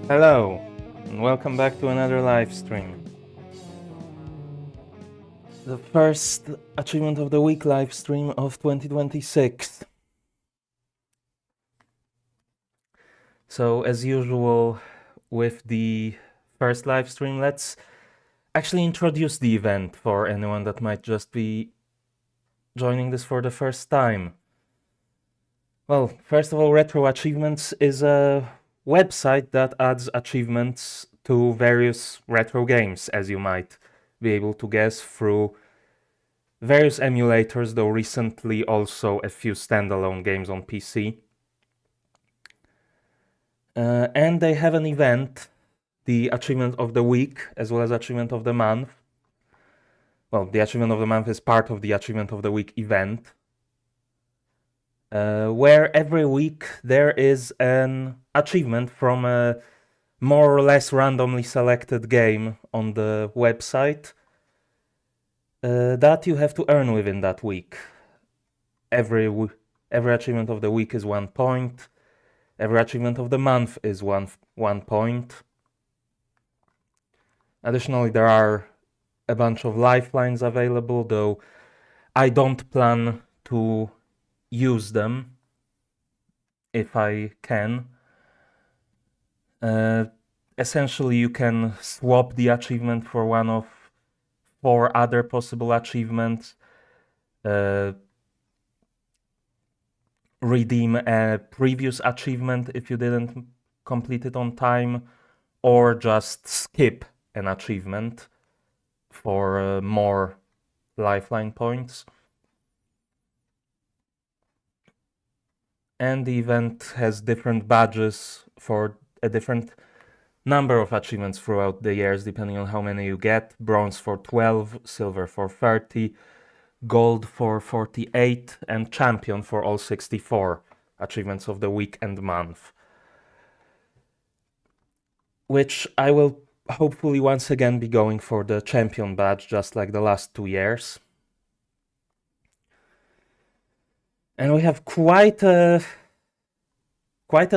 Hello, and welcome back to another live stream. The first Achievement of the Week live stream of 2026. So, as usual, with the first live stream, let's actually introduce the event for anyone that might just be joining this for the first time. Well, first of all, RetroAchievements is a website that adds achievements to various retro games, as you might be able to guess, through various emulators, though recently also a few standalone games on PC. And they have an event, the Achievement of the Week, as well as Achievement of the Month. Well, the Achievement of the Month is part of the Achievement of the Week event, where every week there is an achievement from a more or less randomly selected game on the website that you have to earn within that week. Every achievement of the week is 1 point. Every achievement of the month is one point. Additionally, there are a bunch of lifelines available, though I don't plan to use them if I can. Essentially, you can swap the achievement for one of 4 other possible achievements, redeem a previous achievement if you didn't complete it on time, or just skip an achievement for more lifeline points. And the event has different badges for a different number of achievements throughout the years, depending on how many you get. Bronze for 12, silver for 30, gold for 48, and champion for all 64 achievements of the week and month. Which I will hopefully once again be going for the champion badge, just like the last 2 years. And we have quite a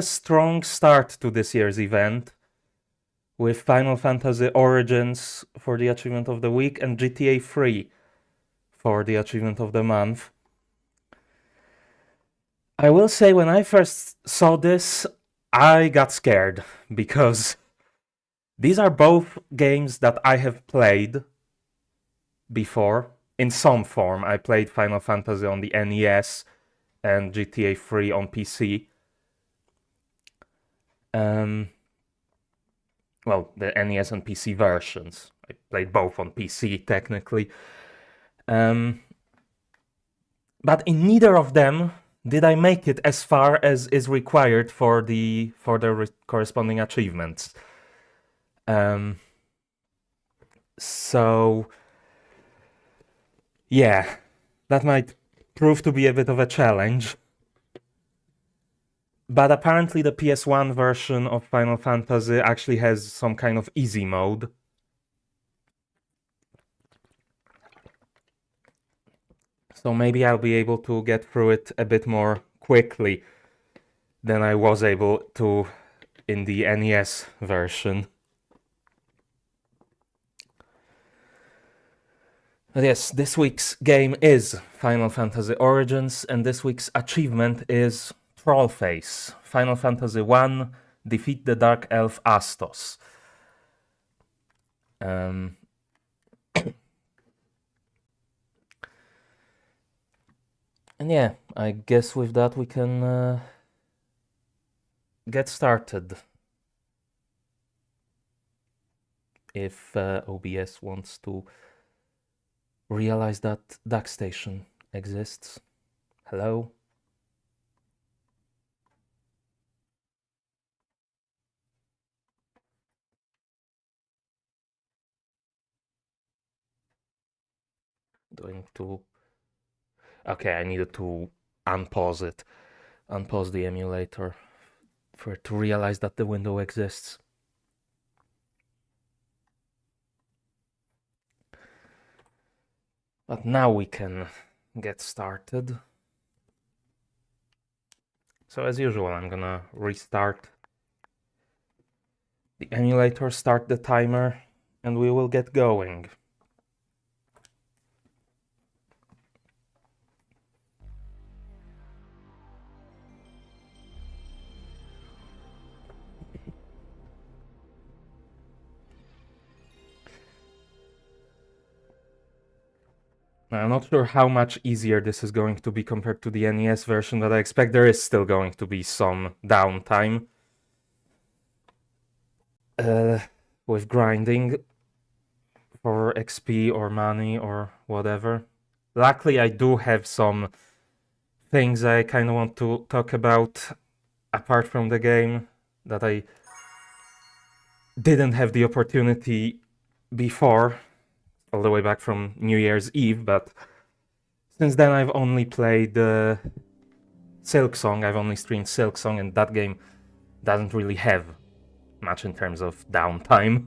strong start to this year's event, with Final Fantasy Origins for the Achievement of the Week and GTA 3 for the Achievement of the Month. I will say, when I first saw this, I got scared, because these are both games that I have played before in some form. I played Final Fantasy on the NES and GTA 3 on PC. Well, the NES and PC versions. I played both on PC, technically. But in neither of them did I make it as far as is required for the corresponding achievements. So, yeah, that might prove to be a bit of a challenge. But apparently the PS1 version of Final Fantasy actually has some kind of easy mode. So maybe I'll be able to get through it a bit more quickly than I was able to in the NES version. But yes, this week's game is Final Fantasy Origins, and this week's achievement is Trollface. Final Fantasy 1, defeat the Dark Elf Astos. And yeah, I guess with that we can get started. If OBS wants to realize that DuckStation exists. Hello? Going to... Okay, I needed to unpause it. Unpause the emulator for it to realize that the window exists. But now we can get started. So as usual, I'm gonna restart the emulator start the timer, and we will get going. Now, I'm not sure how much easier this is going to be compared to the NES version, but I expect there is still going to be some downtime with grinding for XP or money or whatever. Luckily, I do have some things I kind of want to talk about apart from the game that I didn't have the opportunity before, all the way back from New Year's Eve, but since then I've only played Silksong, I've only streamed Silksong, and that game doesn't really have much in terms of downtime.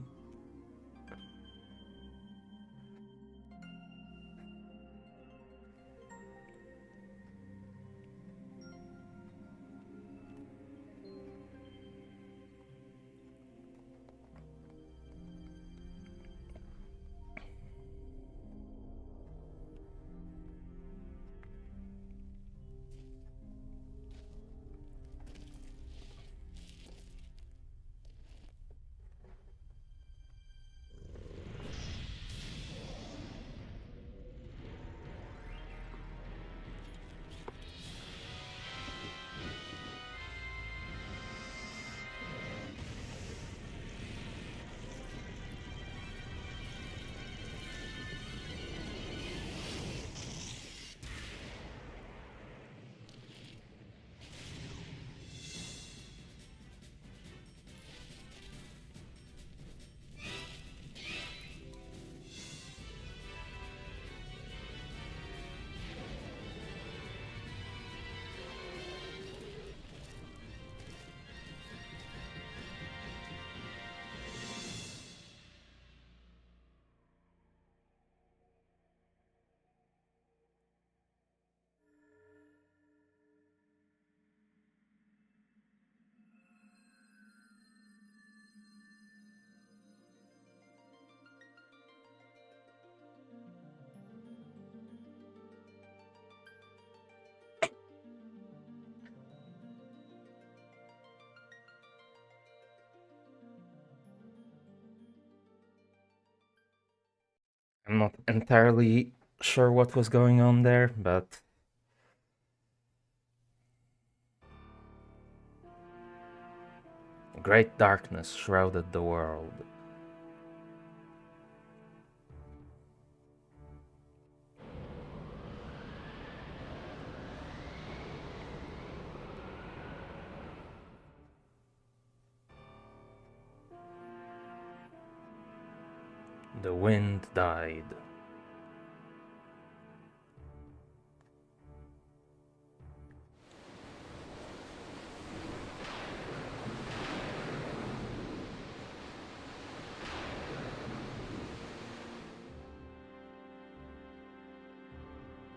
I'm not entirely sure what was going on there, but great darkness shrouded the world. The wind died.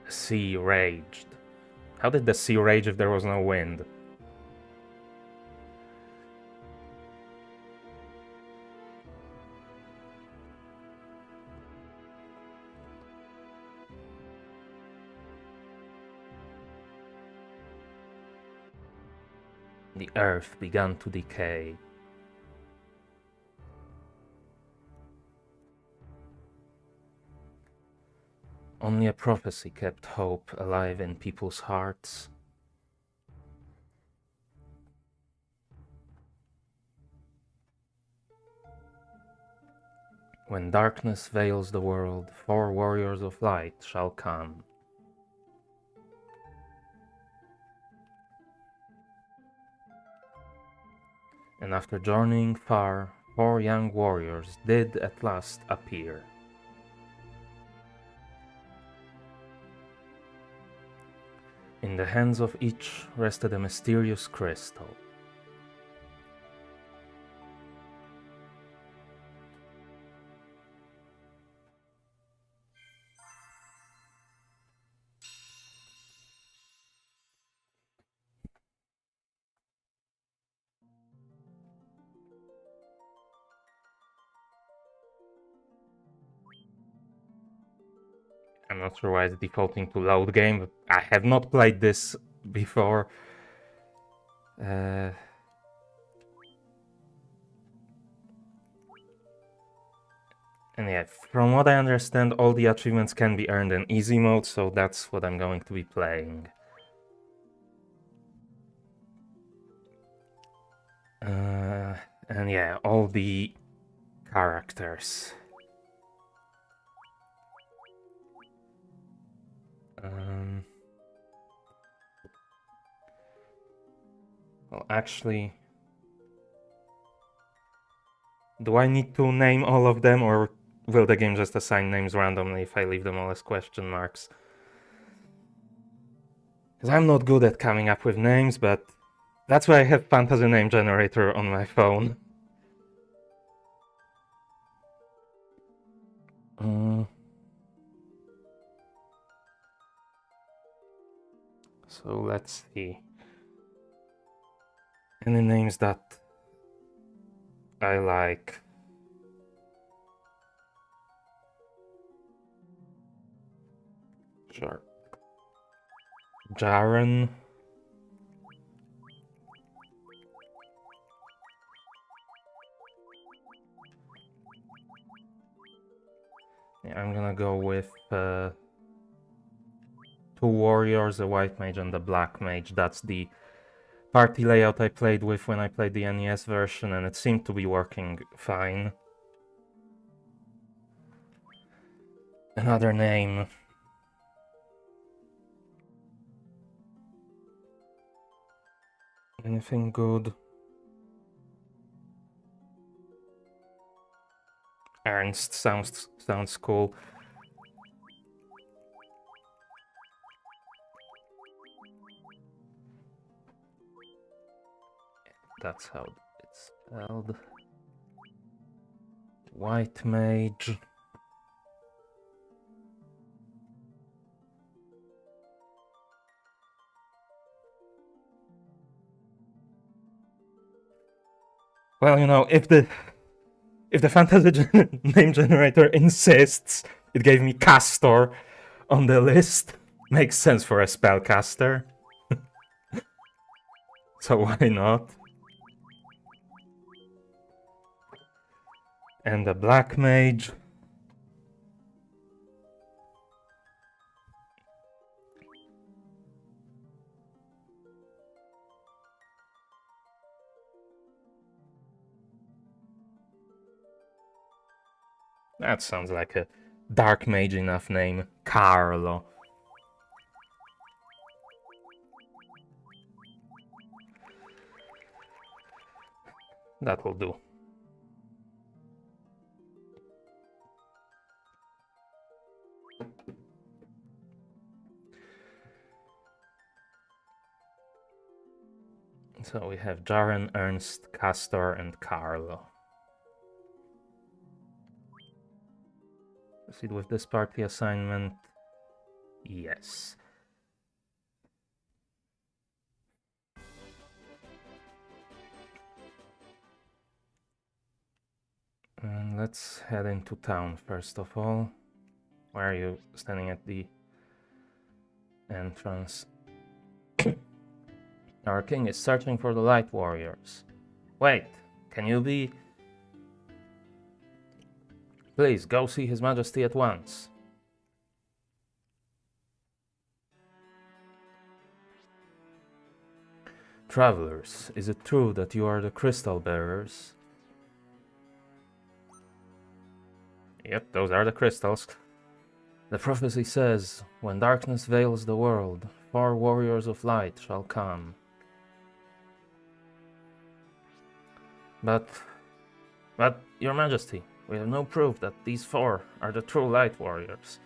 The sea raged. How did the sea rage if there was no wind? The earth began to decay. Only a prophecy kept hope alive in people's hearts. When darkness veils the world, 4 warriors of light shall come. And after journeying far, 4 young warriors did at last appear. In the hands of each rested a mysterious crystal. I'm not sure why it's defaulting to load game, but I have not played this before. And yeah, from what I understand, all the achievements can be earned in easy mode, so that's what I'm going to be playing. And yeah, all the characters. Well, actually, do I need to name all of them, or will the game just assign names randomly if I leave them all as question marks? Because I'm not good at coming up with names, but that's why I have Fantasy Name Generator on my phone. So let's see. Any names that I like? Sure. Jaren. Yeah, I'm gonna go with two warriors, a white mage and a black mage. That's the party layout I played with when I played the NES version, and it seemed to be working fine. Another name. Anything good? Ernst sounds cool. That's how it's spelled. White mage. Well, you know, if the fantasy name generator insists, it gave me Castor on the list. Makes sense for a spellcaster. So why not? And a black mage. That sounds like a dark mage enough name. Carlo. That will do. So we have Jaren, Ernst, Castor, and Carlo. Proceed with this party assignment. Yes. And let's head into town first of all. Why are you standing at the entrance? Our king is searching for the light warriors. Wait, can you be? Please, go see His Majesty at once. Travelers, is it true that you are the crystal bearers? Yep, those are the crystals. The prophecy says, when darkness veils the world, 4 warriors of light shall come. But, Your Majesty, we have no proof that these 4 are the true light warriors.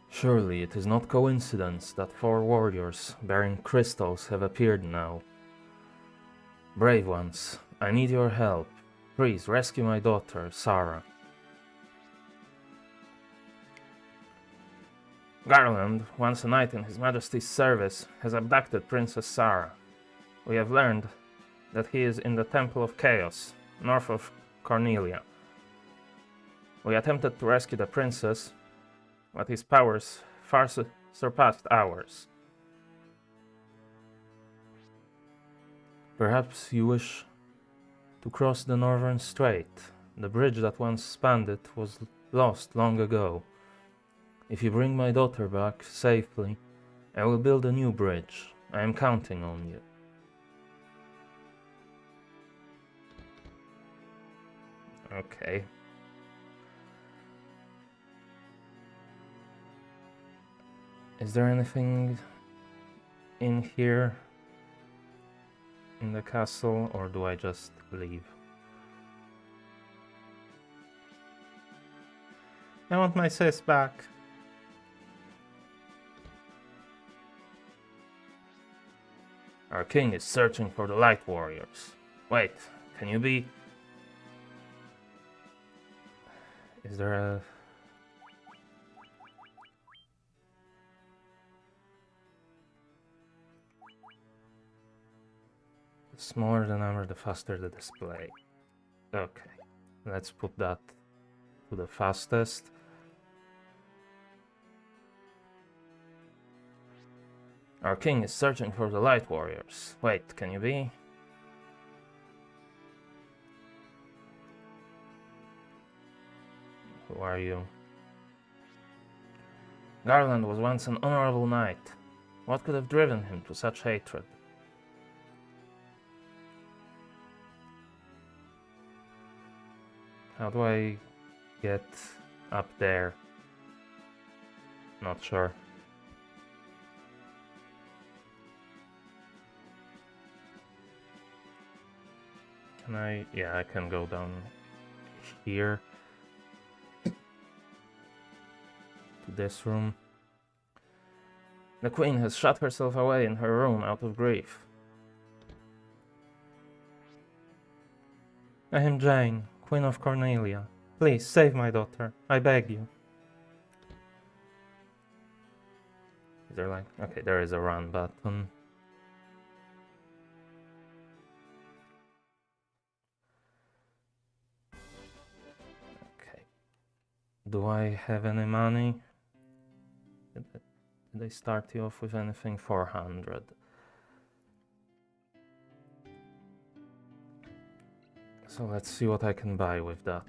Surely it is not coincidence that 4 warriors bearing crystals have appeared now. Brave ones, I need your help. Please rescue my daughter, Sarah. Garland, once a knight in His Majesty's service, has abducted Princess Sarah. We have learned that he is in the Temple of Chaos, north of Cornelia. We attempted to rescue the princess, but his powers far surpassed ours. Perhaps you wish to cross the Northern Strait. The bridge that once spanned it was lost long ago. If you bring my daughter back safely, I will build a new bridge. I am counting on you. Okay. Is there anything in here in the castle, or do I just leave? I want my sis back. Our king is searching for the Light Warriors. Wait, can you be... Is there a... The smaller the number, the faster the display. Okay, let's put that to the fastest. Our king is searching for the Light Warriors. Wait, can you be? Who are you? Garland was once an honorable knight. What could have driven him to such hatred? How do I get up there? Not sure. Can I? Yeah, I can go down here to this room. The queen has shut herself away in her room out of grief. I am Jane, Queen of Cornelia. Please save my daughter. I beg you. Is there like... Okay, there is a run button. Do I have any money? Did they start you off with anything? 400. So let's see what I can buy with that.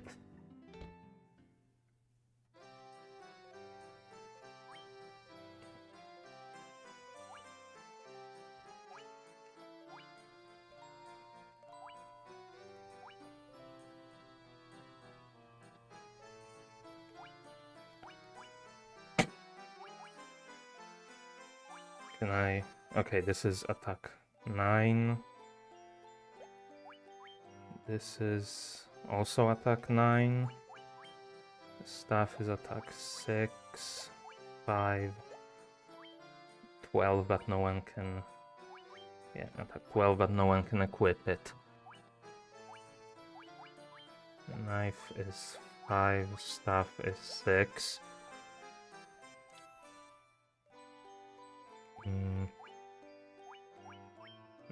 Can I... Okay, this is attack 9. This is also attack 9. The staff is attack 6, 5, 12, but no one can... Yeah, attack 12, but no one can equip it. The knife is 5, staff is 6.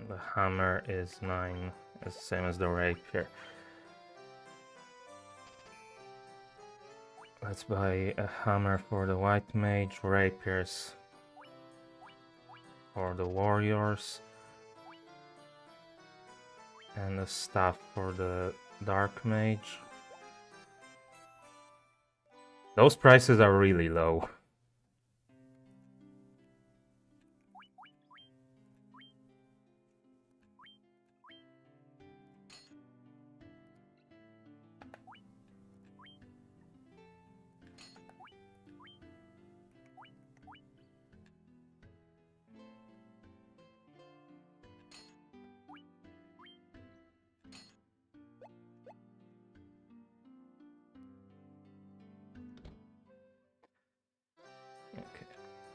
The hammer is 9, it's the same as the rapier. Let's buy a hammer for the white mage, rapiers for the warriors, and a staff for the dark mage. Those prices are really low.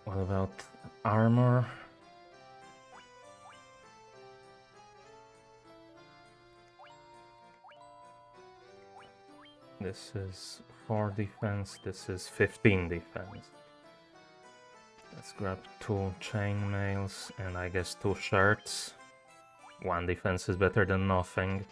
What about armor? This is 4 defense, this is 15 defense. Let's grab 2 chainmails and I guess 2 shirts. 1 defense is better than nothing.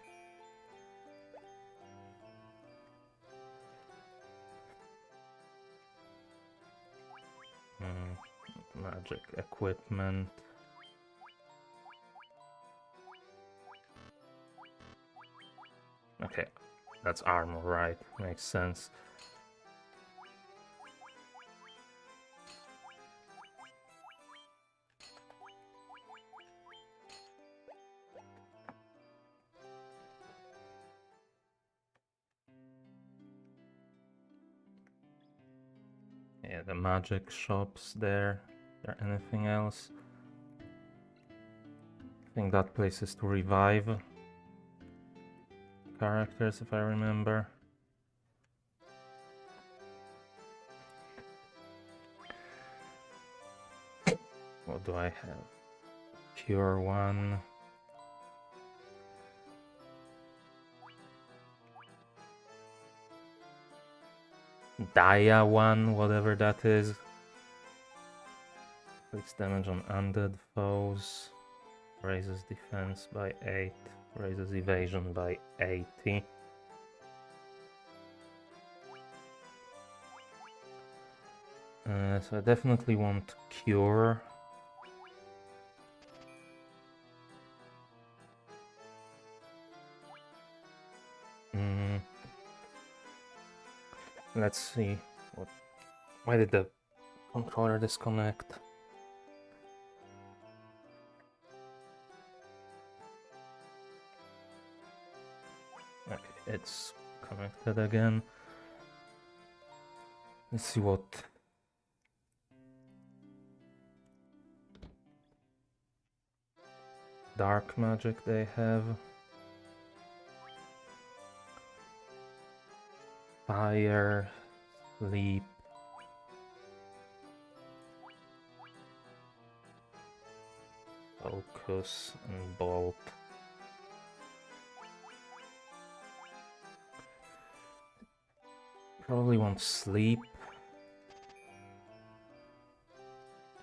Magic equipment. Okay, that's armor, right? Makes sense. Yeah, the magic shops there. Is there anything else? I think that place is to revive characters, if I remember. What do I have? Cure 1. Dia 1, whatever that is. Inflicts damage on undead foes. Raises defense by 8. Raises evasion by 80. So I definitely want Cure. Let's see. Why did the controller disconnect? Okay, it's connected again. Let's see what dark magic they have. Fire, sleep. Focus and bolt. Probably want sleep.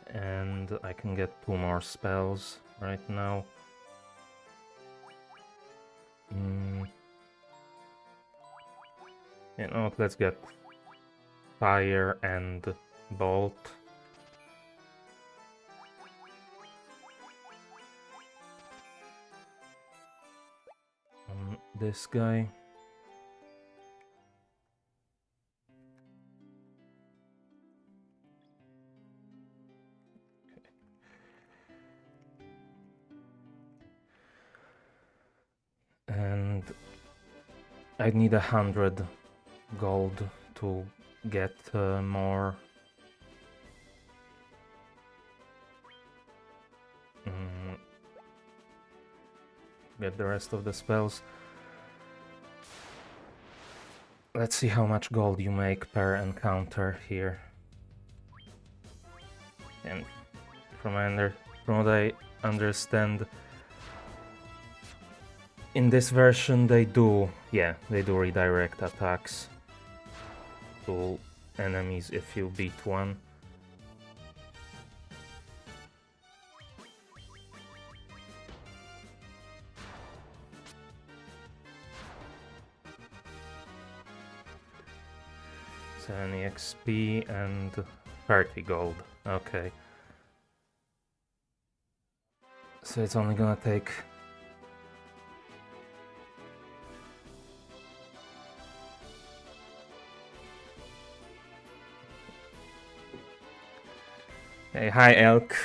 And I can get 2 more spells right now. You know, let's get fire and bolt. On this guy. And I need 100 gold to get more get the rest of the spells. Let's see how much gold you make per encounter here. And from what I understand, in this version they do redirect attacks to enemies if you beat one. So any XP and 30 gold. Okay. So it's only gonna take Hey, hi Elk.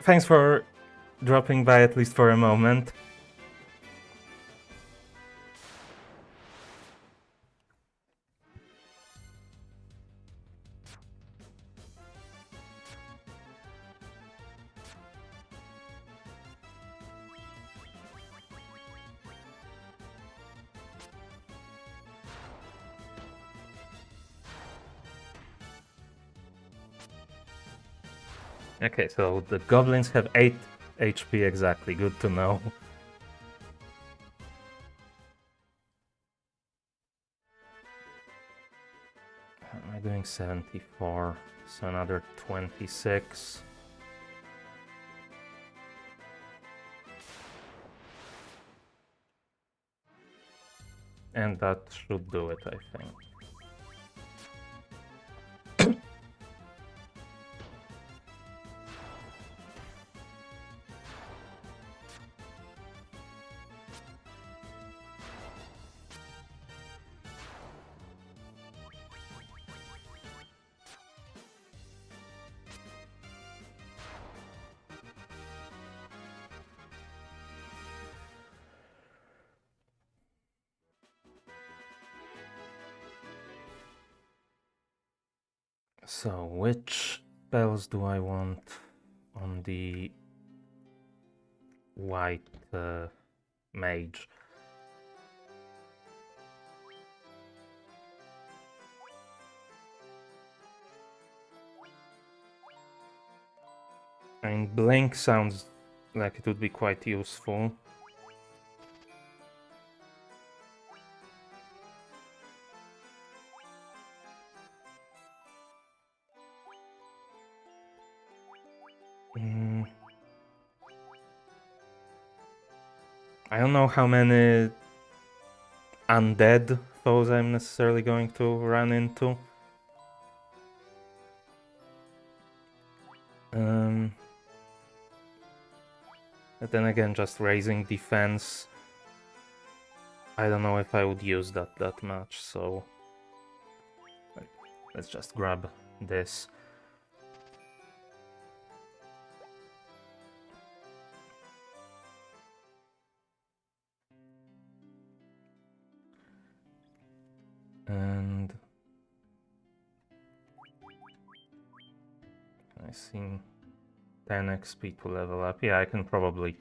Thanks for dropping by at least for a moment. Okay, so the goblins have 8 HP exactly, good to know. How am I doing? 74, so another 26. And that should do it, I think. So, which spells do I want on the white mage? I mean, Blink sounds like it would be quite useful. I don't know how many undead foes I'm necessarily going to run into. But then again, just raising defense, I don't know if I would use that much, so let's just grab this. And I see 10 XP to level up. Yeah, I can probably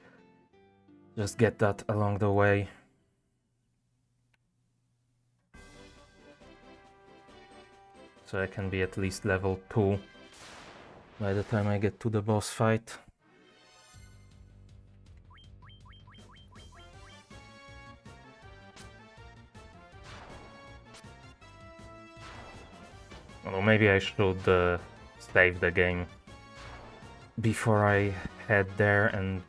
just get that along the way. So I can be at least level 2 by the time I get to the boss fight. Or maybe I should save the game before I head there, and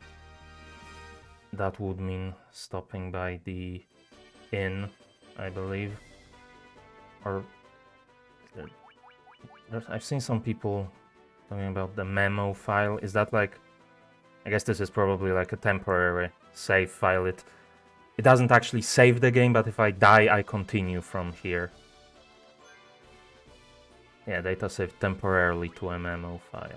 that would mean stopping by the inn, I believe. Or I've seen some people talking about the memo file. Is that like, I guess this is probably like a temporary save file. It doesn't actually save the game, but if I die, I continue from here. Yeah, data saved temporarily to a memo file.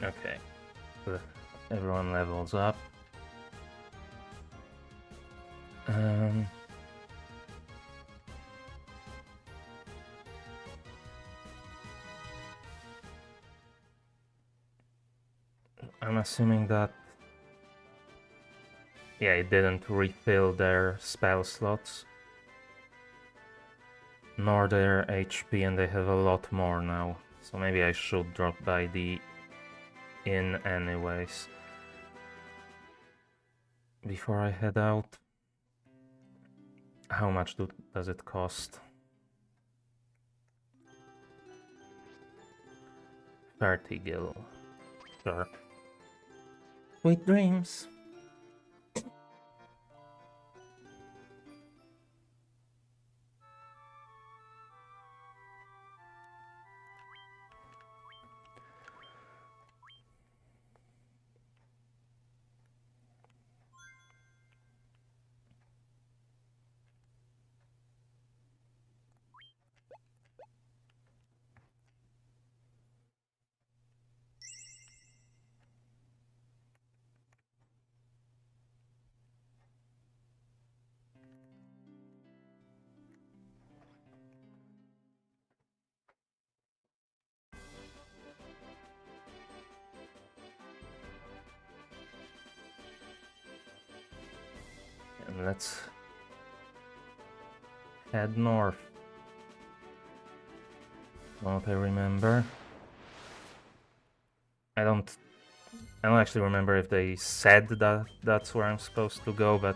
Okay, so everyone levels up. I'm assuming that, yeah, it didn't refill their spell slots, nor their HP, and they have a lot more now. So maybe I should drop by the inn anyways before I head out. How much does it cost? 30 gil. Sure. Sweet dreams. And let's head north. Don't I remember? I don't actually remember if they said that that's where I'm supposed to go, but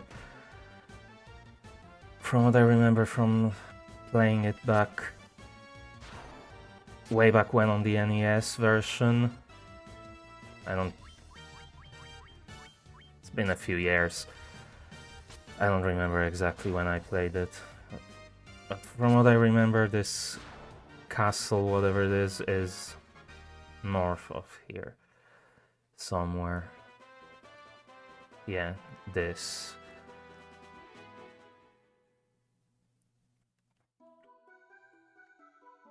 from what I remember from playing it way back when on the NES version, it's been a few years. I don't remember exactly when I played it, but from what I remember, this castle, whatever it is north of here. Somewhere. Yeah, this.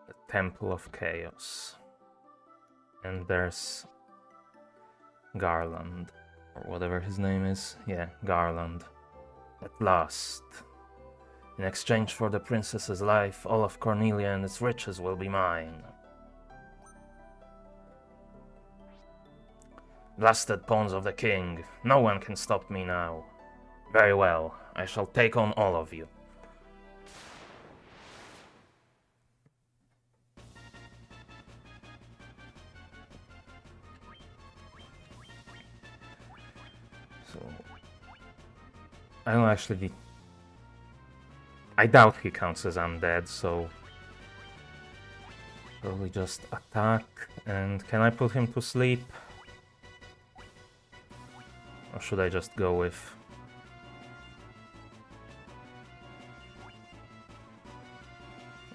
The Temple of Chaos. And there's Garland. Or whatever his name is. Yeah, Garland. At last. In exchange for the princess's life, all of Cornelia and its riches will be mine. Blasted pawns of the king, no one can stop me now. Very well, I shall take on all of you. So... I don't actually... I doubt he counts as undead, so... Probably just attack, and can I put him to sleep? Or should I just go with...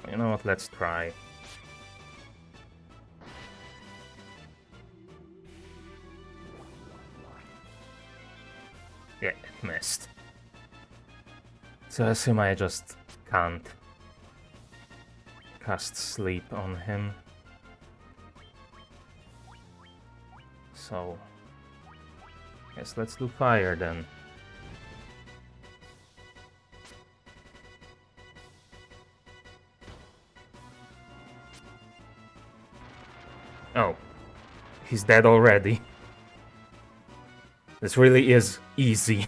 You know what, let's try. Yeah, it missed. So I assume I just can't cast sleep on him. So... Yes, let's do fire then. Oh, he's dead already. This really is easy.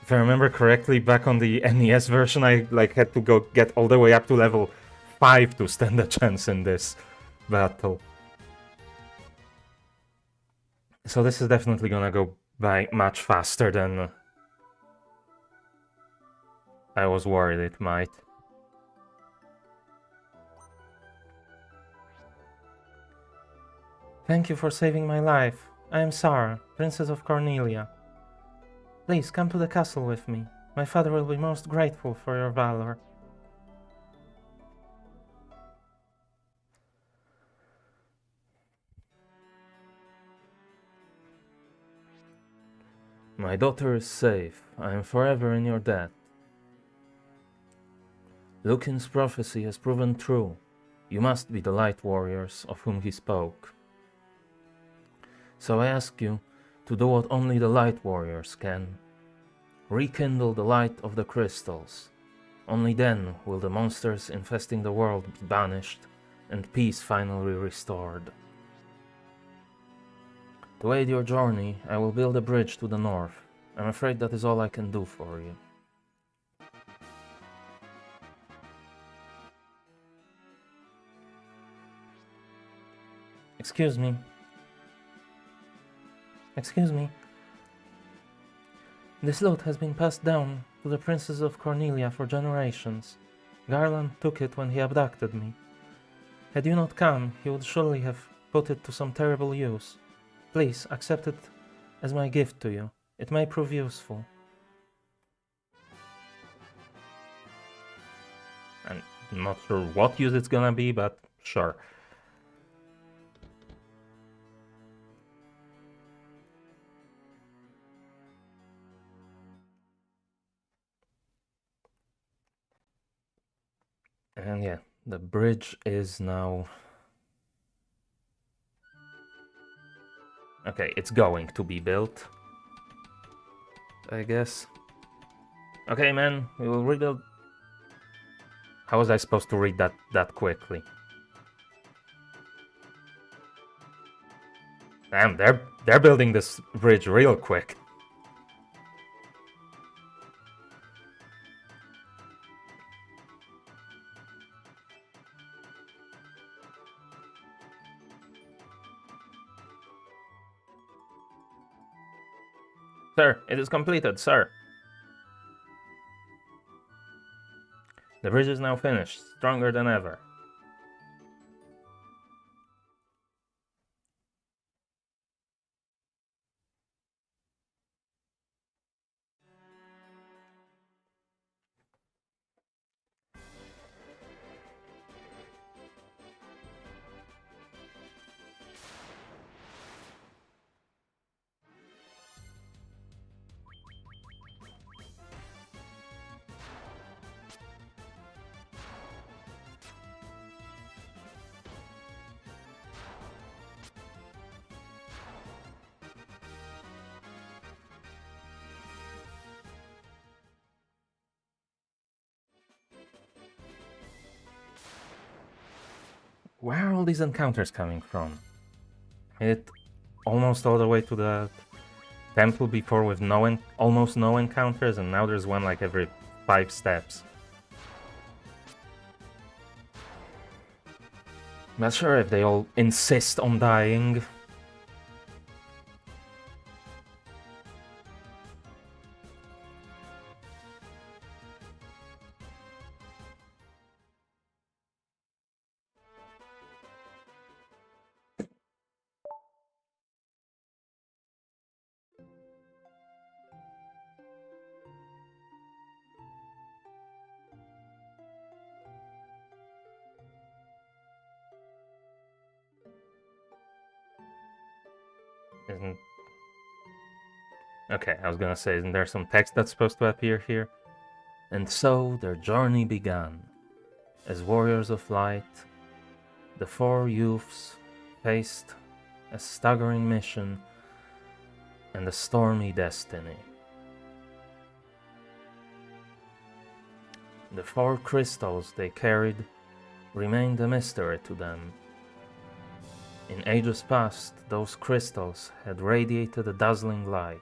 If I remember correctly, back on the NES version, I had to go get all the way up to level 5 to stand a chance in this battle. So this is definitely gonna go by much faster than I was worried it might. Thank you for saving my life. I am Sarah, Princess of Cornelia. Please come to the castle with me. My father will be most grateful for your valor. My daughter is safe. I am forever in your debt. Lucan's prophecy has proven true. You must be the light warriors of whom he spoke. So I ask you to do what only the light warriors can. Rekindle the light of the crystals. Only then will the monsters infesting the world be banished and peace finally restored. To aid your journey, I will build a bridge to the north. I'm afraid that is all I can do for you. Excuse me. Excuse me. This loot has been passed down to the Princess of Cornelia for generations. Garland took it when he abducted me. Had you not come, he would surely have put it to some terrible use. Please, accept it as my gift to you. It may prove useful. I'm not sure what use it's gonna be, but sure. And yeah, the bridge is now... Okay, it's going to be built, I guess. Okay, man, we will rebuild... How was I supposed to read that quickly? Damn, they're building this bridge real quick. Sir, it is completed, sir. The bridge is now finished, stronger than ever. Where are all these encounters coming from? Hit almost all the way to the temple before with almost no encounters, and now there's one like every 5 steps. Not sure if they all insist on dying. Isn't... Okay, I was gonna say, isn't there some text that's supposed to appear here? And so their journey began. As warriors of light, the 4 youths faced a staggering mission and a stormy destiny. The 4 crystals they carried remained a mystery to them. In ages past, those crystals had radiated a dazzling light.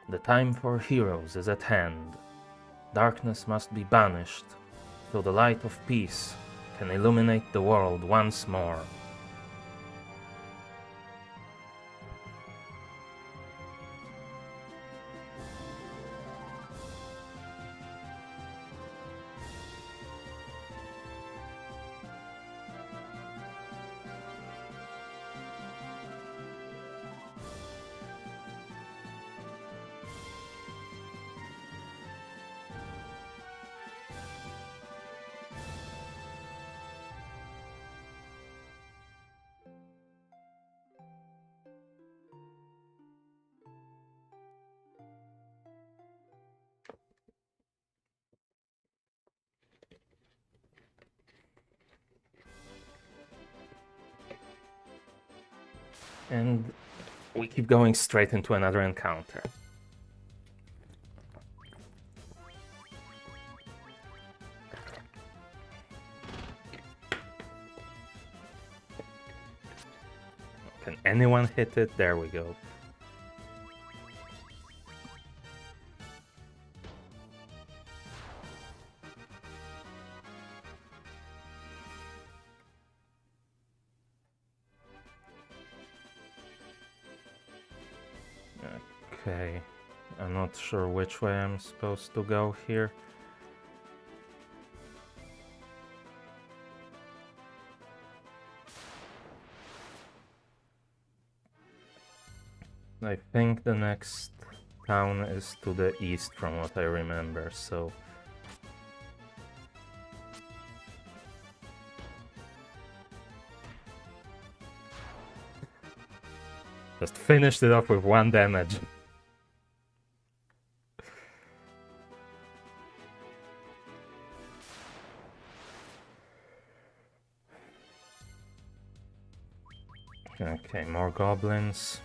The time for heroes is at hand. Darkness must be banished, so the light of peace can illuminate the world once more. And we keep going straight into another encounter. Can anyone hit it? There we go. Okay, I'm not sure which way I'm supposed to go here. I think the next town is to the east from what I remember, so... Just finished it off with 1 damage. Okay, more goblins.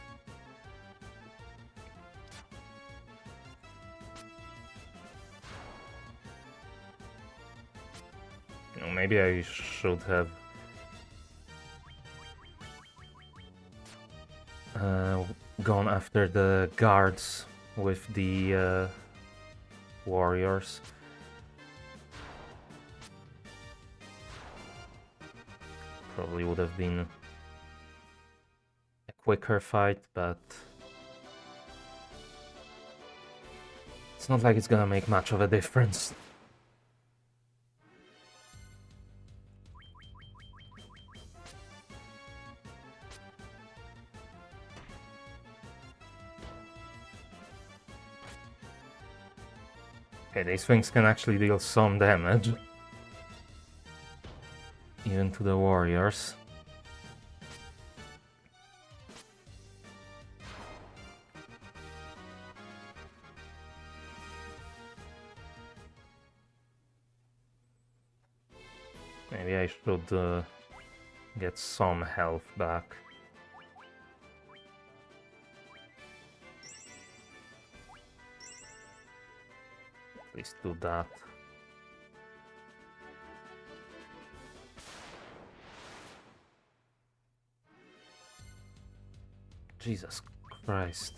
Maybe I should have gone after the guards with the warriors. Probably would have been a quicker fight, but it's not like it's gonna make much of a difference. Okay, these things can actually deal some damage. Even to the warriors. Maybe I should get some health back. At least do that. Jesus Christ.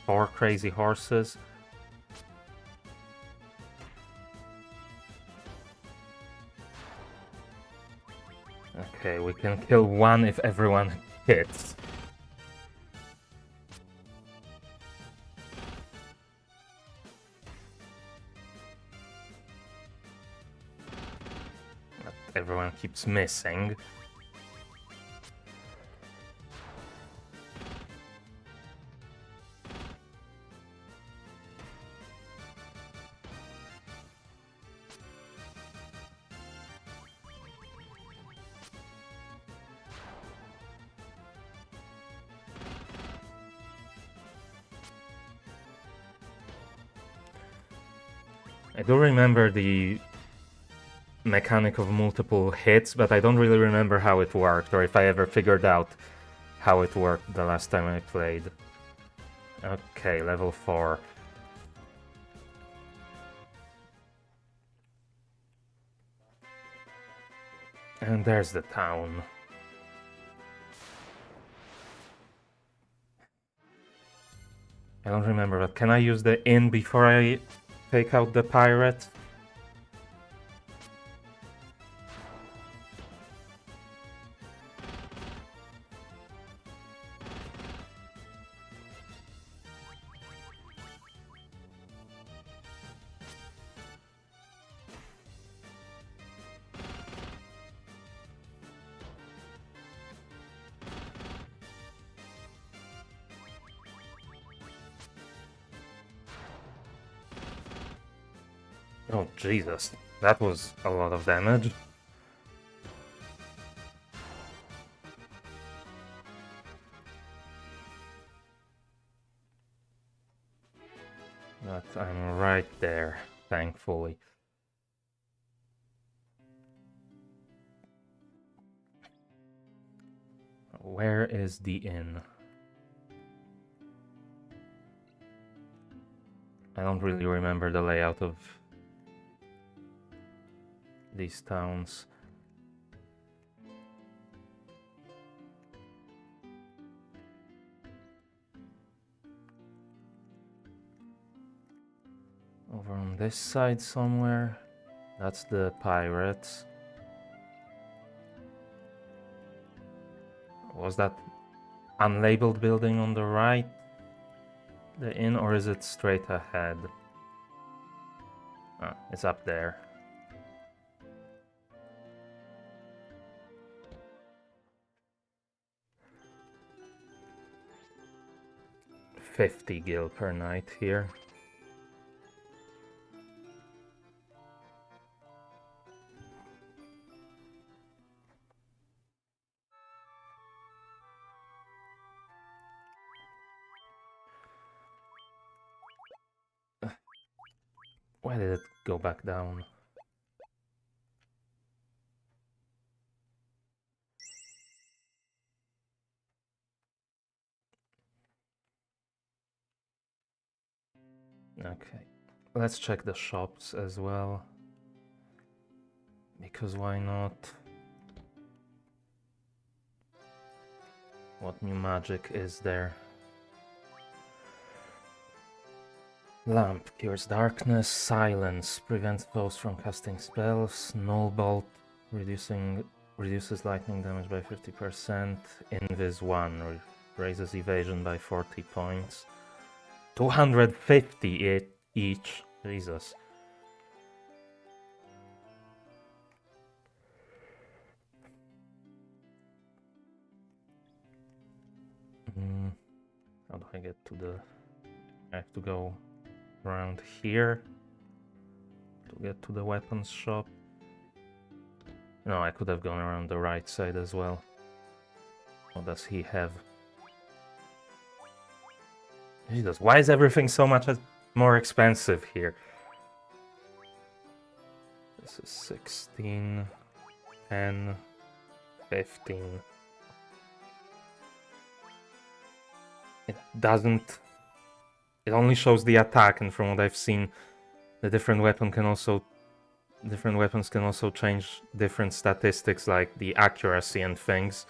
4 crazy horses. Okay, we can kill one if everyone hits. But everyone keeps missing. I do remember the mechanic of multiple hits, but I don't really remember how it worked, or if I ever figured out how it worked the last time I played. Okay, level 4. And there's the town. I don't remember, but can I use the inn before I take out the pirate? Oh, Jesus. That was a lot of damage. But I'm right there, thankfully. Where is the inn? I don't really remember the layout of these towns. Over on this side somewhere. That's the pirates. Was that unlabeled building on the right the inn, or is it straight ahead? Ah, it's up there. $50 per night here. Why did it go back down? Okay, let's check the shops as well. Because why not? What new magic is there? Lamp cures darkness, silence prevents foes from casting spells, null bolt reduces lightning damage by 50%, invis 1 raises evasion by 40 points. 250 each, Jesus. How do I get to the... I have to go around here to get to the weapons shop. No, I could have gone around the right side as well. What does he have? Jesus, why is everything so much more expensive here? This is 16, 10, 15. It doesn't... It only shows the attack, and from what I've seen, the different weapons can also change different statistics like the accuracy and things.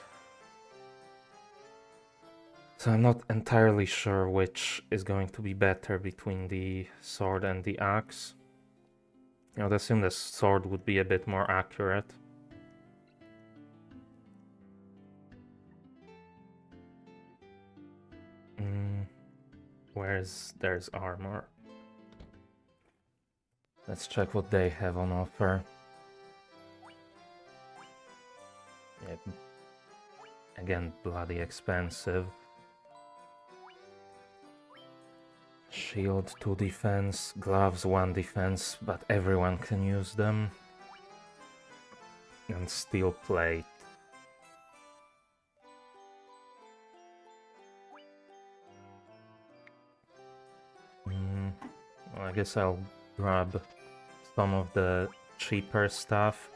So I'm not entirely sure which is going to be better between the sword and the axe. I would assume the sword would be a bit more accurate. There's armor. Let's check what they have on offer. Yeah, again, bloody expensive. Shield 2 defense, gloves 1 defense, but everyone can use them. And steel plate. Well, I guess I'll grab some of the cheaper stuff.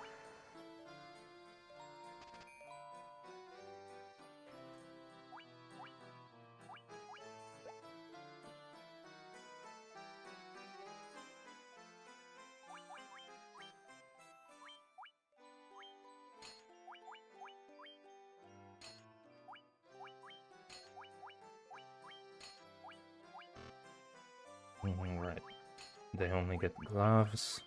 Right, they only get gloves.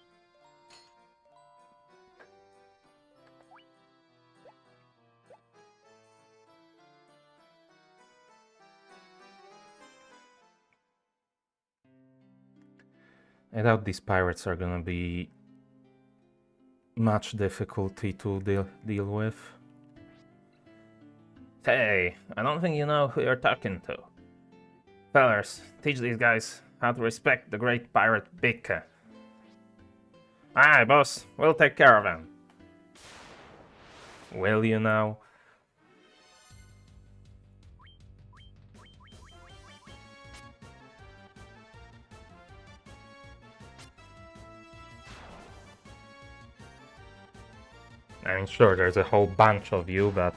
I doubt these pirates are gonna be much difficulty to deal with. Hey, I don't think you know who you're talking to. Fellers, teach these guys how to respect the great pirate Bika. Aye, boss, we'll take care of him. Will you now? I mean, sure, there's a whole bunch of you, but...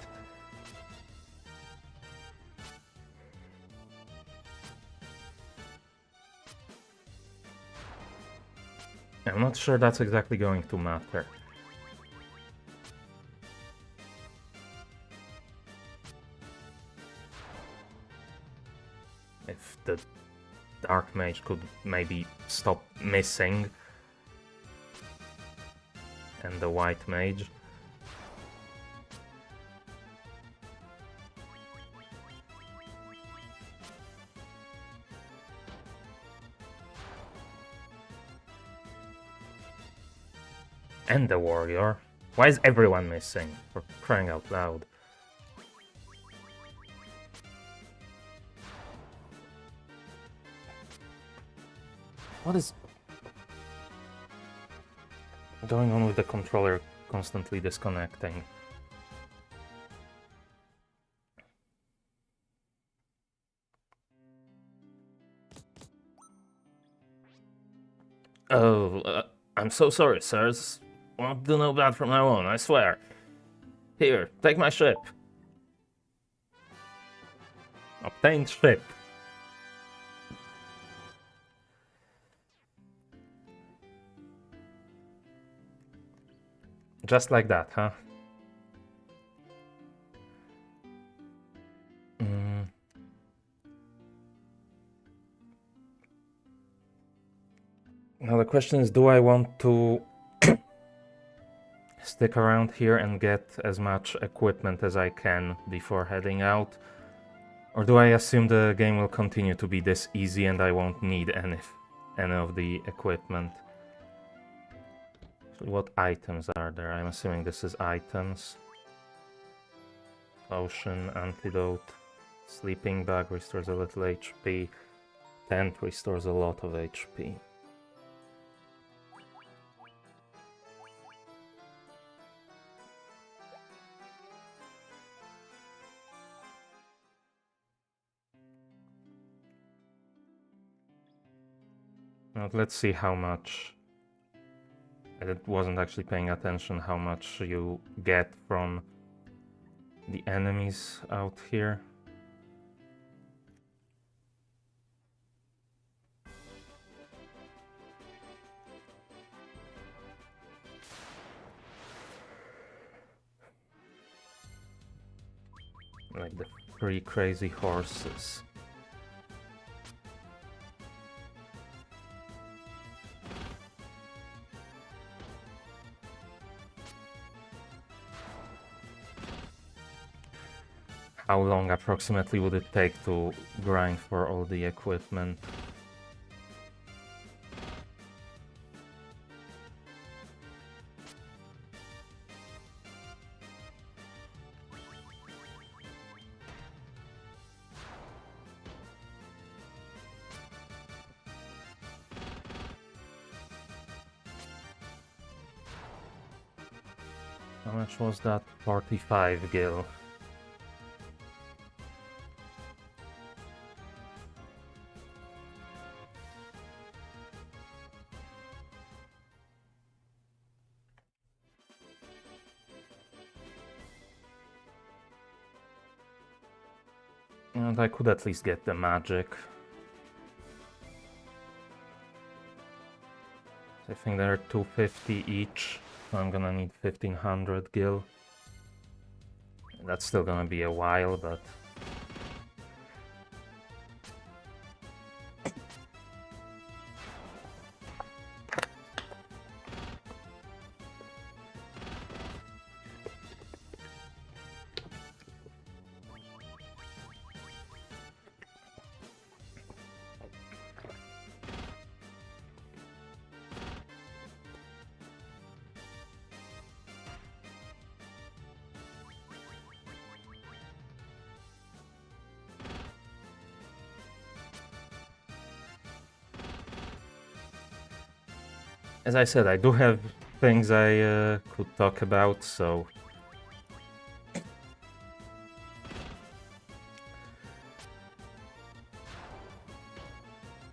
I'm not sure that's exactly going to matter. If the Dark Mage could maybe stop missing. And the White Mage. And the Warrior. Why is everyone missing? For crying out loud. What is going on with the controller constantly disconnecting? Oh, I'm so sorry, sirs. Won't do no bad from now on, I swear. Here, take my ship. Obtained ship. Just like that, huh? Now the question is, do I want to stick around here and get as much equipment as I can before heading out? Or do I assume the game will continue to be this easy and I won't need any of the equipment? So what items are there? I'm assuming this is items. Potion, antidote, sleeping bag restores a little HP, tent restores a lot of HP. Now let's see how much. I wasn't actually paying attention how much you get from the enemies out here. Like the 3 crazy horses. How long approximately would it take to grind for all the equipment? How much was that? 45 gil. And I could at least get the magic. I think they're 250 each, so I'm gonna need 1500 gil. That's still gonna be a while, but... As I said, I do have things I could talk about, so...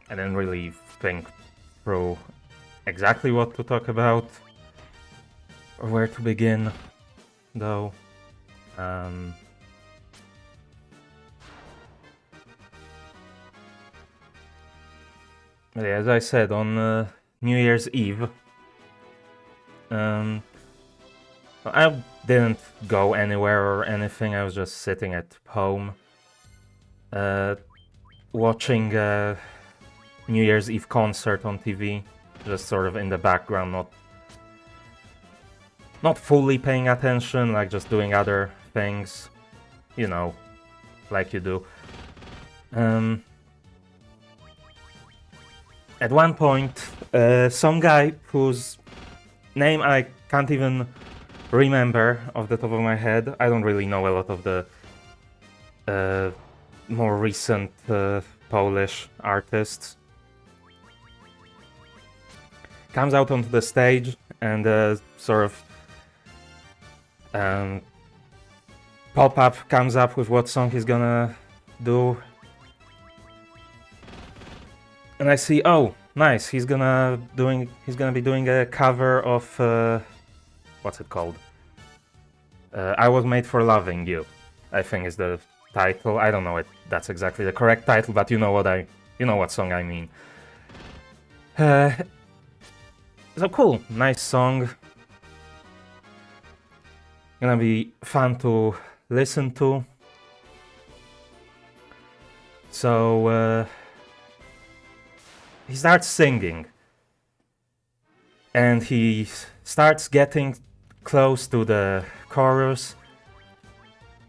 I didn't really think through exactly what to talk about, or where to begin, though. But yeah, as I said, on New Year's Eve, I didn't go anywhere or anything. I was just sitting at home, watching a New Year's Eve concert on TV, just sort of in the background, not fully paying attention, like just doing other things, you know, like you do. At one point, some guy whose name I can't even remember off the top of my head, I don't really know a lot of the more recent Polish artists, comes out onto the stage and sort of pop-up comes up with what song he's gonna do. And I see, oh, nice, he's gonna be doing a cover of what's it called? I Was Made for Loving You, I think is the title. I don't know if that's exactly the correct title, but you know what song I mean. So cool, nice song. Gonna be fun to listen to. So he starts singing, and he starts getting close to the chorus.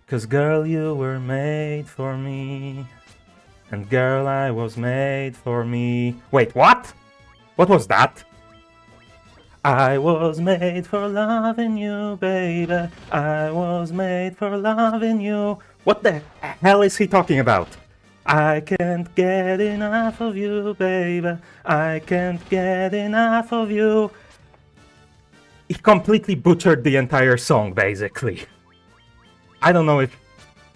'Cause girl, you were made for me, and girl, I was made for me. Wait, what? What was that? I was made for loving you, baby. I was made for loving you. What the hell is he talking about? I can't get enough of you, baby. I can't get enough of you. He completely butchered the entire song, basically. I don't know if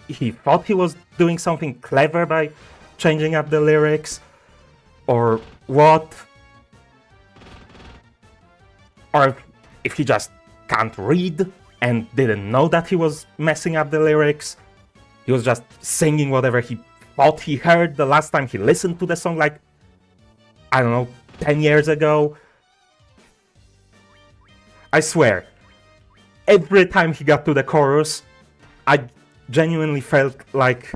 he thought he was doing something clever by changing up the lyrics, or what. Or if he just can't read and didn't know that he was messing up the lyrics. He was just singing whatever he thought he heard the last time he listened to the song, like, I don't know, 10 years ago. I swear, every time he got to the chorus, I genuinely felt like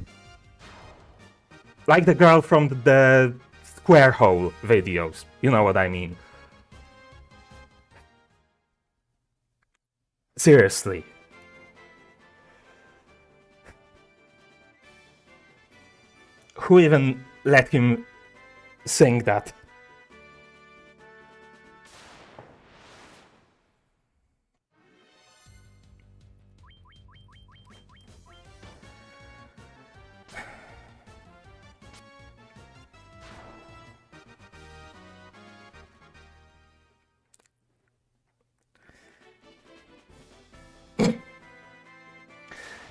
the girl from the Square Hole videos. You know what I mean? Seriously. Who even let him sing that?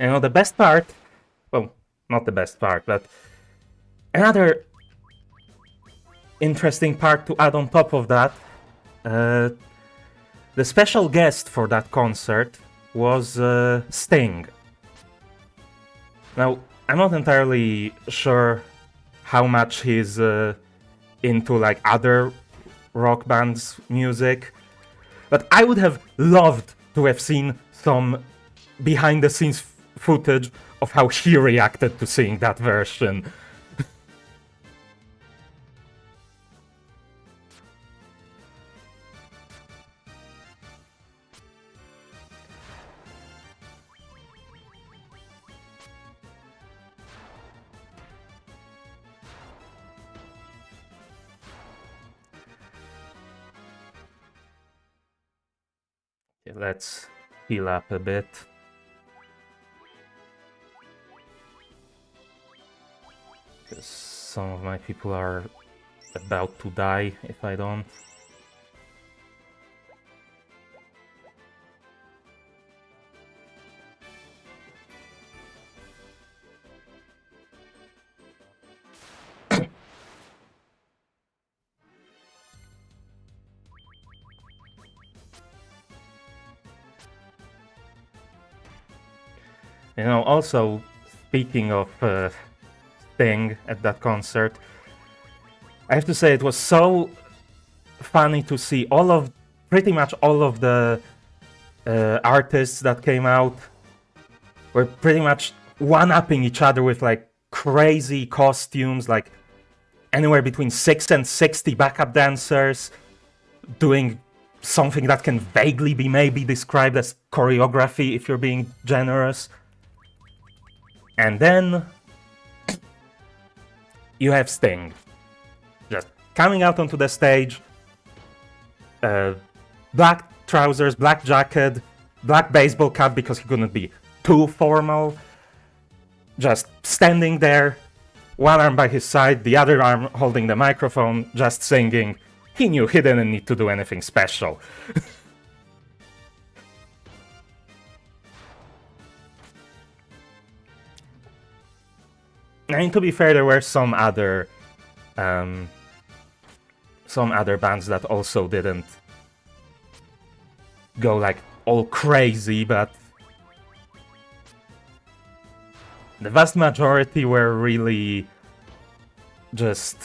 You know, the best part, well, not the best part, but another interesting part to add on top of that, the special guest for that concert was Sting. Now, I'm not entirely sure how much he's into like other rock bands' music, but I would have loved to have seen some behind-the-scenes footage of how he reacted to seeing that version. Okay, let's heal up a bit. Because some of my people are about to die if I don't. You know, also, speaking of Sting at that concert, I have to say it was so funny to see pretty much all of the artists that came out were pretty much one-upping each other with like crazy costumes, like anywhere between 6 and 60 backup dancers doing something that can vaguely be maybe described as choreography if you're being generous. And then you have Sting just coming out onto the stage, black trousers, black jacket, black baseball cap because he couldn't be too formal, just standing there, one arm by his side, the other arm holding the microphone, just singing. He knew he didn't need to do anything special. I mean, to be fair, there were some other bands that also didn't go like all crazy, but the vast majority were really just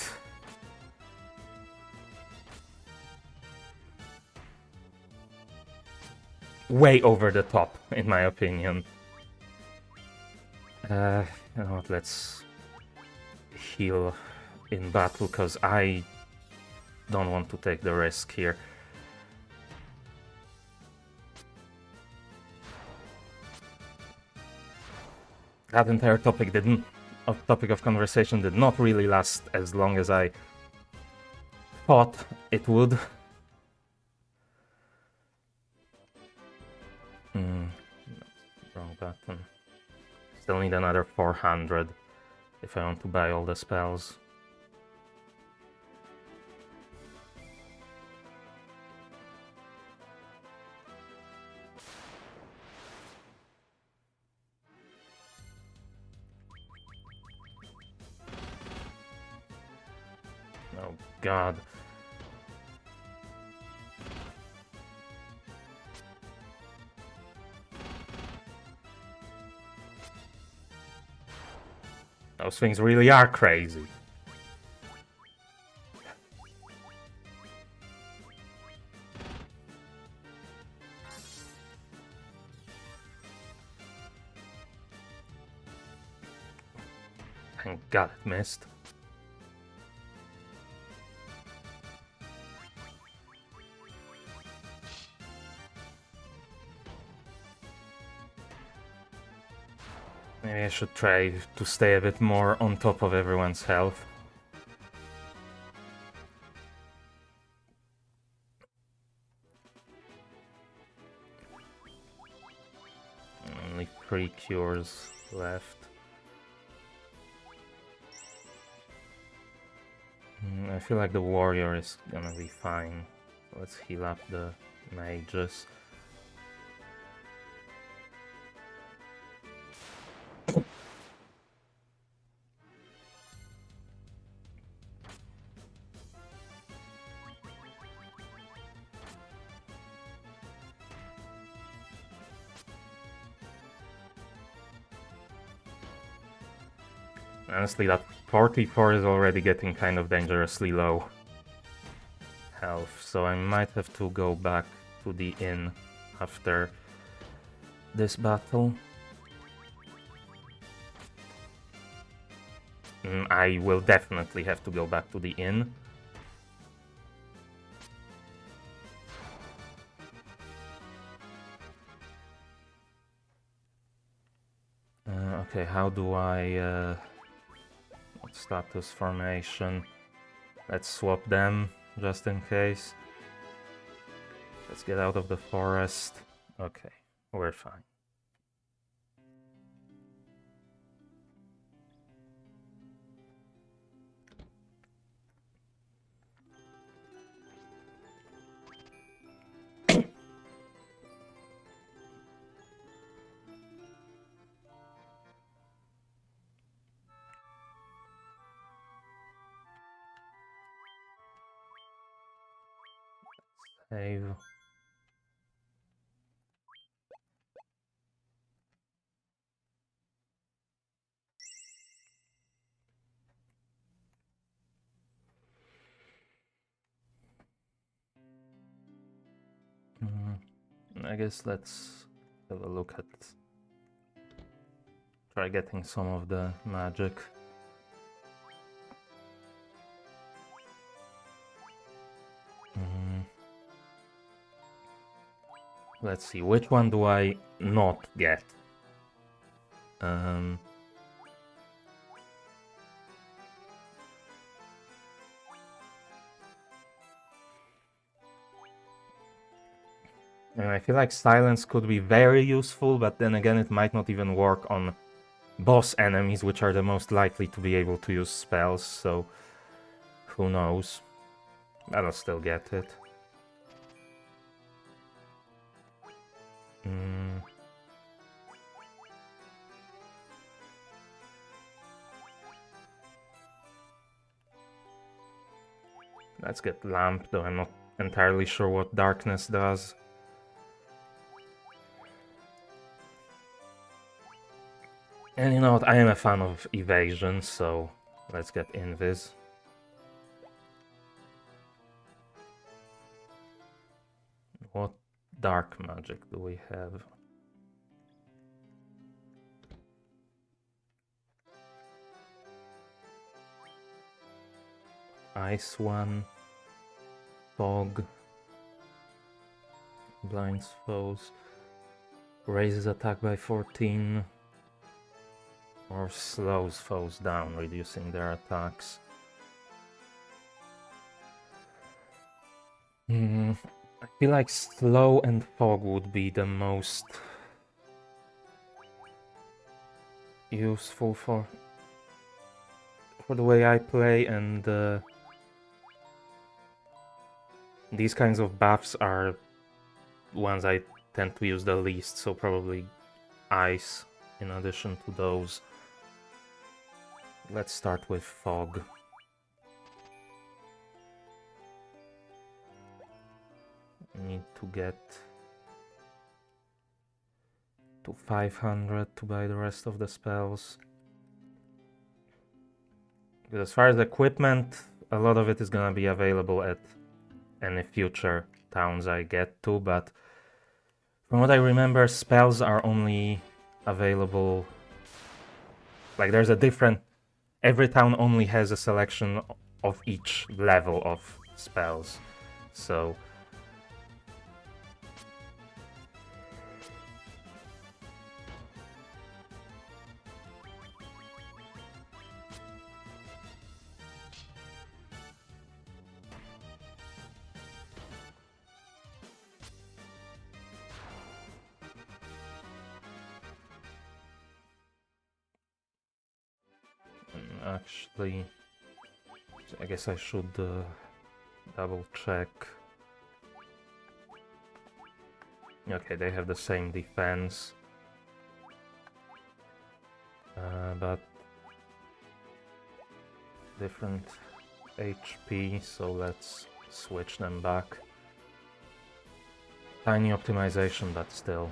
way over the top, in my opinion. You know what, let's heal in battle, because I don't want to take the risk here. That entire topic of conversation did not really last as long as I thought it would. Wrong button. Still need another 400 if I want to buy all the spells. Oh god. Those things really are crazy. Thank God it missed. Maybe I should try to stay a bit more on top of everyone's health. Only 3 cures left. I feel like the warrior is gonna be fine. Let's heal up the mages. Honestly, that 44 is already getting kind of dangerously low health, so I might have to go back to the inn after this battle. I will definitely have to go back to the inn. Okay, how do I... status formation. Let's swap them, just in case. Let's get out of the forest. Okay, we're fine. Save. I guess let's have a look at... try getting some of the magic. Let's see, which one do I not get? And I feel like silence could be very useful, but then again it might not even work on boss enemies, which are the most likely to be able to use spells, so who knows. But I'll still get it. Let's get Lamp, though I'm not entirely sure what Darkness does. And you know what, I am a fan of Evasion, so let's get Invis. What dark magic do we have? Ice one, Fog, blinds foes, raises attack by 14, or slows foes down, reducing their attacks. I feel like slow and fog would be the most useful for the way I play, and these kinds of buffs are ones I tend to use the least, so probably ice in addition to those. Let's start with fog. Need to get to 500 to buy the rest of the spells. Because as far as equipment, a lot of it is gonna be available at any future towns I get to, but from what I remember, spells are only available... like, there's a different every town only has a selection of each level of spells. So actually, I guess I should double check. Okay, they have the same defense, but different HP, so let's switch them back. Tiny optimization, but still.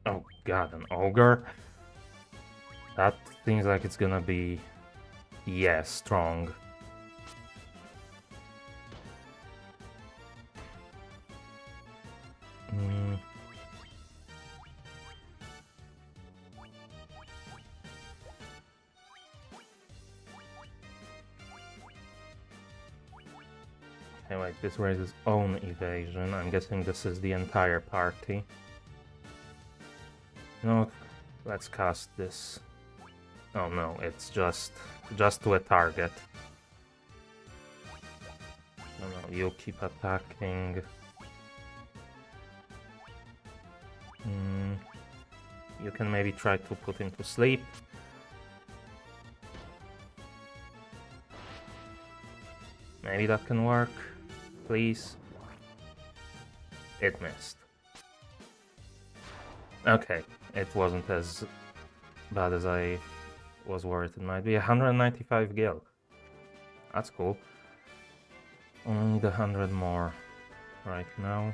Oh god, an ogre? That seems like it's gonna be, yeah, strong. Anyway, this raises own evasion. I'm guessing this is the entire party. No, let's cast this. Oh no, it's just to a target. No, you keep attacking. You can maybe try to put him to sleep. Maybe that can work. Please. It missed. Okay, it wasn't as bad as I was worried it might be. 195 gil. That's cool. Only need 100 more right now.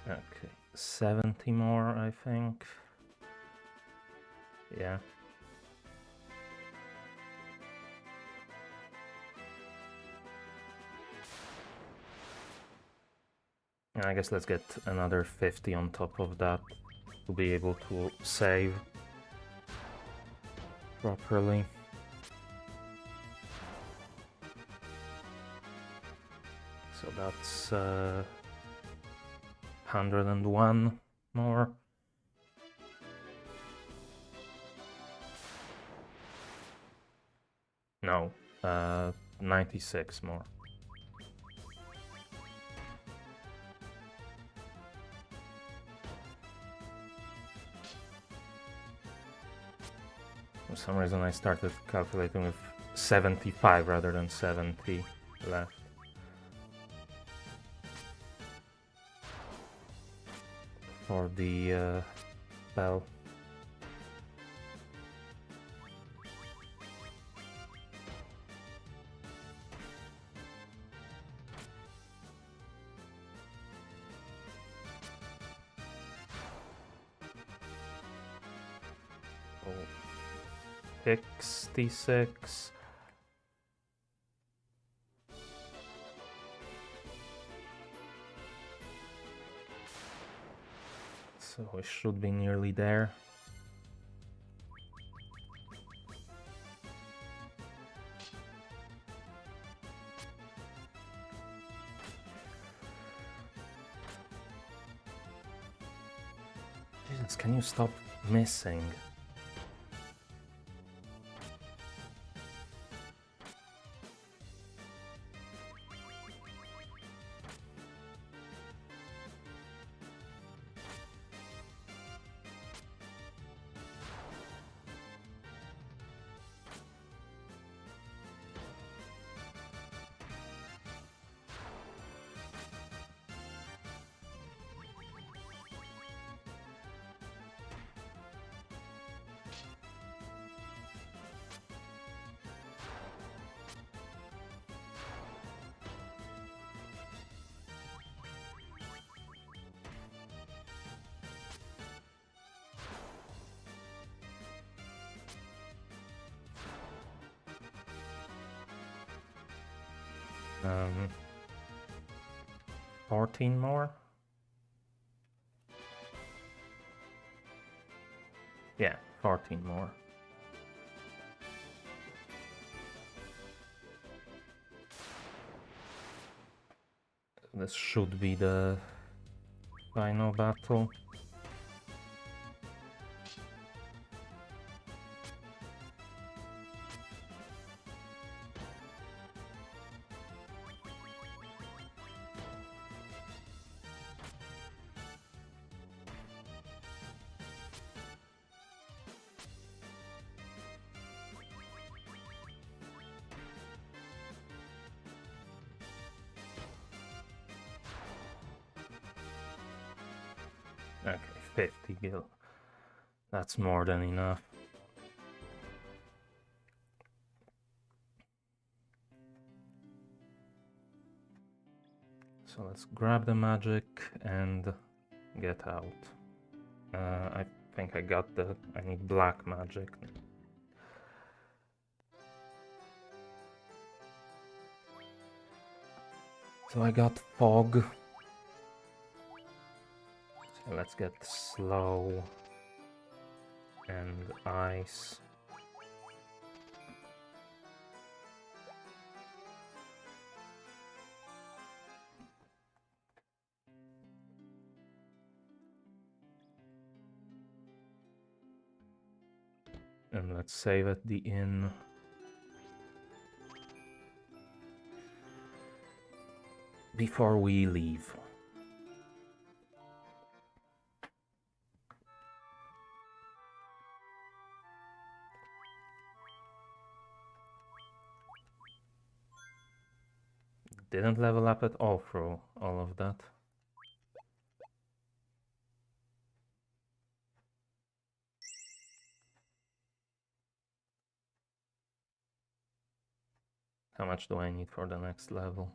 Okay, 70 more, I think. Yeah. I guess let's get another 50 on top of that to be able to save properly. So that's 101 more. No, 96 more. For some reason I started calculating with 75 rather than 70 left. For the spell. Oh, 66. So we should be nearly there. Jesus, can you stop missing? Um, 14 more? Yeah, 14 more. This should be the final battle. Okay, 50 gil. That's more than enough. So let's grab the magic and get out. I think I got I need black magic. So I got fog. So let's get slow and ice. And let's save at the inn. Before we leave. Didn't level up at all through all of that. How much do I need for the next level?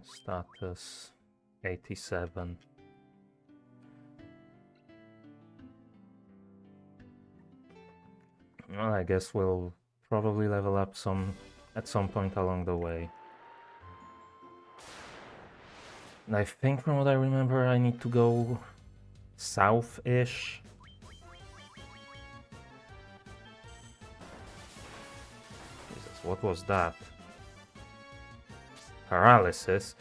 Status 87. Well, I guess we'll probably level up at some point along the way. And I think from what I remember I need to go south-ish. Jesus, what was that? Paralysis?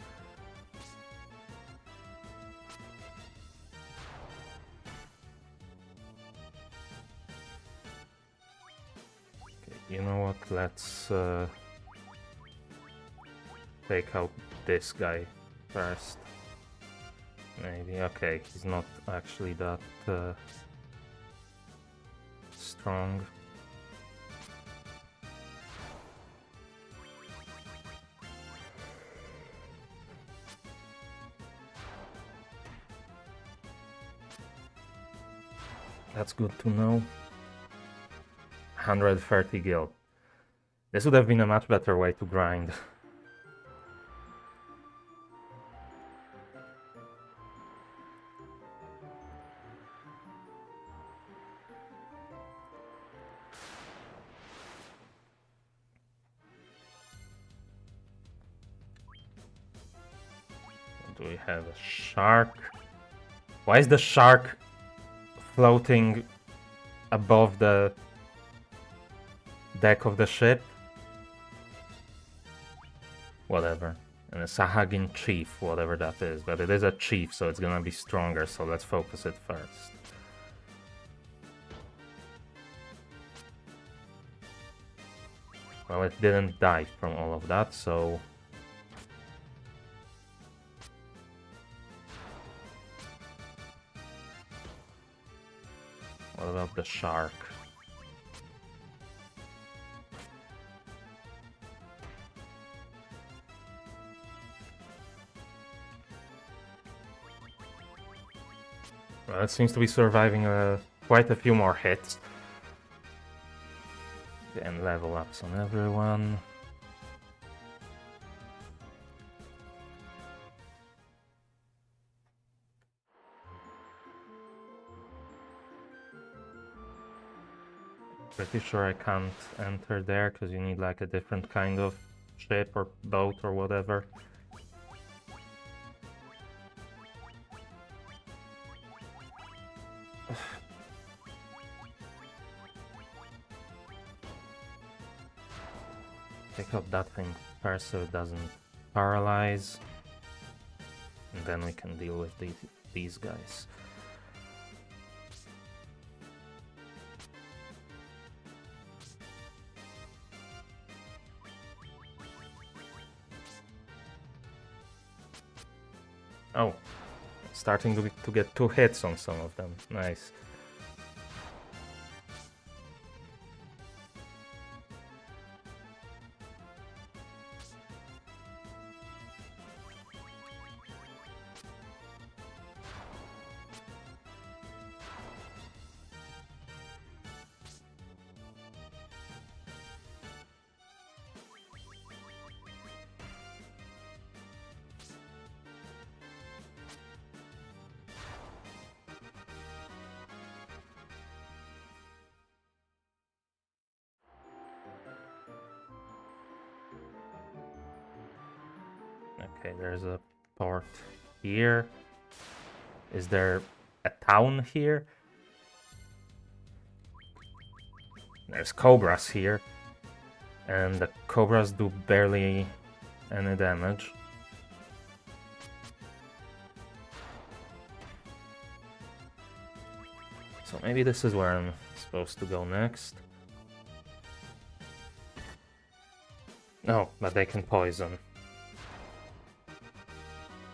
Okay, you know what? Let's take out this guy first. Maybe. Okay, he's not actually that strong. That's good to know. 130 gil. This would have been a much better way to grind. Do we have a shark? Why is the shark floating above the deck of the ship? Whatever. And a Sahagin Chief, whatever that is. But it is a chief, so it's gonna be stronger, so let's focus it first. Well, it didn't die from all of that, so... What about the shark? Well, it seems to be surviving quite a few more hits. And level ups on everyone. Pretty sure I can't enter there because you need like a different kind of ship or boat or whatever. Pick up that thing first so it doesn't paralyze. And then we can deal with these guys. Oh, starting to get 2 hits on some of them. Nice. Okay, there's a port here. Is there a town here? There's cobras here. And the cobras do barely any damage. So maybe this is where I'm supposed to go next. No, but they can poison.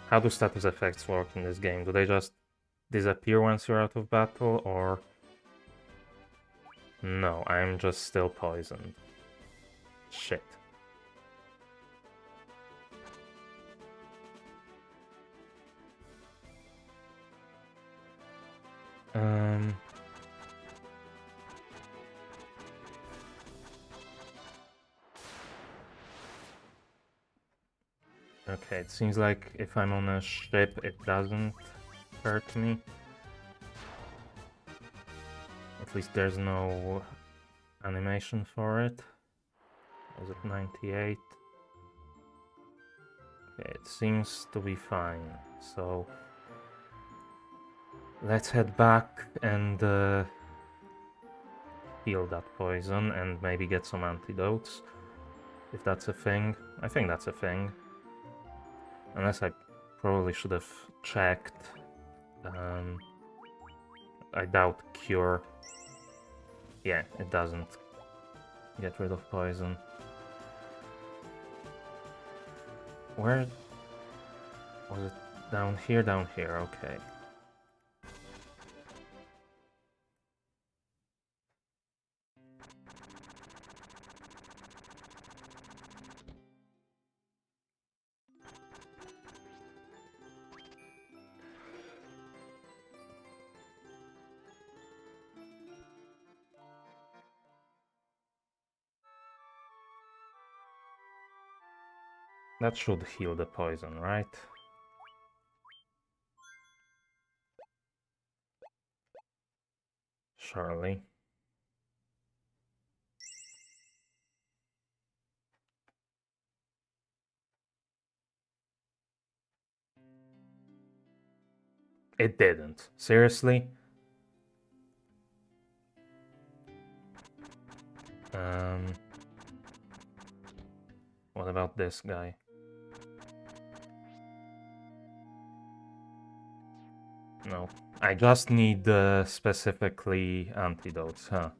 How do status effects work in this game? Do they just disappear once you're out of battle, or... No, I'm just still poisoned. Shit. Okay, it seems like if I'm on a ship, it doesn't hurt me. At least there's no animation for it. Was it 98? Okay, it seems to be fine. So let's head back and heal that poison and maybe get some antidotes. If that's a thing. I think that's a thing. Unless I probably should have checked. I doubt cure. Yeah, it doesn't get rid of poison. Where was it? Down here, okay. That should heal the poison, right? Surely. It didn't. Seriously? What about this guy? No, I just need specifically antidotes, huh?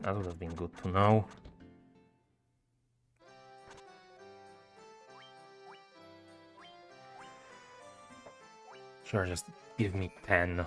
That would have been good to know. Sure, just give me 10.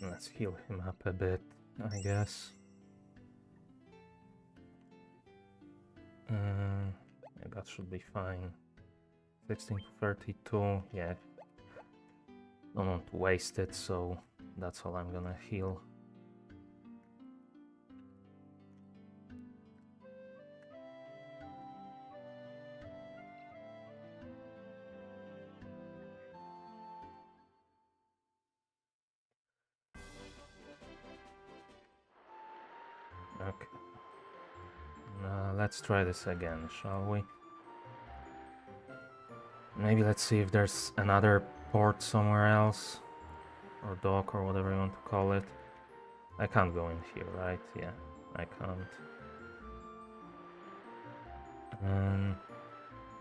Let's heal him up a bit, I guess. Yeah, that should be fine. 16 to 32, yeah. Don't want to waste it, so that's all I'm gonna heal. Okay. Let's try this again, shall we? Maybe let's see if there's another port somewhere else. Or dock, or whatever you want to call it. I can't go in here, right? Yeah, I can't.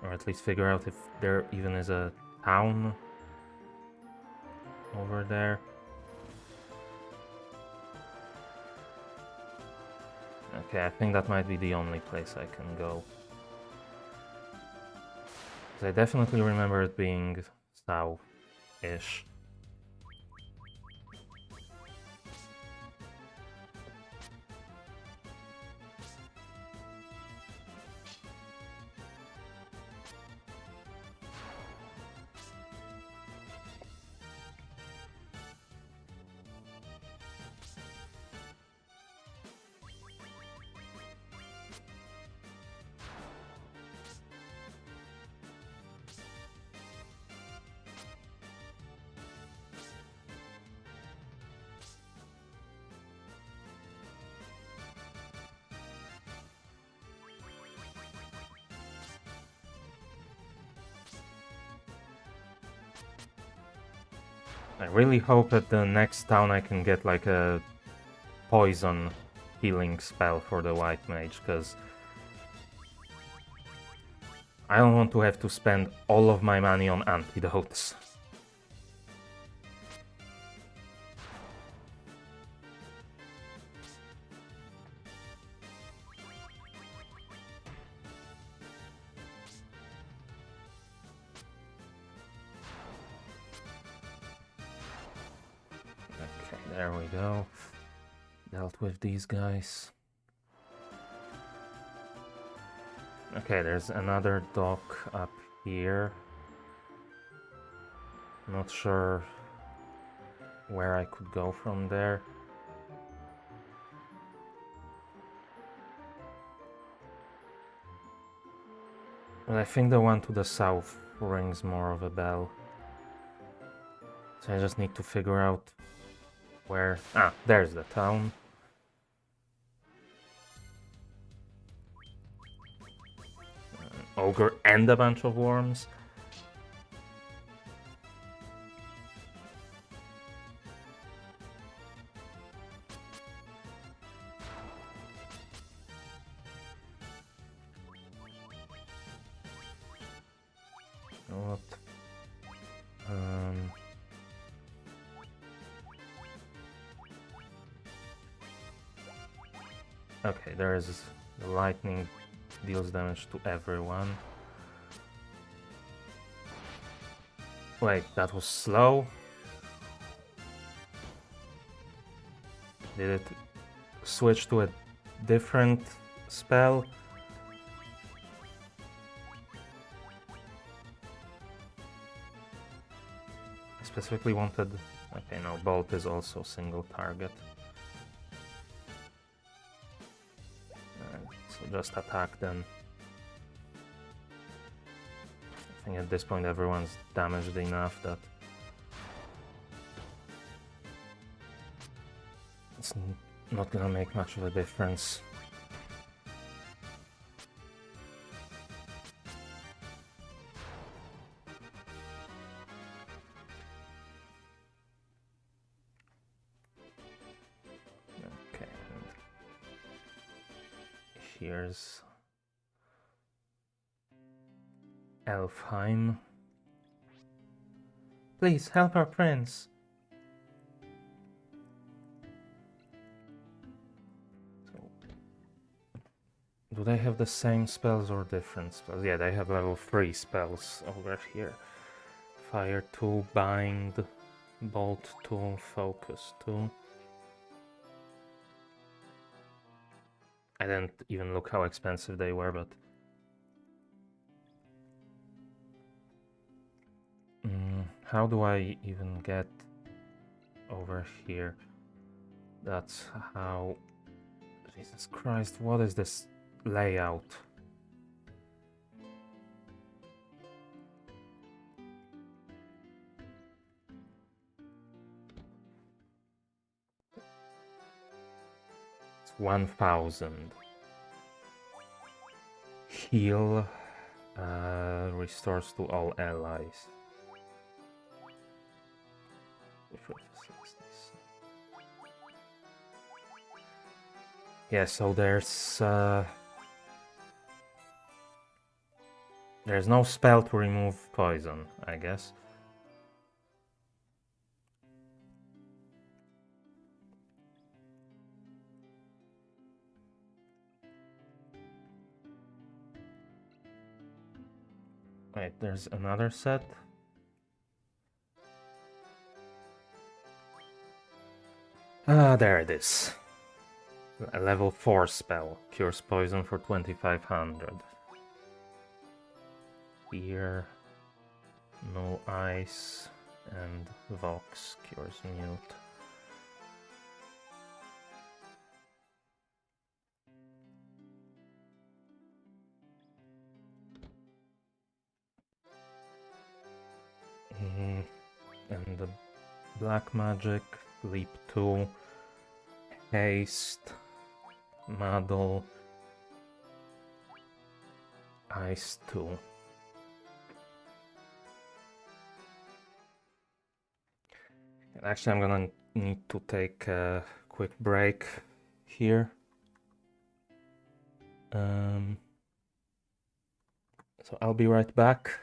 Or at least figure out if there even is a town over there. Okay, I think that might be the only place I can go. I definitely remember it being south-ish. I really hope that the next town I can get like a poison healing spell for the white mage, because I don't want to have to spend all of my money on antidotes. Okay, there we go. Dealt with these guys. Okay, there's another dock up here. Not sure where I could go from there. But I think the one to the south rings more of a bell. So I just need to figure out where... Ah, there's the town. Ogre and a bunch of worms. What? Okay, there is the lightning deals damage to everyone. Wait, that was slow? Did it switch to a different spell? I specifically wanted... Okay, no, bolt is also single target. So So just attack then. I think at this point everyone's damaged enough that it's not gonna make much of a difference. Okay, and here's Elfheim. Please help our prince. So, do they have the same spells or different spells? Yeah, they have level 3 spells over here. Fire 2, Bind, Bolt 2, Focus 2. I didn't even look how expensive they were, but... how do I even get over here? That's how... Jesus Christ, what is this layout? It's 1000. Heal restores to all allies. Yeah, so there's no spell to remove poison, I guess. Wait, there's another set. Ah, there it is. A level 4 spell. Cures poison for 2500. Here, no ice, and Vox cures mute. And the black magic, leap 2, haste, muddle, ice 2. And actually, I'm gonna need to take a quick break here. So I'll be right back.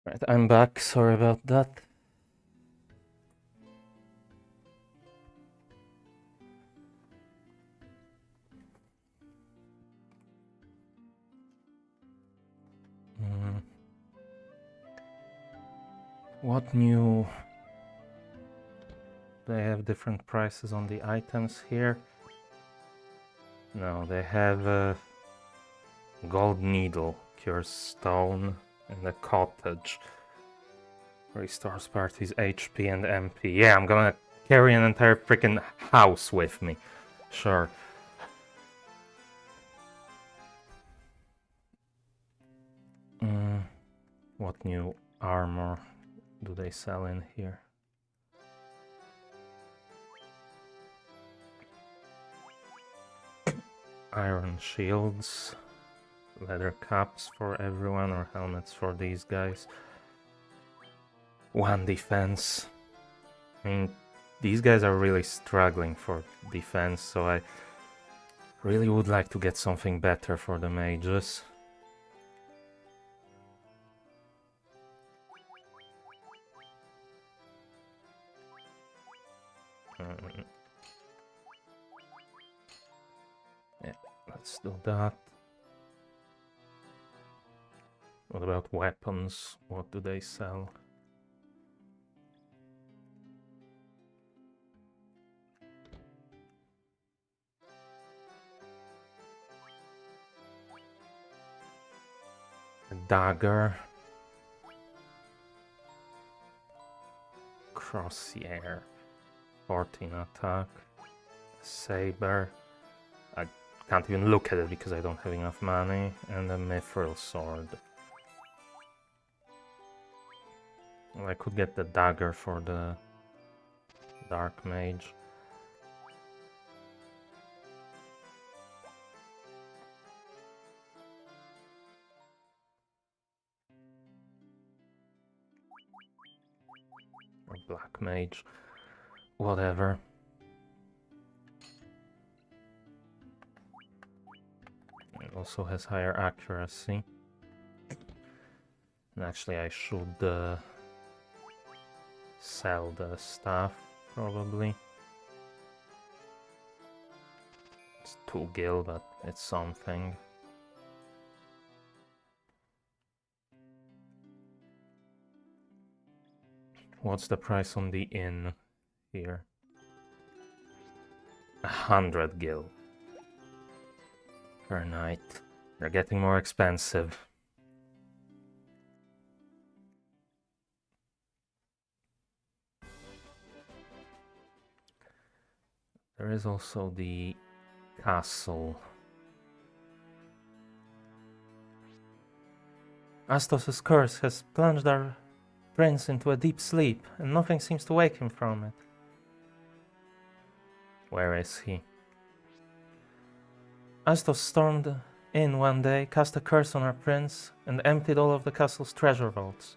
Right, I'm back. Sorry about that. What new? They have different prices on the items here. No, they have a gold needle, cures stone, and a cottage. Restores party's HP and MP. Yeah, I'm gonna carry an entire freaking house with me. Sure. What new armor do they sell in here? Iron shields, leather caps for everyone, or helmets for these guys. 1 defense. I mean, these guys are really struggling for defense, so I really would like to get something better for the mages. Yeah, let's do that. What about weapons? What do they sell? A dagger. Crossier. 14 attack. Saber. I can't even look at it because I don't have enough money. And a mithril sword. Well, I could get the dagger for the dark mage. Or black mage. Whatever. It also has higher accuracy. And actually I should sell the staff, probably. It's 2 gil, but it's something. What's the price on the inn here? 100 gil per night. They're getting more expensive. There is also the castle. Astos' curse has plunged our prince into a deep sleep, and nothing seems to wake him from it. Where is he? Astos stormed in one day, cast a curse on our prince, and emptied all of the castle's treasure vaults.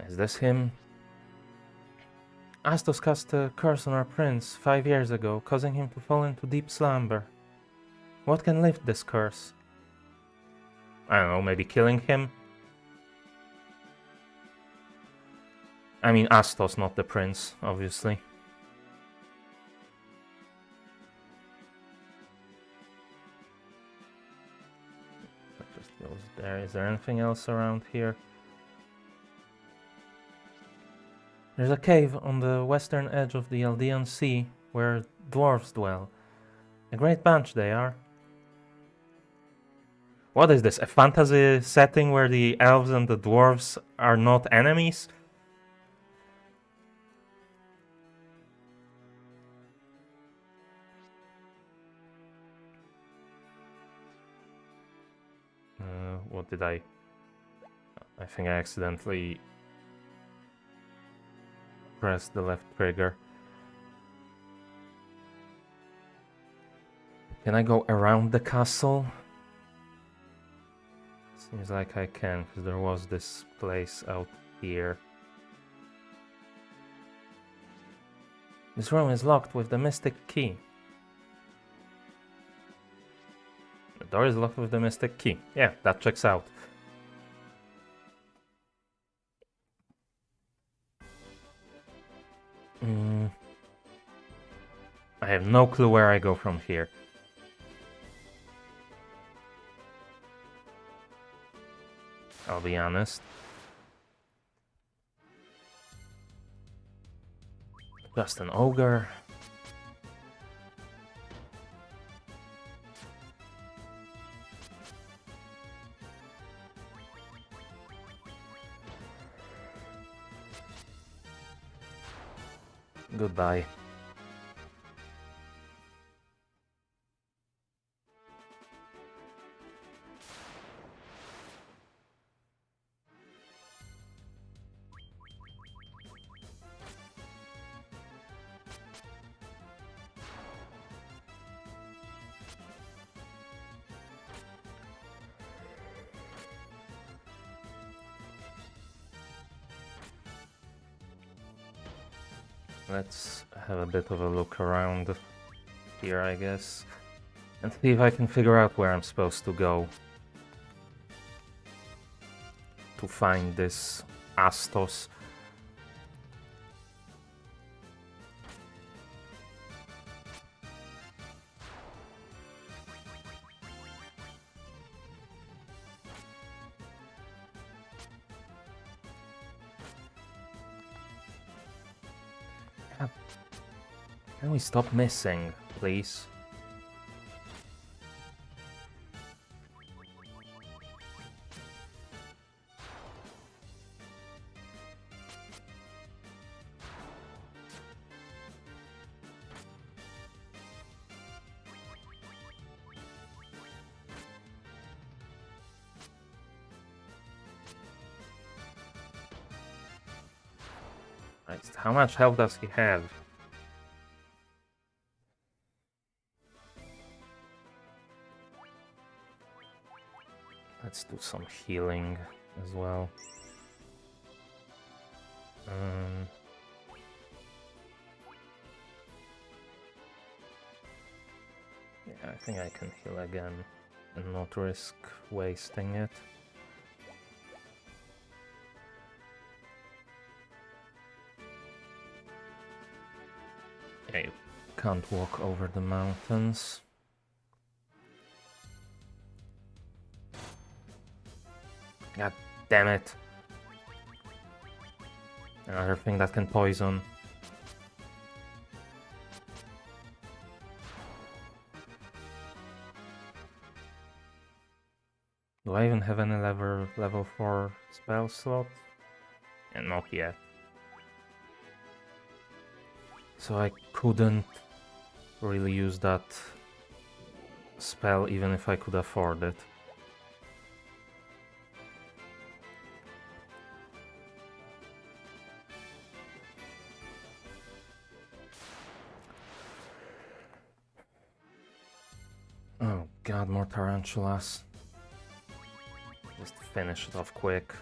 Is this him? Astos cast a curse on our prince 5 years ago, causing him to fall into deep slumber. What can lift this curse? I don't know, maybe killing him? I mean Astos, not the prince, obviously. That just goes there. Is there anything else around here? There's a cave on the western edge of the Aldean Sea where dwarves dwell. A great bunch they are. What is this, a fantasy setting where the elves and the dwarves are not enemies? What did I think I accidentally pressed the left trigger. Can I go around the castle? Seems like I can, because there was this place out here. This room is locked with the mystic key. Door is locked with the mystic key. Yeah, that checks out. I have no clue where I go from here. I'll be honest. Just an ogre. Goodbye. Let's have a bit of a look around here, I guess, and see if I can figure out where I'm supposed to go to find this Astos. Can we stop missing, please? Christ, how much health does he have? Let's do some healing as well. Yeah, I think I can heal again and not risk wasting it. Yeah, you can't walk over the mountains. God damn it. Another thing that can poison. Do I even have any level 4 spell slot? And not yet. So I couldn't really use that spell even if I could afford it. Oh god, more tarantulas. Just finish it off quick.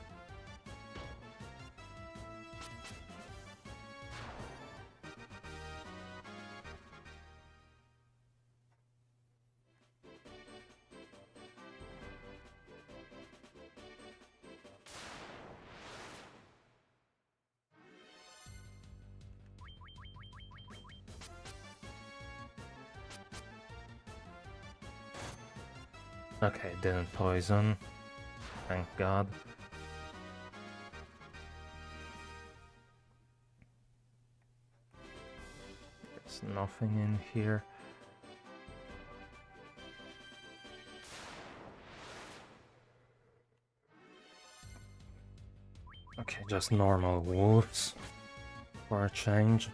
Okay, didn't poison. Thank God. There's nothing in here. Okay, just normal wolves for a change.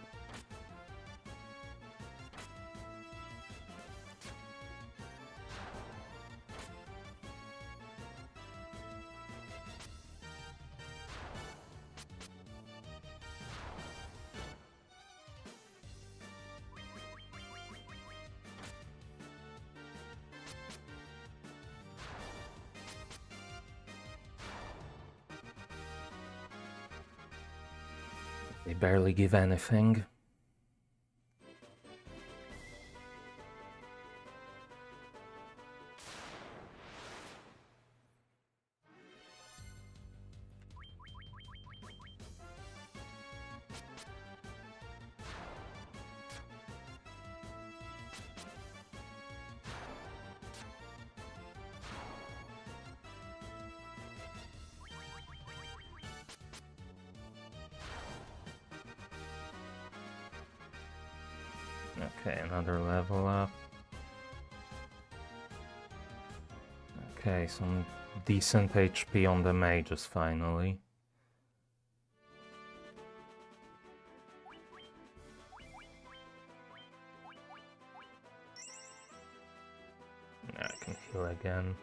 They barely give anything. Okay, another level up. Okay, some decent HP on the mages finally. I can heal again.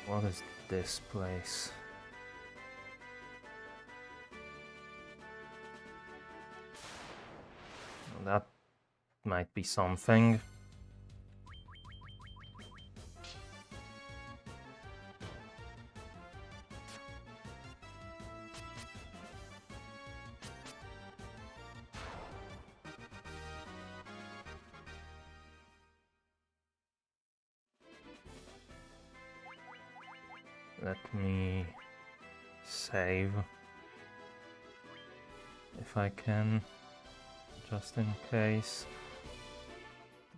What is this place? That might be something. Let me save if I can, just in case,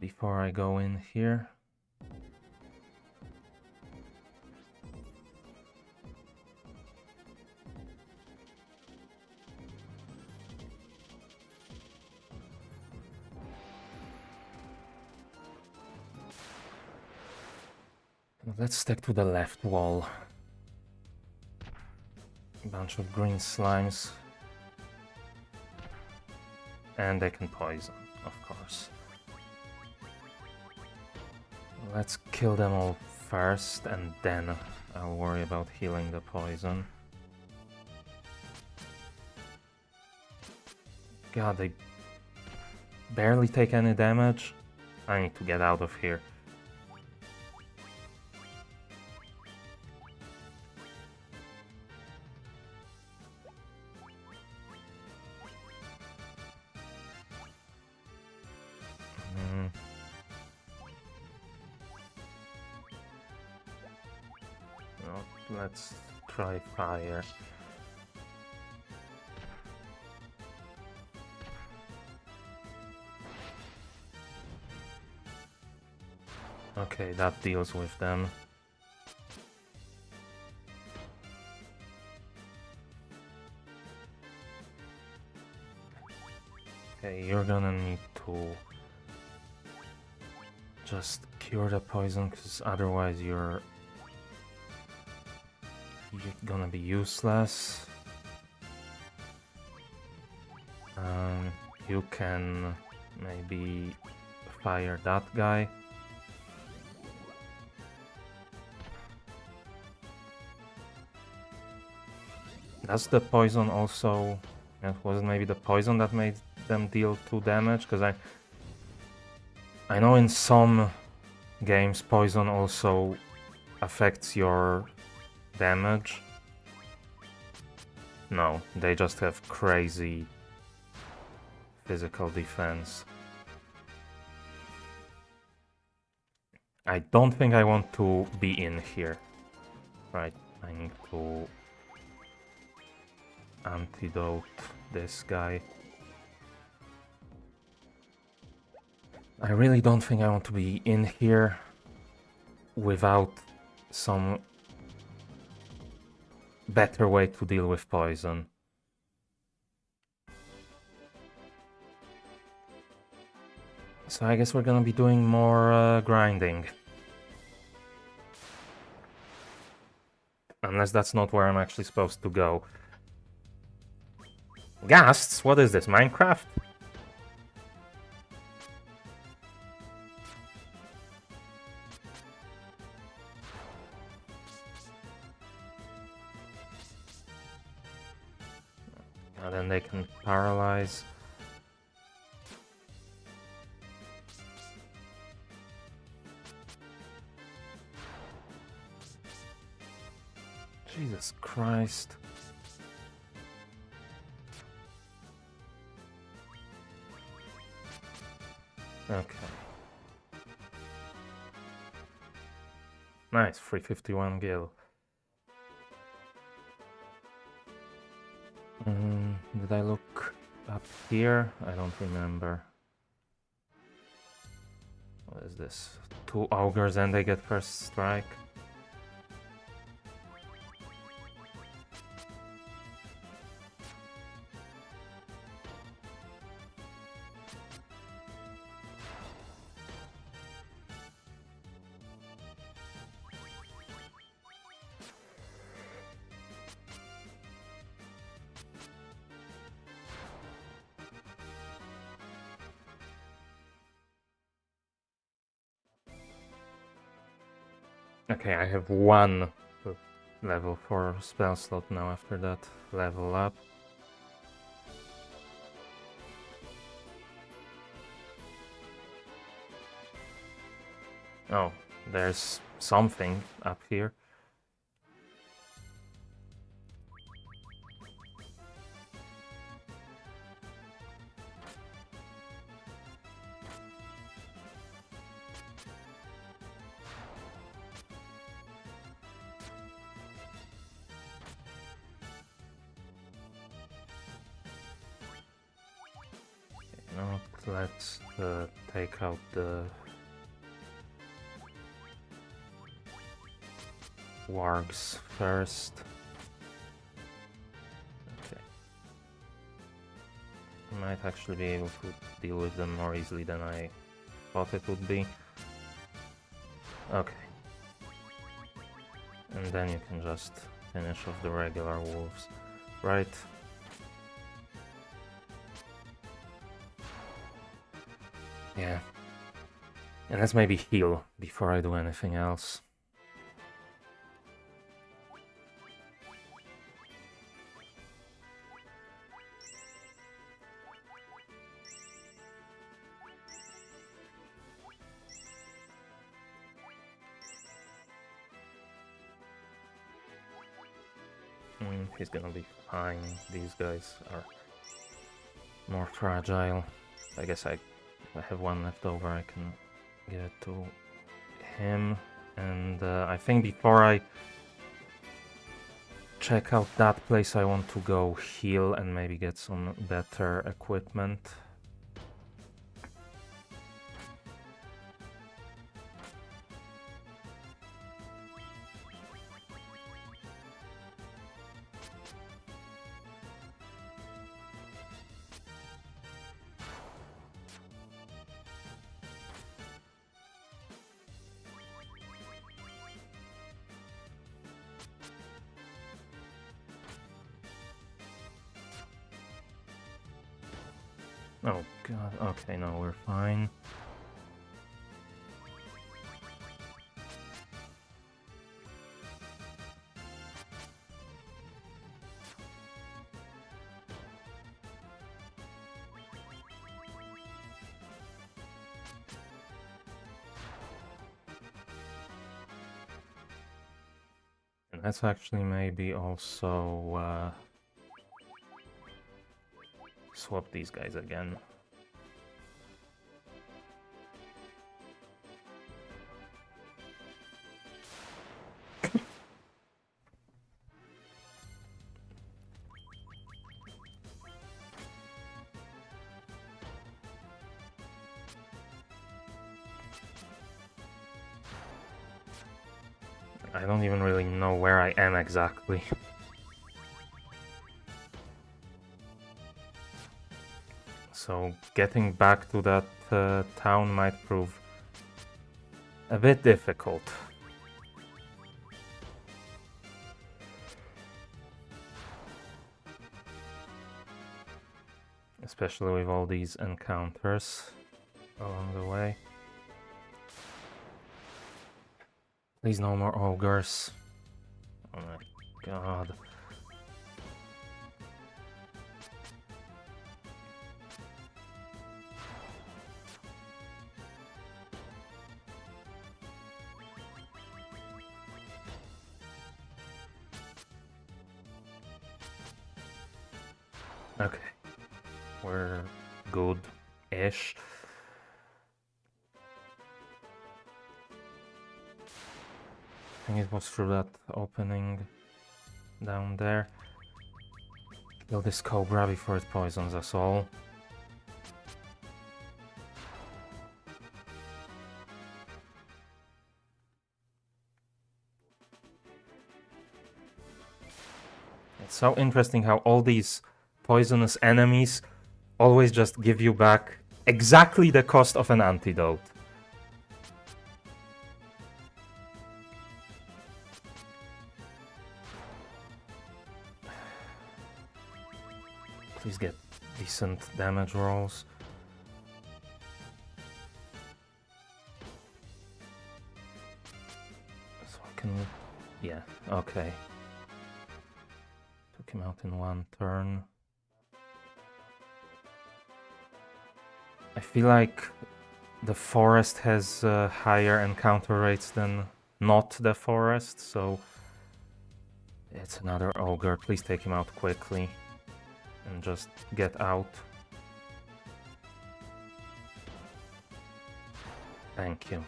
before I go in here. Let's stick to the left wall. A bunch of green slimes. And they can poison, of course. Let's kill them all first, and then I'll worry about healing the poison. God, they barely take any damage. I need to get out of here. Let's try fire. Okay, that deals with them. Okay, you're gonna need to just cure the poison, because otherwise you're gonna be useless. You can maybe fire that guy. That's the poison also. It wasn't maybe the poison that made them deal 2 damage, because I know in some games poison also affects your damage. No, they just have crazy physical defense. I don't think I want to be in here. Right, I need to antidote this guy. I really don't think I want to be in here without some better way to deal with poison. So I guess we're gonna be doing more grinding. Unless that's not where I'm actually supposed to go. Ghasts? What is this, Minecraft? And then they can paralyze. Jesus Christ. Okay. Nice, 351 gil. Did I look up here? I don't remember. What is this? 2 ogres and they get first strike. Okay, I have 1 level 4 spell slot now after that level up. Oh, there's something up here. No, let's take out the wargs first. Okay. Might actually be able to deal with them more easily than I thought it would be. Okay. And then you can just finish off the regular wolves, right? Yeah. And let's maybe heal before I do anything else. He's gonna be fine. These guys are more fragile. I guess I have 1 left over. I can give it to him. And I think before I check out that place, I want to go heal and maybe get some better equipment. Oh god, okay, no, we're fine. And let's actually maybe also swap these guys again. I don't even really know where I am exactly. So getting back to that town might prove a bit difficult. Especially with all these encounters along the way. Please no more ogres. Oh my god. Okay. We're good-ish. I think it was through that opening down there. Kill this cobra before it poisons us all. It's so interesting how all these poisonous enemies always just give you back exactly the cost of an antidote. Please get decent damage rolls. So I can... yeah, okay. Took him out in one turn. I feel like the forest has higher encounter rates than not the forest, so it's another ogre. Please take him out quickly and just get out. Thank you.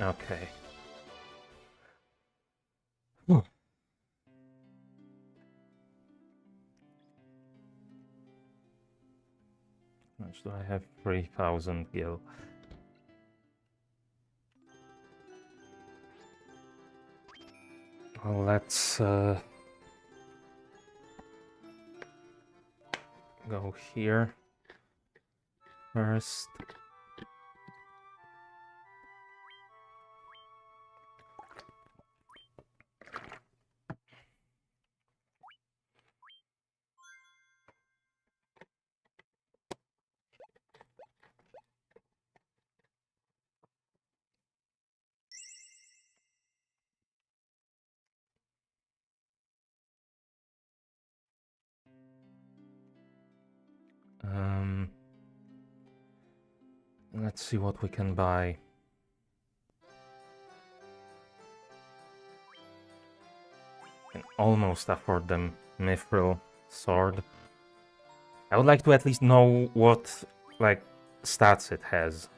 Okay. Whew. How much do I have? 3,000 gil. Well, let's go here first. Let's see what we can buy. Can almost afford the mithril sword. I would like to at least know what, like, stats it has.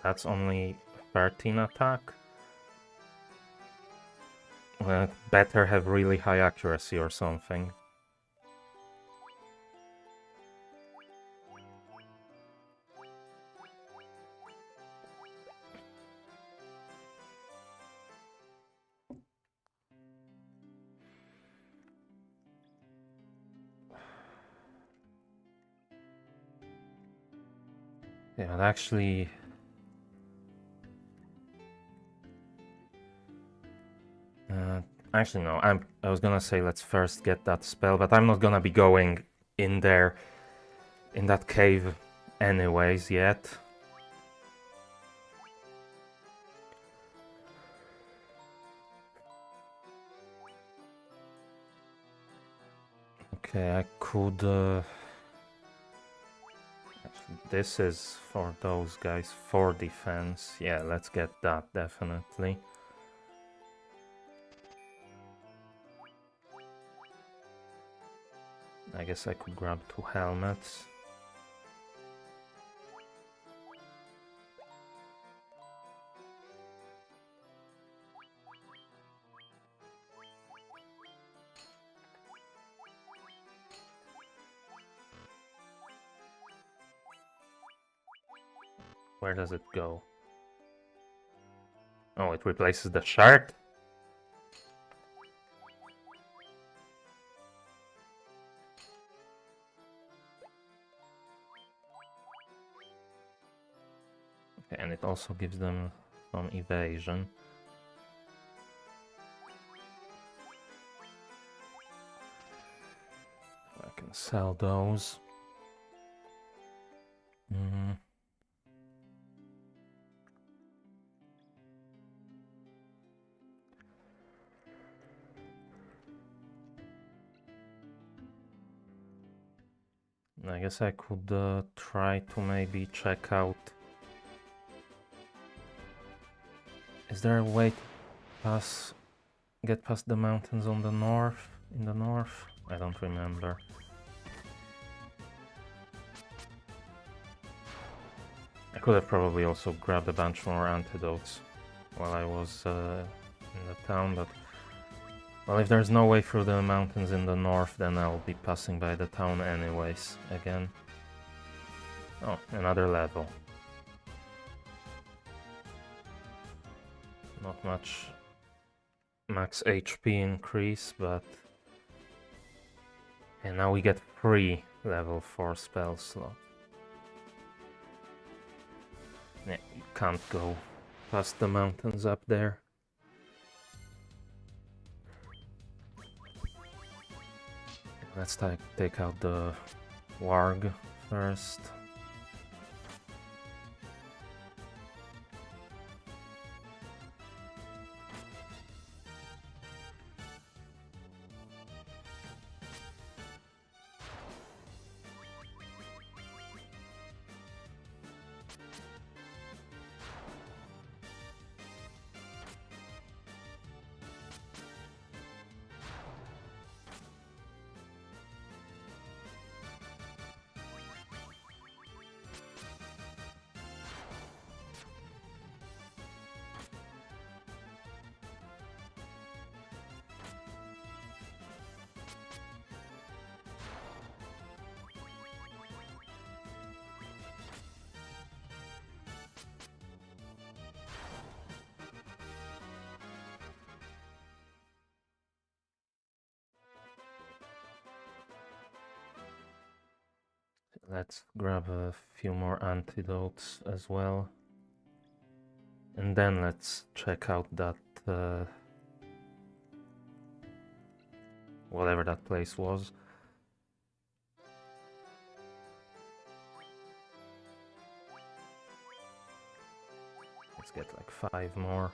That's only 13 attack. Well, it better have really high accuracy or something. Yeah, but actually... actually no, I was gonna say let's first get that spell, but I'm not gonna be going in there, in that cave anyways yet. Okay, I could... actually, this is for those guys, for defense. Yeah, let's get that, definitely. I guess I could grab 2 helmets. Where does it go? Oh, it replaces the shirt? Okay, and it also gives them some evasion. I can sell those. I guess I could try to maybe check out... Is there a way to get past the mountains on the north? In the north? I don't remember. I could have probably also grabbed a bunch more antidotes while I was in the town, but... Well, if there's no way through the mountains in the north, then I'll be passing by the town anyways, again. Oh, another level. Not much max HP increase, but... And now we get 3 level 4 spell slot. Yeah, you can't go past the mountains up there. Let's take out the warg first. Let's grab a few more antidotes as well. And then let's check out that... whatever that place was. Let's get like 5 more.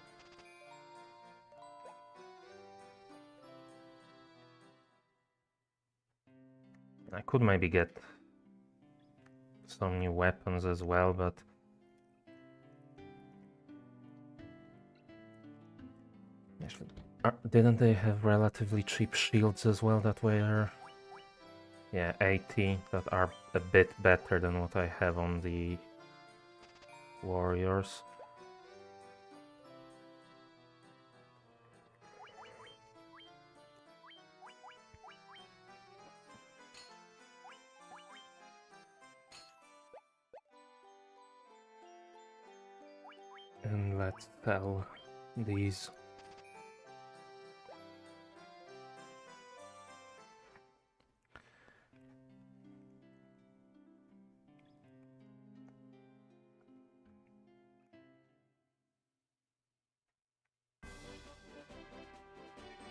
I could maybe get some new weapons as well, but actually, didn't they have relatively cheap shields as well that were, yeah, 80, that are a bit better than what I have on the warriors? And let's sell these.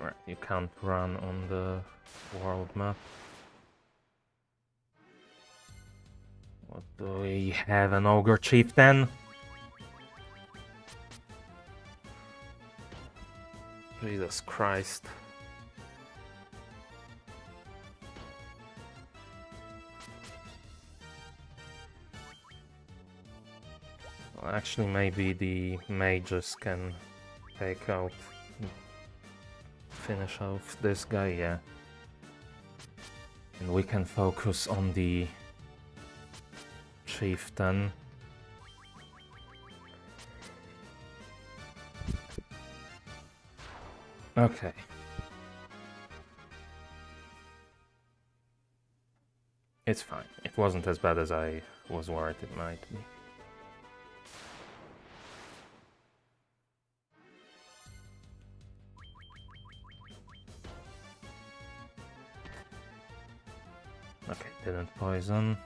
Right, you can't run on the world map. What do we have? An ogre chieftain? Jesus Christ. Well, actually, maybe the mages can take out... finish off this guy, yeah. And we can focus on the chieftain. Okay. It's fine. It wasn't as bad as I was worried it might be. Okay, didn't poison.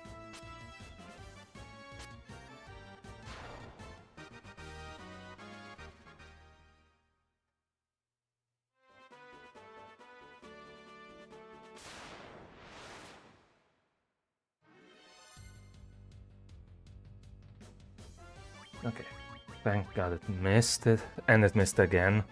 Okay, thank God it missed it, and it missed again.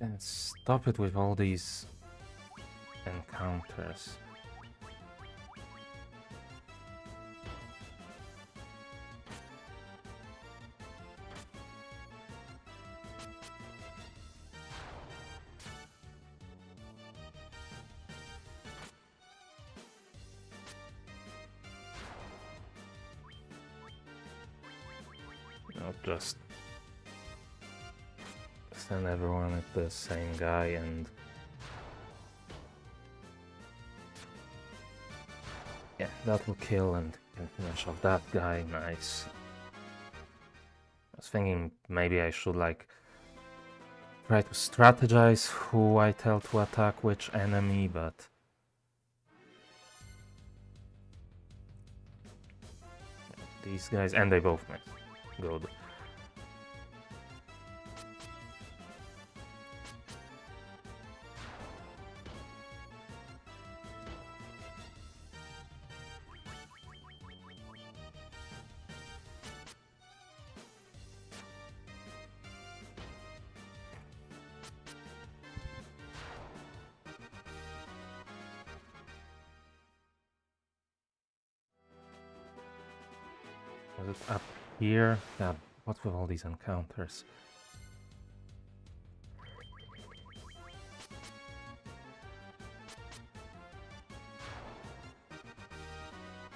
And stop it with all these encounters. Not just send everyone at the same guy and... Yeah, that will kill and can finish off that guy, nice. I was thinking maybe I should like try to strategize who I tell to attack which enemy, but... These guys, and they both missed. Good. Was it up here? God, what with all these encounters?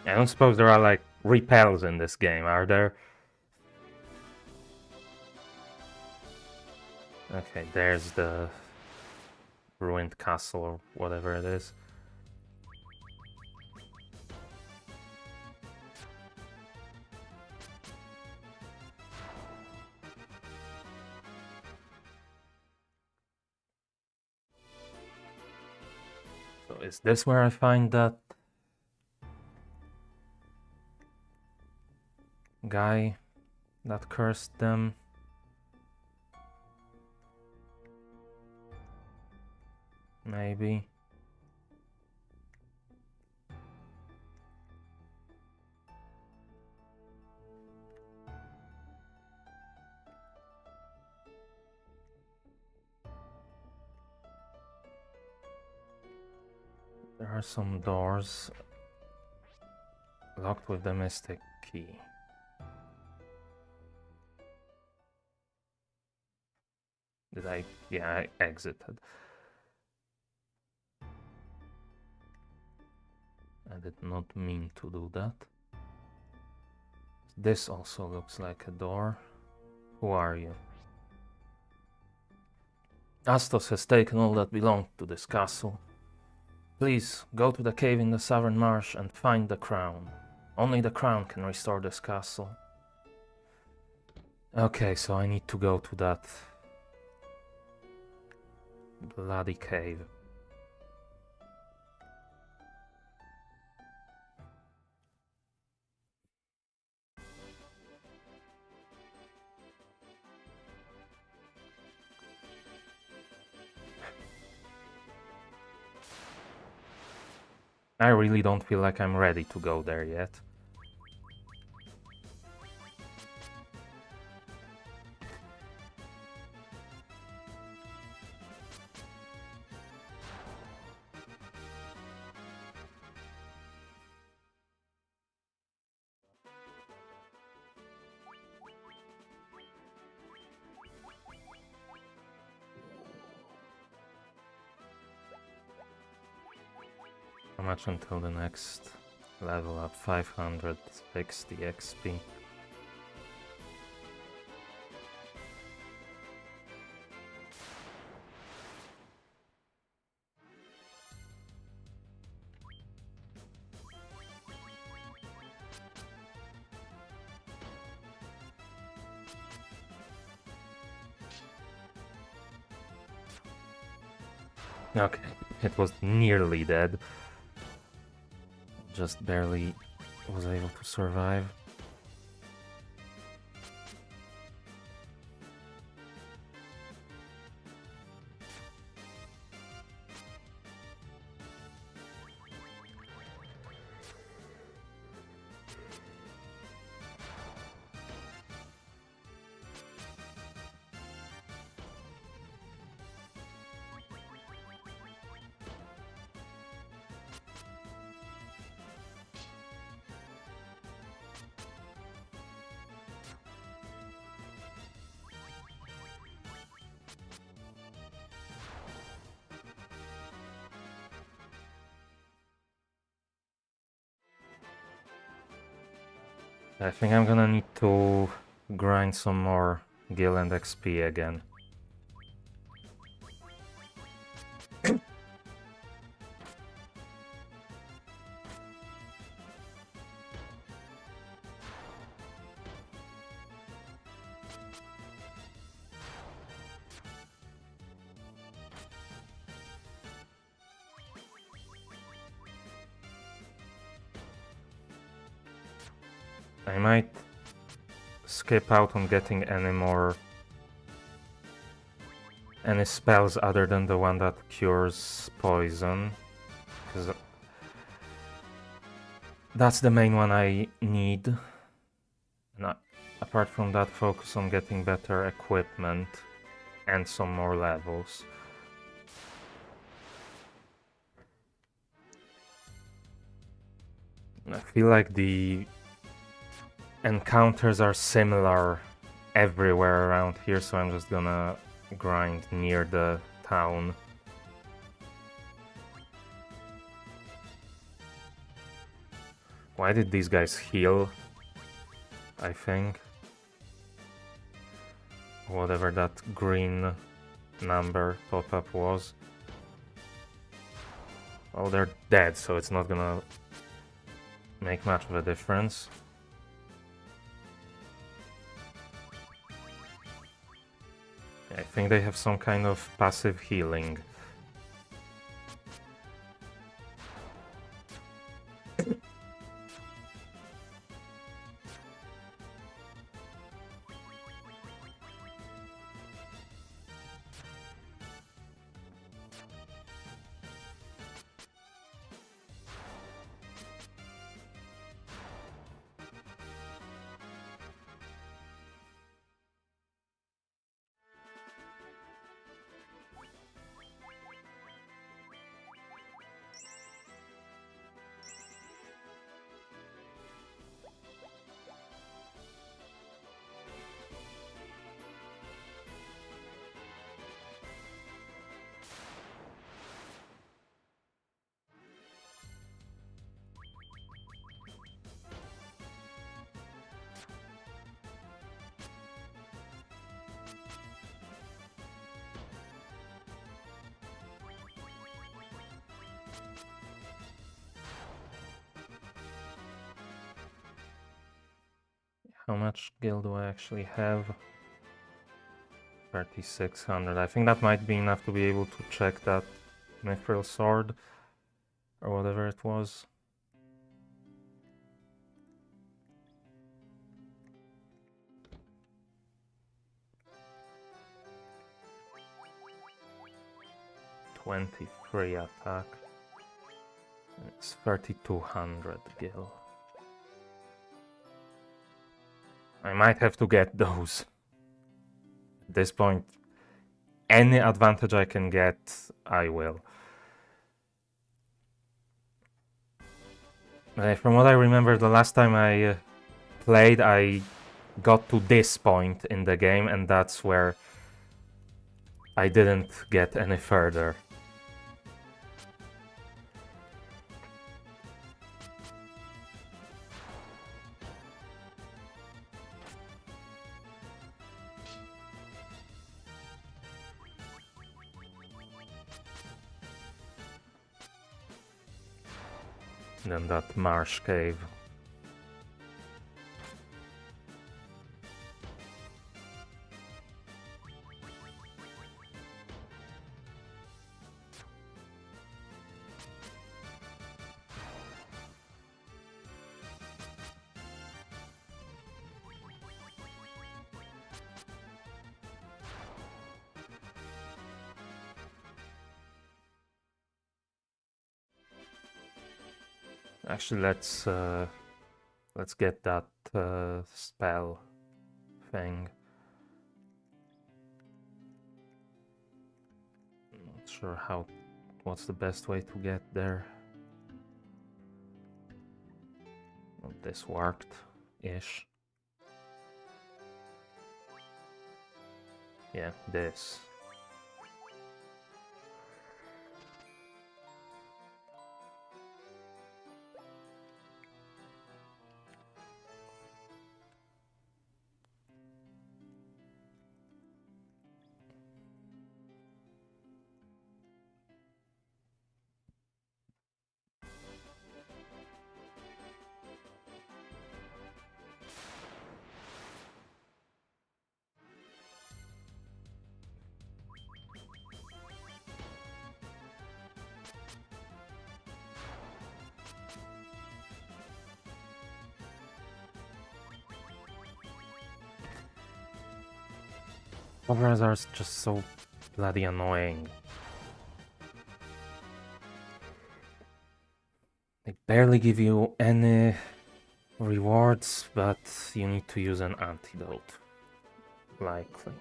I don't suppose there are like repels in this game, are there? Okay, there's the ruined castle or whatever it is. So is this where I find that guy that cursed them? Maybe. There are some doors locked with the mystic key. Did I? Yeah, I exited. I did not mean to do that. This also looks like a door. Who are you? Astos has taken all that belonged to this castle. Please, go to the cave in the southern marsh and find the crown. Only the crown can restore this castle. Okay, so I need to go to that bloody cave. I really don't feel like I'm ready to go there yet. How much until the next level up? 560 XP. Okay, it was nearly dead. Just barely was able to survive. I think I'm gonna need to grind some more gil and XP again. I might skip out on getting any spells other than the one that cures poison, because that's the main one I need. And apart from that, focus on getting better equipment and some more levels. I feel like the encounters are similar everywhere around here, so I'm just gonna grind near the town. Why did these guys heal? I think. Whatever that green number pop-up was. Well, they're dead, so it's not gonna make much of a difference. I think they have some kind of passive healing. How much gil do I actually have? 3600. I think that might be enough to be able to check that mithril sword or whatever it was. "23 attack. It's 3200 gil. I might have to get those. At this point, any advantage I can get, I will. From what I remember, the last time I played, I got to this point in the game, and that's where I didn't get any further. Then that marsh cave. Actually, let's get that spell thing. Not sure what's the best way to get there. Well, this worked-ish. Yeah, this. Cobras are just so bloody annoying. They barely give you any rewards, but you need to use an antidote. Likely.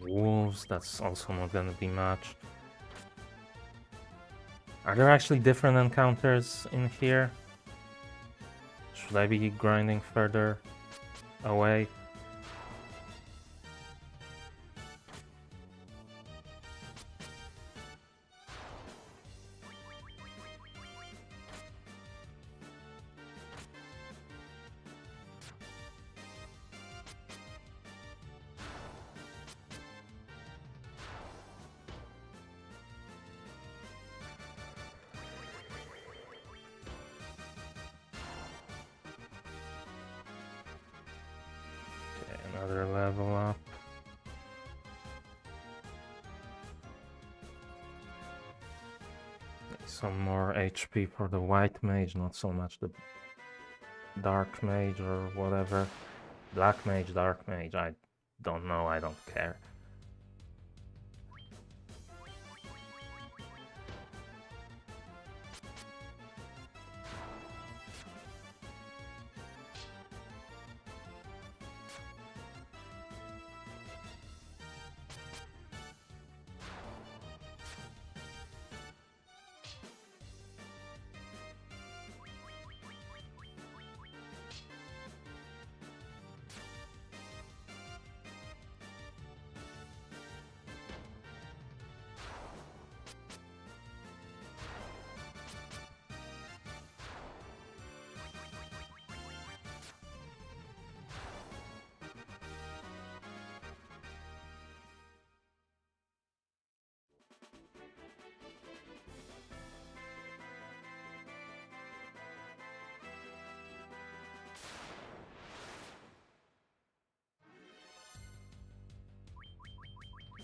Wolves, that's also not gonna be much. Are there actually different encounters in here? Should I be grinding further away? Another level up. Some more HP for the white mage, not so much the dark mage or whatever. Black mage, dark mage, I don't know, I don't care.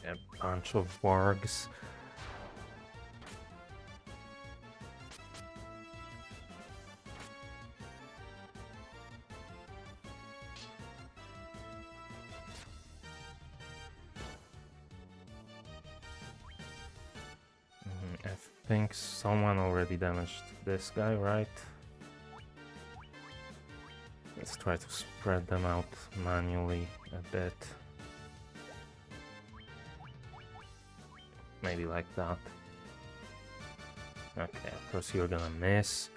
A bunch of wargs. I think someone already damaged this guy, right? Let's try to spread them out manually a bit. Maybe like that. Okay, of course you're gonna miss.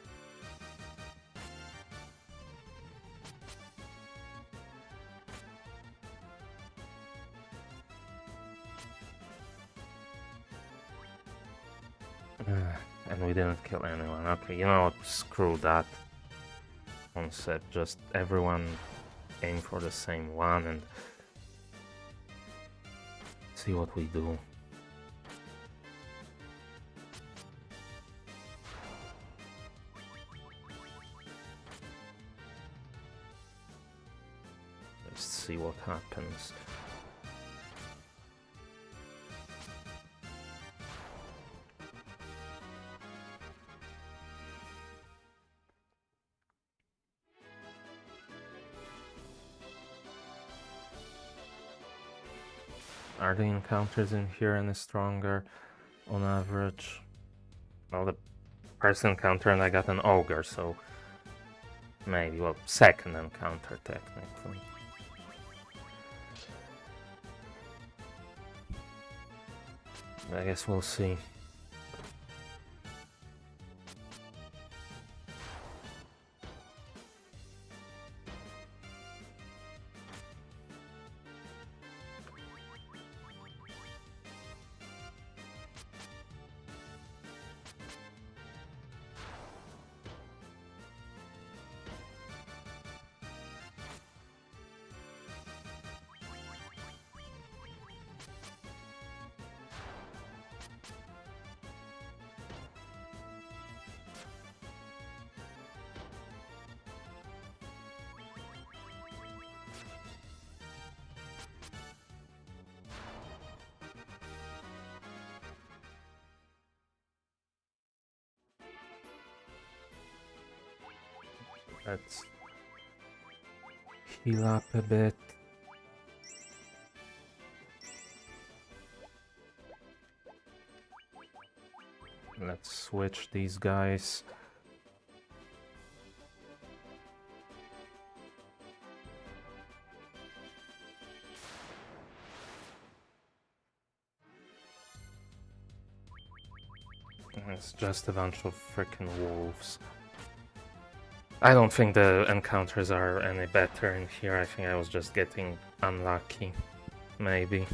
And we didn't kill anyone. Okay, you know what? Screw that concept. Just everyone aim for the same one and see what we do. Let's see what happens. Are the encounters in here any stronger on average? Well, the first encounter and I got an ogre, so maybe, well, second encounter technically. I guess we'll see. Let's heal up a bit. Let's switch these guys. It's just a bunch of freaking wolves. I don't think the encounters are any better in here. I think I was just getting unlucky. Maybe.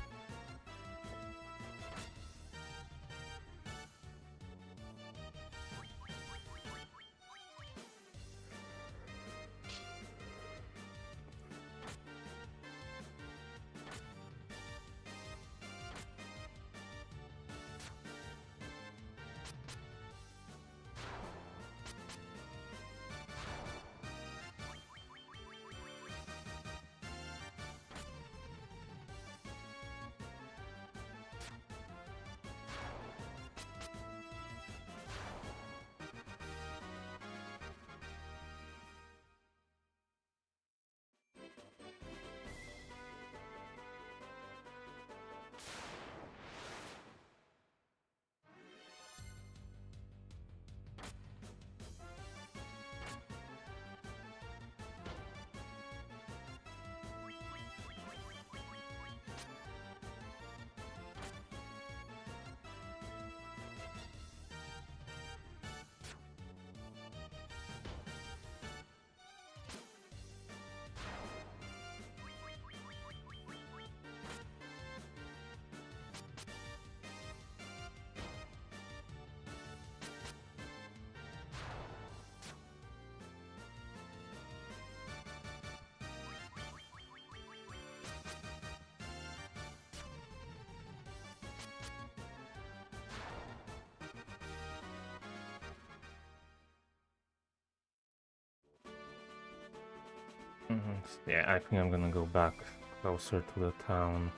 Yeah, I think I'm gonna go back closer to the town.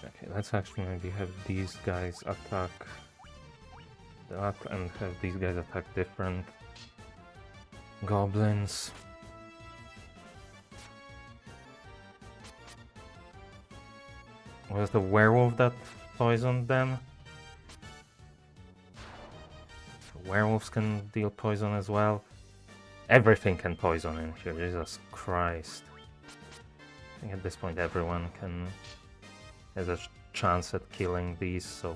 Okay, let's actually maybe have these guys attack that and have these guys attack different goblins. Was the werewolf that poisoned them? Werewolves can deal poison as well. Everything can poison in here, Jesus Christ. I think at this point everyone has a chance at killing these, so...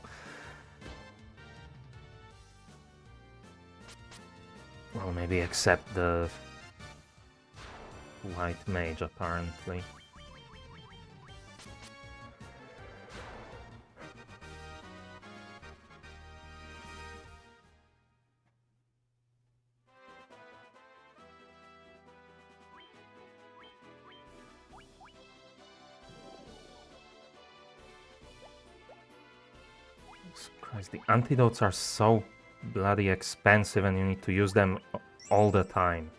Well, maybe except the white mage, apparently. Jesus Christ, the antidotes are so bloody expensive and you need to use them all the time.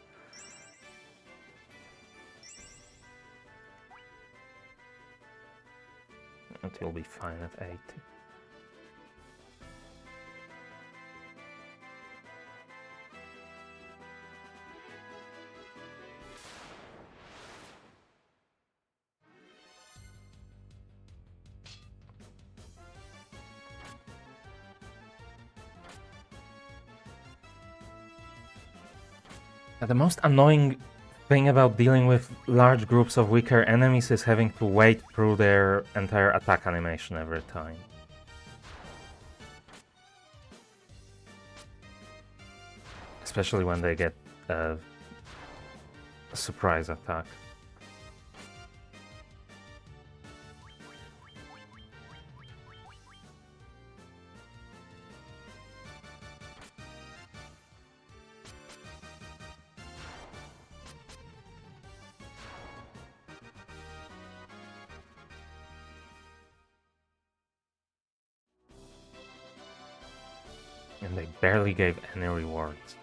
And you'll be fine at 80. The most annoying thing about dealing with large groups of weaker enemies is having to wait through their entire attack animation every time. Especially when they get a surprise attack. And they barely gave any rewards.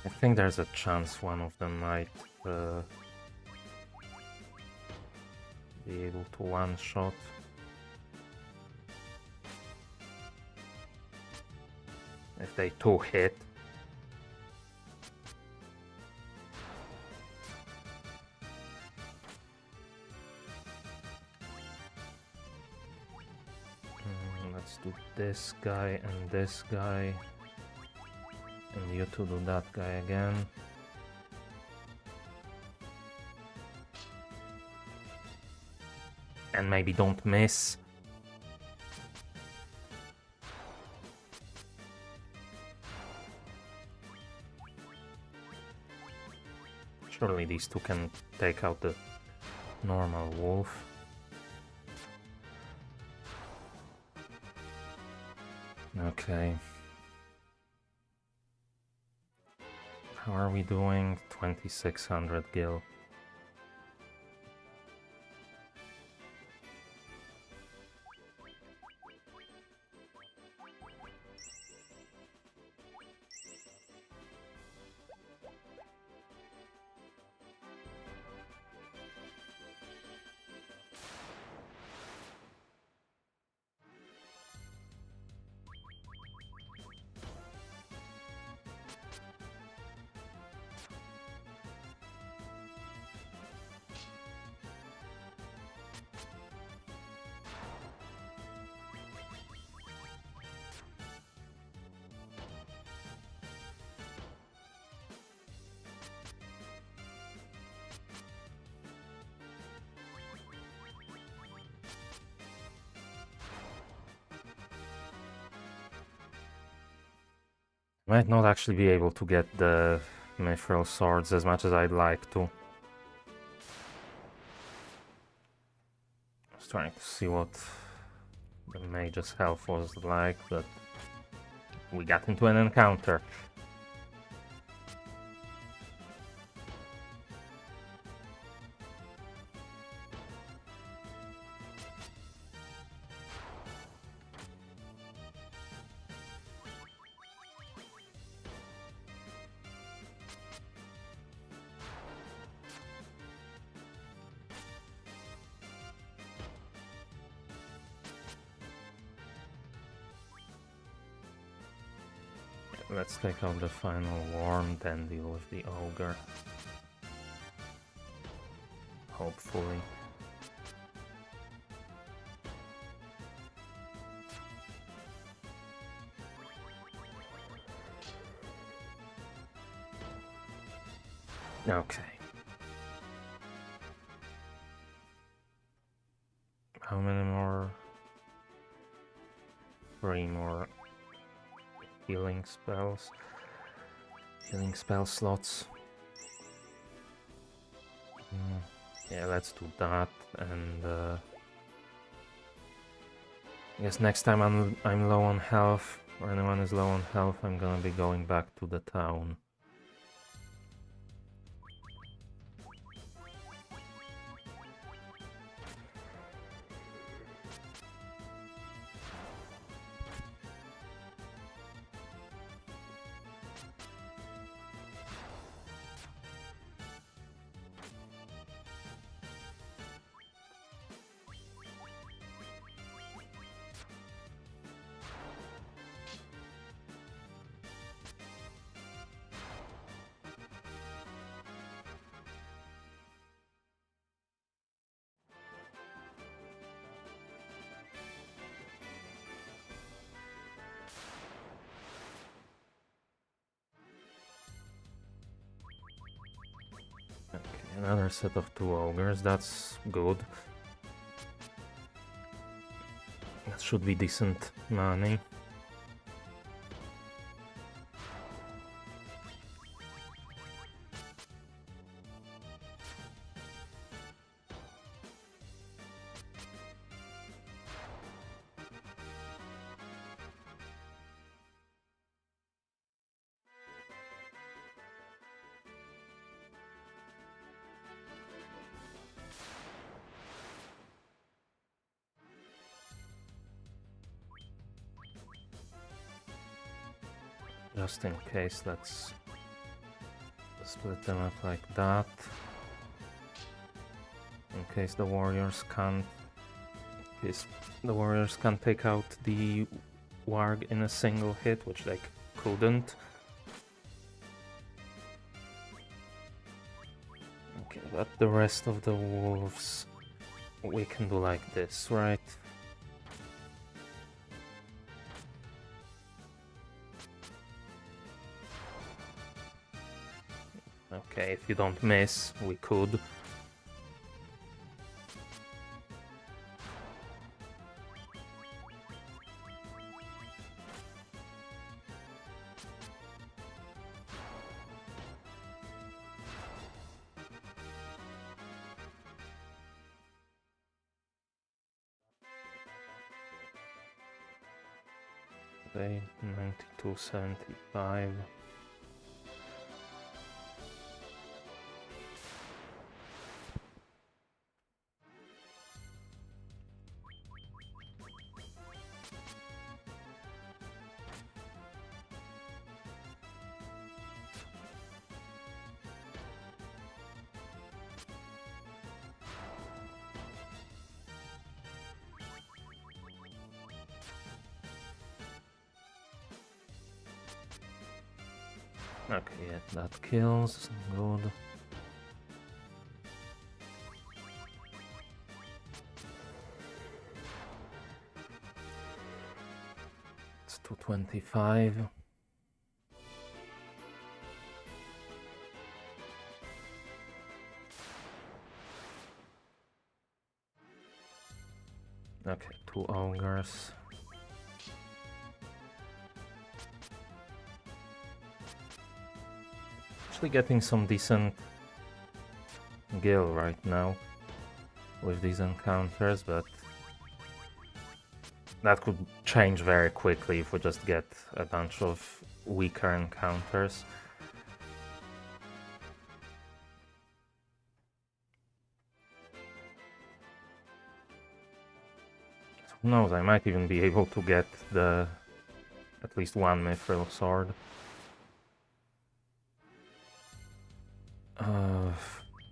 I think there's a chance one of them might be able to one-shot. If they two hit. Let's do this guy and this guy. And you two do that guy again. And maybe don't miss. Surely these two can take out the normal wolf. Okay. How are we doing? 2600 gil. Might not actually be able to get the mithril swords as much as I'd like to. I was trying to see what the mage's health was like, but we got into an encounter. Let's take out the final worm, then deal with the ogre. Hopefully. Okay. How many more? 3 more healing spells. Healing spell slots. Yeah, let's do that, and I guess next time I'm low on health, or anyone is low on health, I'm gonna be going back to the town. Another set of 2 ogres, that's good. That should be decent money. Just in case, let's split them up like that. In case the warriors can't... In case the warriors can't take out the warg in a single hit, which they couldn't. Okay, but the rest of the wolves we can do like this, right? Okay, if you don't miss, we could. Okay, 92.75. Okay, yeah, that kills. Good. It's 225. Okay, 2 ogres. Actually getting some decent gil right now with these encounters, but that could change very quickly if we just get a bunch of weaker encounters. Who knows, I might even be able to get at least one mithril sword.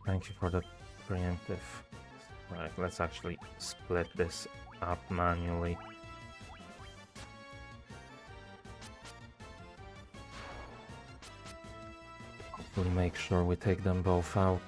Thank you for the preemptive. Right, let's actually split this up manually. Hopefully make sure we take them both out.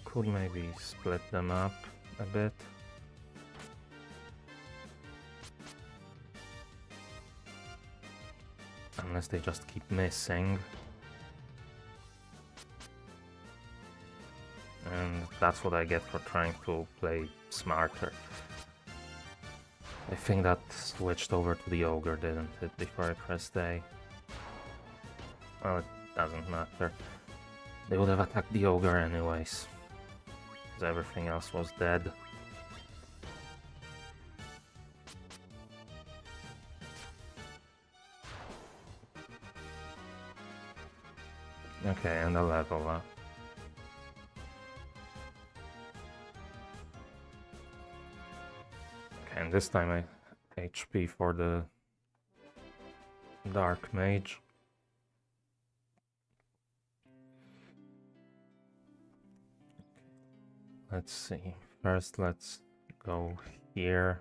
Could maybe split them up a bit. Unless they just keep missing. And that's what I get for trying to play smarter. I think that switched over to the ogre, didn't it, before I pressed A? Well, it doesn't matter. They would have attacked the ogre anyways. Everything else was dead. Okay, and a level up. Okay, and this time I HP for the Dark Mage. Let's see. First, let's go here.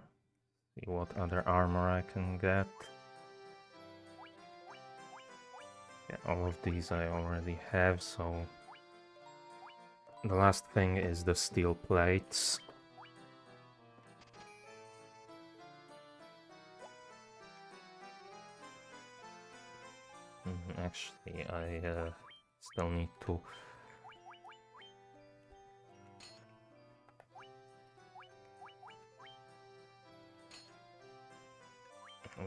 See what other armor I can get. Yeah, all of these I already have, so... The last thing is the steel plates. Actually, I still need to...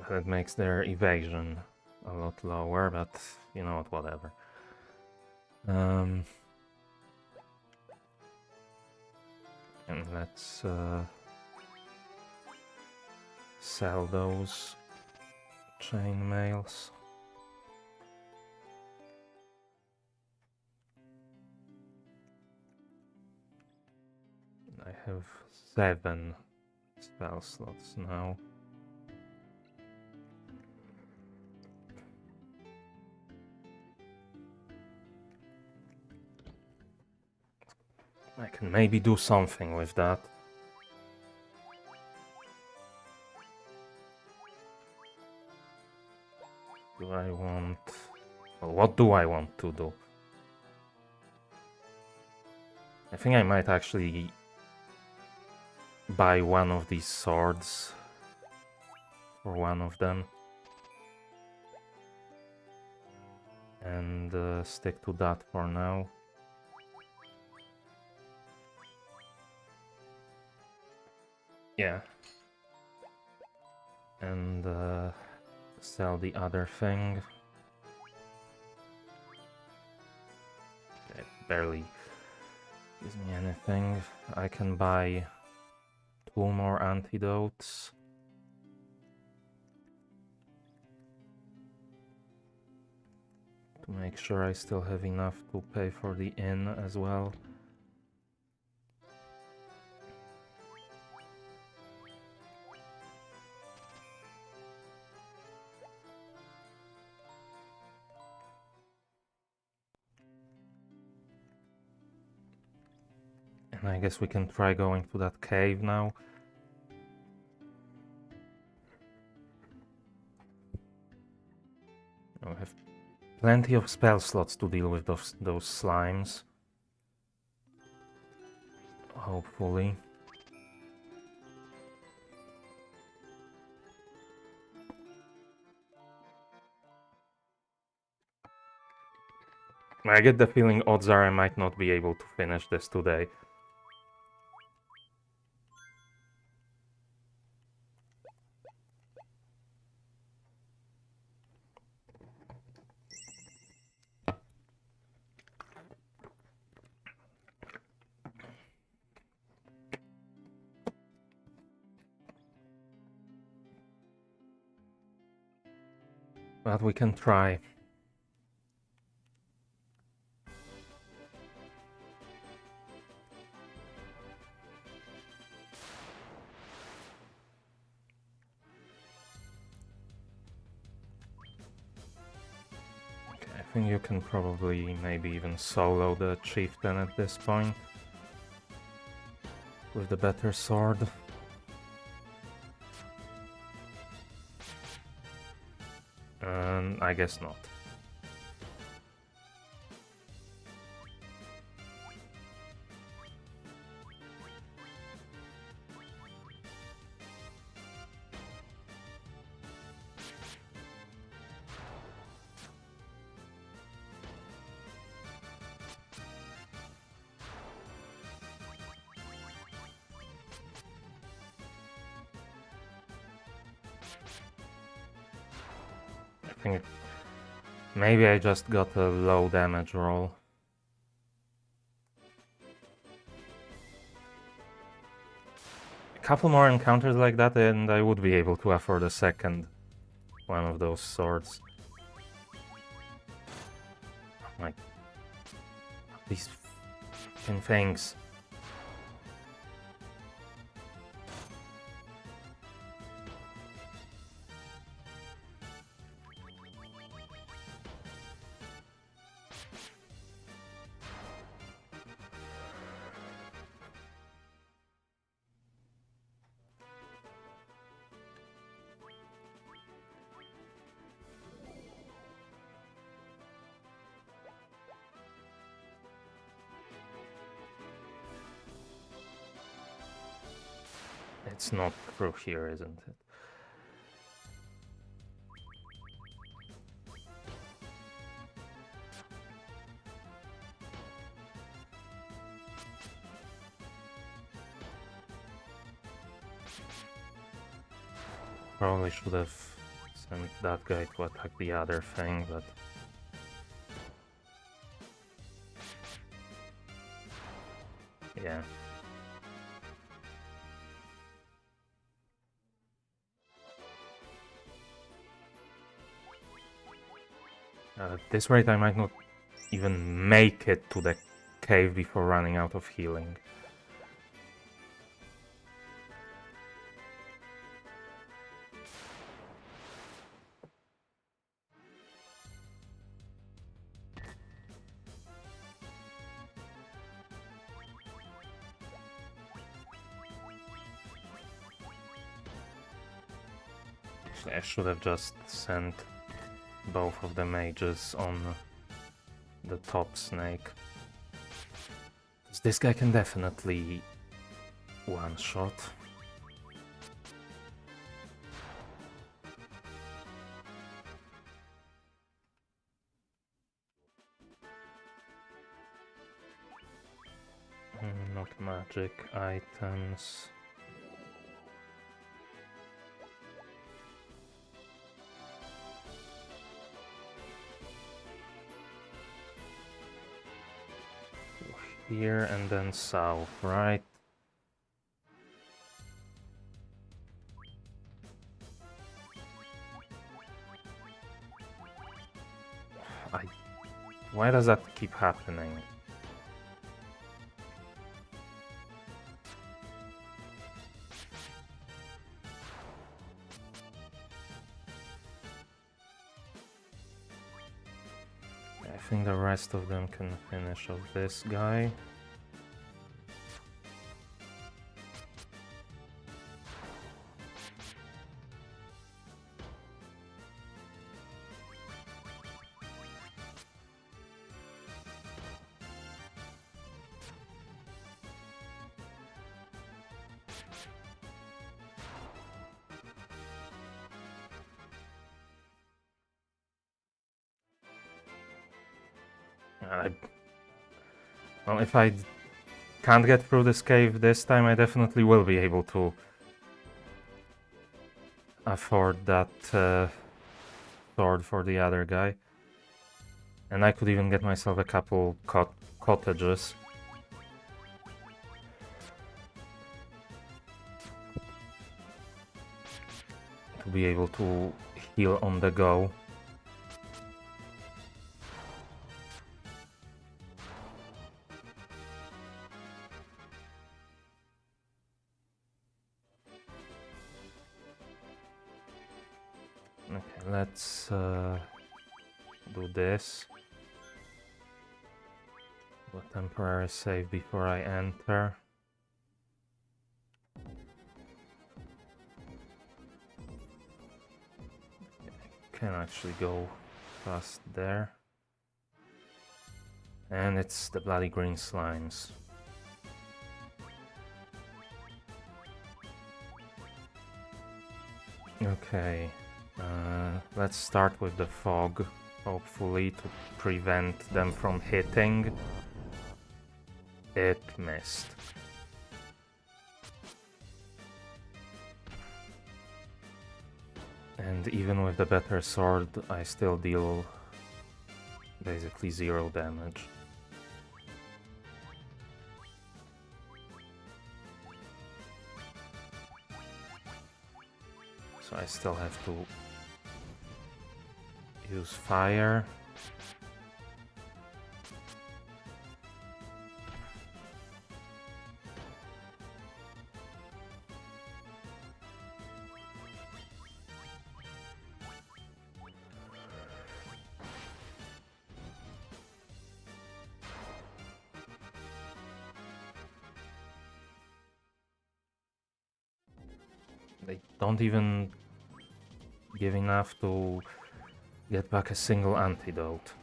That makes their evasion a lot lower, but you know what, whatever. And let's sell those chainmails. I have 7 spell slots now. I can maybe do something with that. Do I want... Well, what do I want to do? I think I might actually buy one of these swords for one of them. And stick to that for now. Yeah. And sell the other thing. It barely gives me anything. I can buy 2 more antidotes. To make sure I still have enough to pay for the inn as well. And I guess we can try going to that cave now. We have plenty of spell slots to deal with those slimes. Hopefully. I get the feeling odds are I might not be able to finish this today. But we can try. Okay, I think you can probably maybe even solo the chieftain at this point. With the better sword. I guess not. I think maybe I just got a low damage roll. A couple more encounters like that and I would be able to afford a second one of those swords. Like these fucking things. It's not through here, isn't it? Probably should have send that guy to attack the other thing, but... yeah. At this rate I might not even make it to the cave before running out of healing. I should have just sent both of the mages on the top snake. This guy can definitely one-shot. Not magic items. Here and then south, right? Why does that keep happening? I think the rest of them can finish off this guy. Well, if I can't get through this cave this time, I definitely will be able to afford that sword for the other guy. And I could even get myself a couple cottages. To be able to heal on the go. Okay, let's do this. Do a temporary save before I enter. Can actually go past there. And it's the bloody green slimes. Okay, let's start with the fog, hopefully to prevent them from hitting. It missed. And even with the better sword, I still deal basically 0 damage. So I still have to use fire. They don't even give enough to get back a single antidote.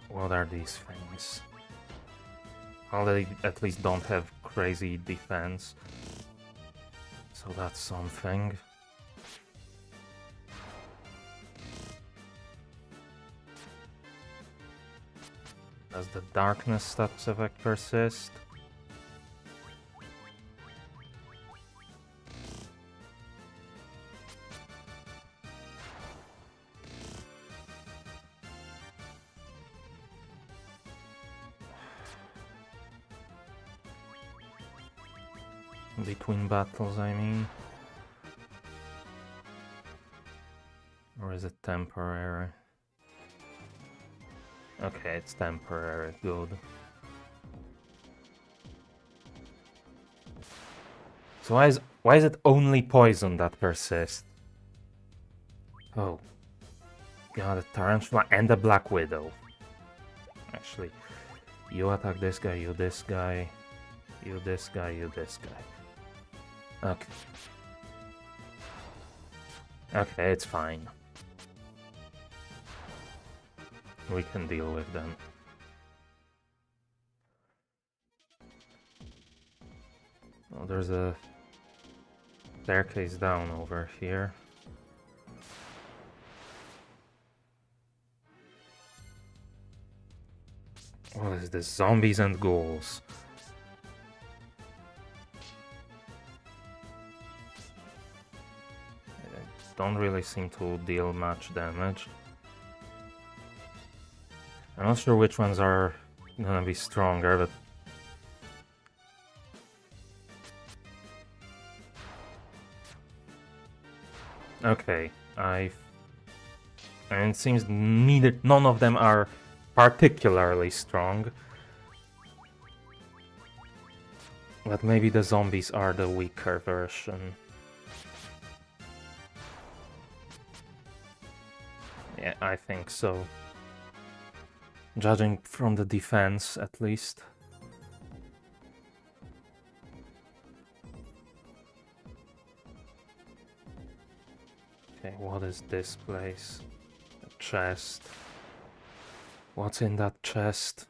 What are these things? Well, they at least don't have crazy defense. So that's something. Does the darkness status effect persist? Between battles, I mean. Or is it temporary? Okay, it's temporary, good. So why is it only poison that persists? Oh. Yeah, the Tarantula and the Black Widow. Actually, you attack this guy, you this guy, you this guy, you this guy. Okay. Okay, it's fine. We can deal with them. Oh, there's a staircase down over here. What is this? Zombies and ghouls. Don't really seem to deal much damage. I'm not sure which ones are gonna be stronger, but... Okay, and it seems none of them are particularly strong. But maybe the zombies are the weaker version. Yeah, I think so. Judging from the defense, at least. Okay, what is this place? A chest. What's in that chest?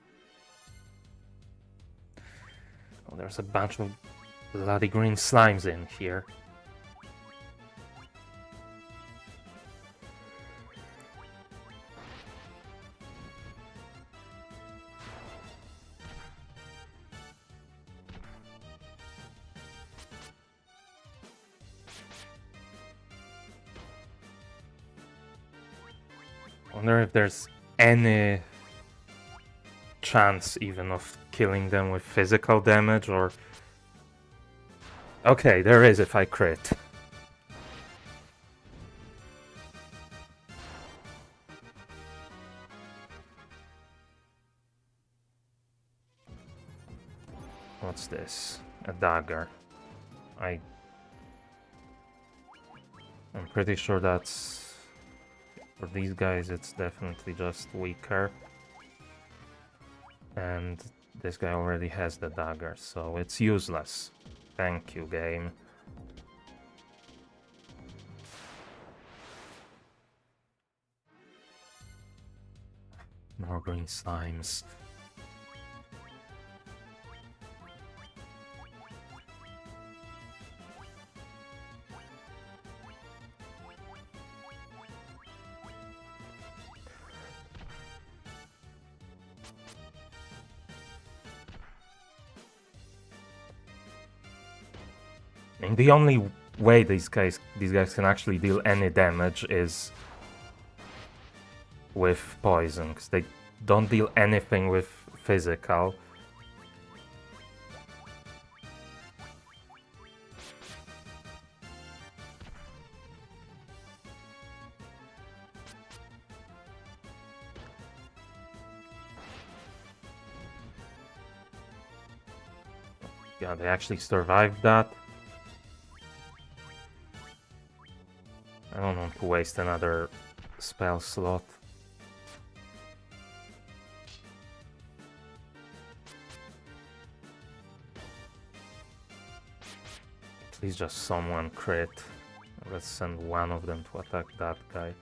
Oh, there's a bunch of bloody green slimes in here. I wonder if there's any chance even of killing them with physical damage, or... Okay, there is if I crit. What's this? A dagger. I'm pretty sure that's... For these guys it's definitely just weaker. And this guy already has the dagger, so it's useless. Thank you, game. More green slimes. And the only way these guys can actually deal any damage is with poison, because they don't deal anything with physical. Yeah, they actually survived that. I don't want to waste another spell slot. Please just someone crit. Let's send one of them to attack that guy.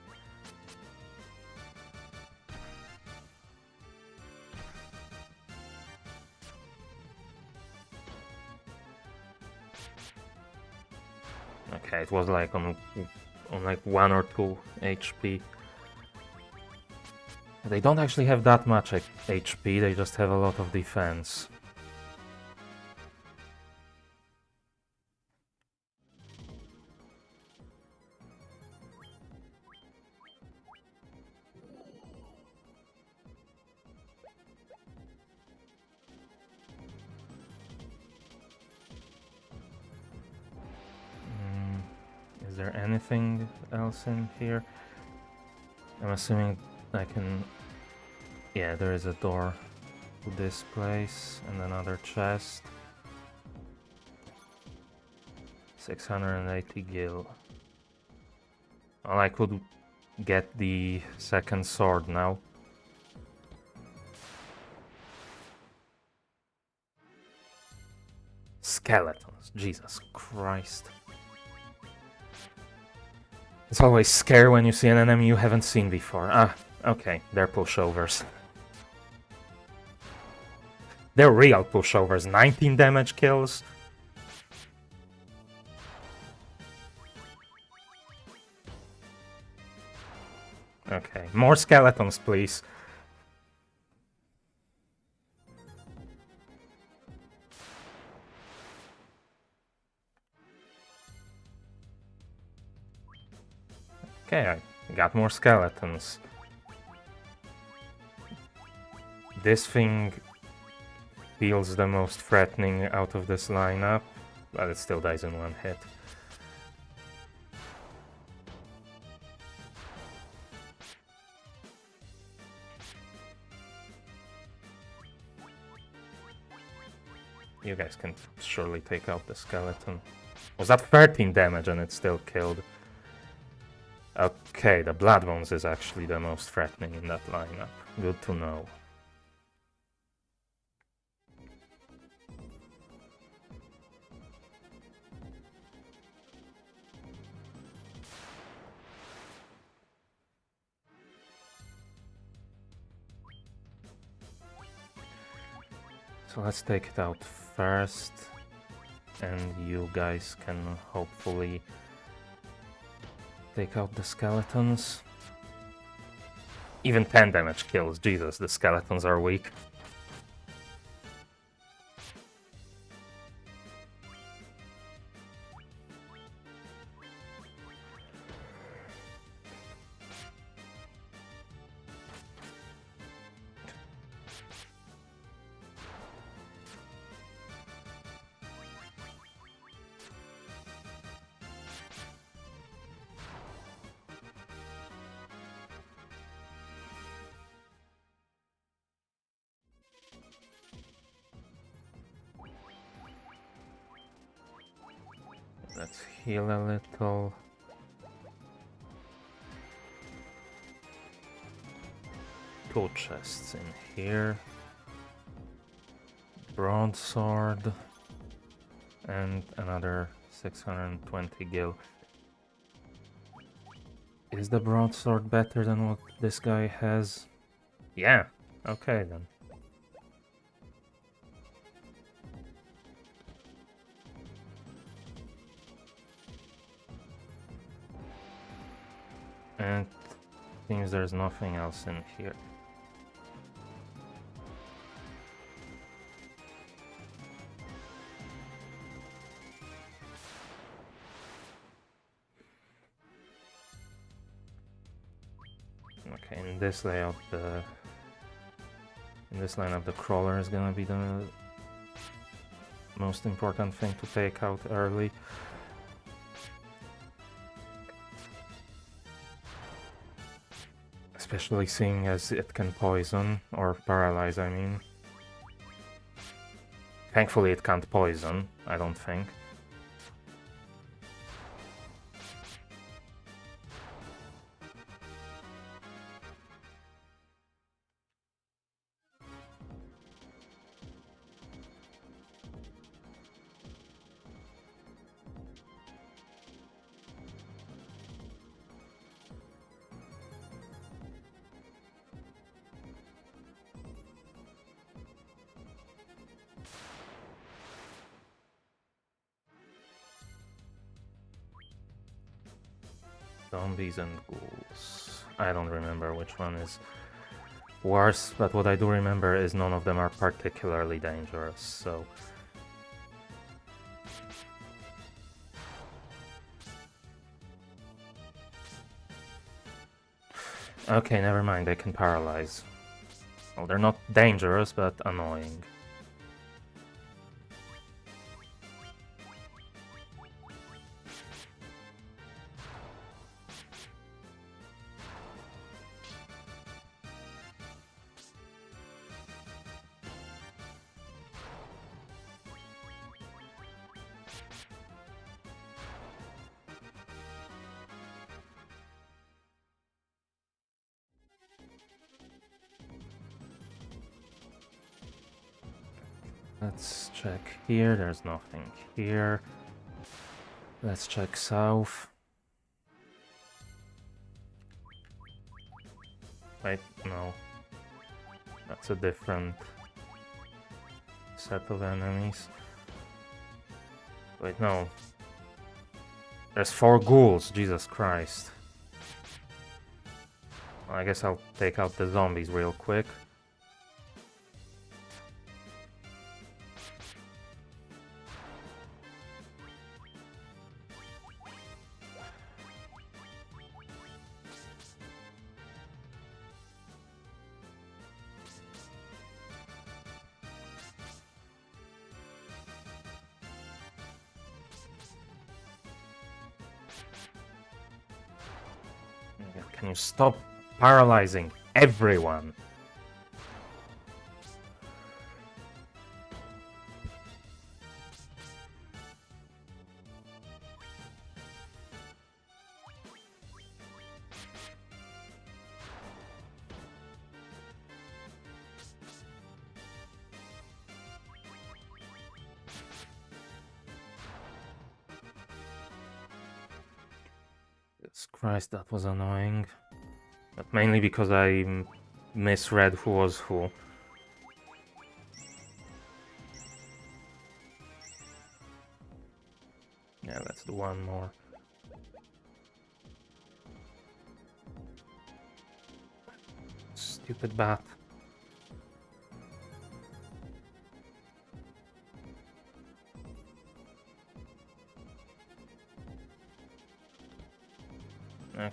it was like on like 1 or 2 HP. They don't actually have that much HP, they just have a lot of defense. Is there anything else in here? I'm assuming I can... Yeah, there is a door to this place and another chest. 680 gil. Well, I could get the second sword now. Skeletons, Jesus Christ. It's always scary when you see an enemy you haven't seen before. Ah, okay, they're pushovers. They're real pushovers. 19 damage kills. Okay, more skeletons, please. Okay, I got more skeletons. This thing feels the most threatening out of this lineup, but it still dies in one hit. You guys can surely take out the skeleton. Was that 13 damage and it still killed? Okay, the Bloodbones is actually the most threatening in that lineup. Good to know. So let's take it out first, and you guys can hopefully take out the skeletons. Even 10 damage kills, Jesus, the skeletons are weak. Let's heal a little. Two chests in here. Broadsword. And another 620 gil. Is the broadsword better than what this guy has? Yeah, okay then. And seems there's nothing else in here. Okay, in this layout, the crawler is gonna be the most important thing to take out early. Especially seeing as it can poison, or paralyze, I mean. Thankfully it can't poison, I don't think. Zombies and ghouls. I don't remember which one is worse, but what I do remember is none of them are particularly dangerous, so... Okay, never mind, they can paralyze. Well, they're not dangerous, but annoying. Let's check here, there's nothing here. Let's check south. Wait, no. That's a different set of enemies. Wait, no. There's 4 ghouls, Jesus Christ. Well, I guess I'll take out the zombies real quick. Can you stop paralyzing everyone? Jesus Christ, that was annoying. But mainly because I misread who was who. Yeah, let's do one more. Stupid bat. Okay.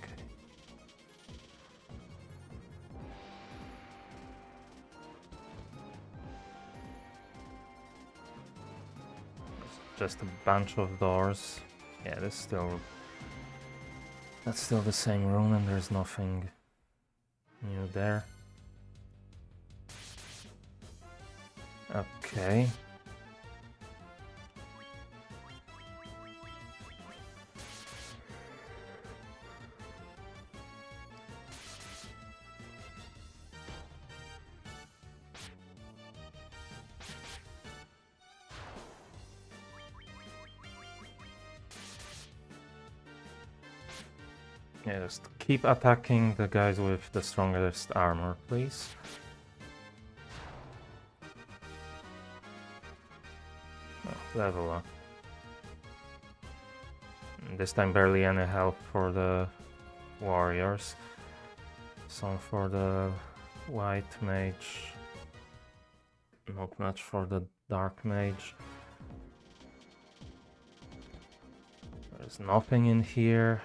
Just a bunch of doors. Yeah, that's still the same room, and there's nothing new there. Okay. Yeah, just keep attacking the guys with the strongest armor, please. Oh, level up. This time barely any health for the warriors. Some for the white mage. Not much for the dark mage. There's nothing in here.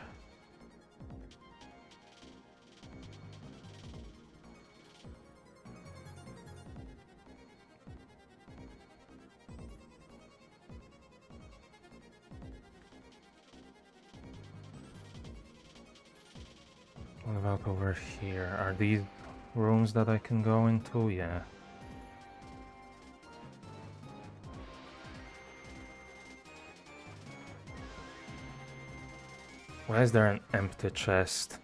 What about over here? Are these rooms that I can go into? Yeah. Why is there an empty chest?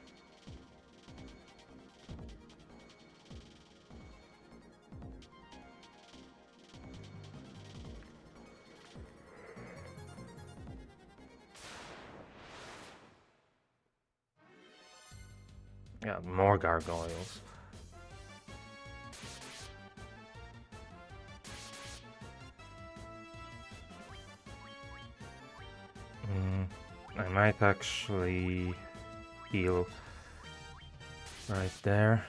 Yeah, more gargoyles. I might actually heal right there.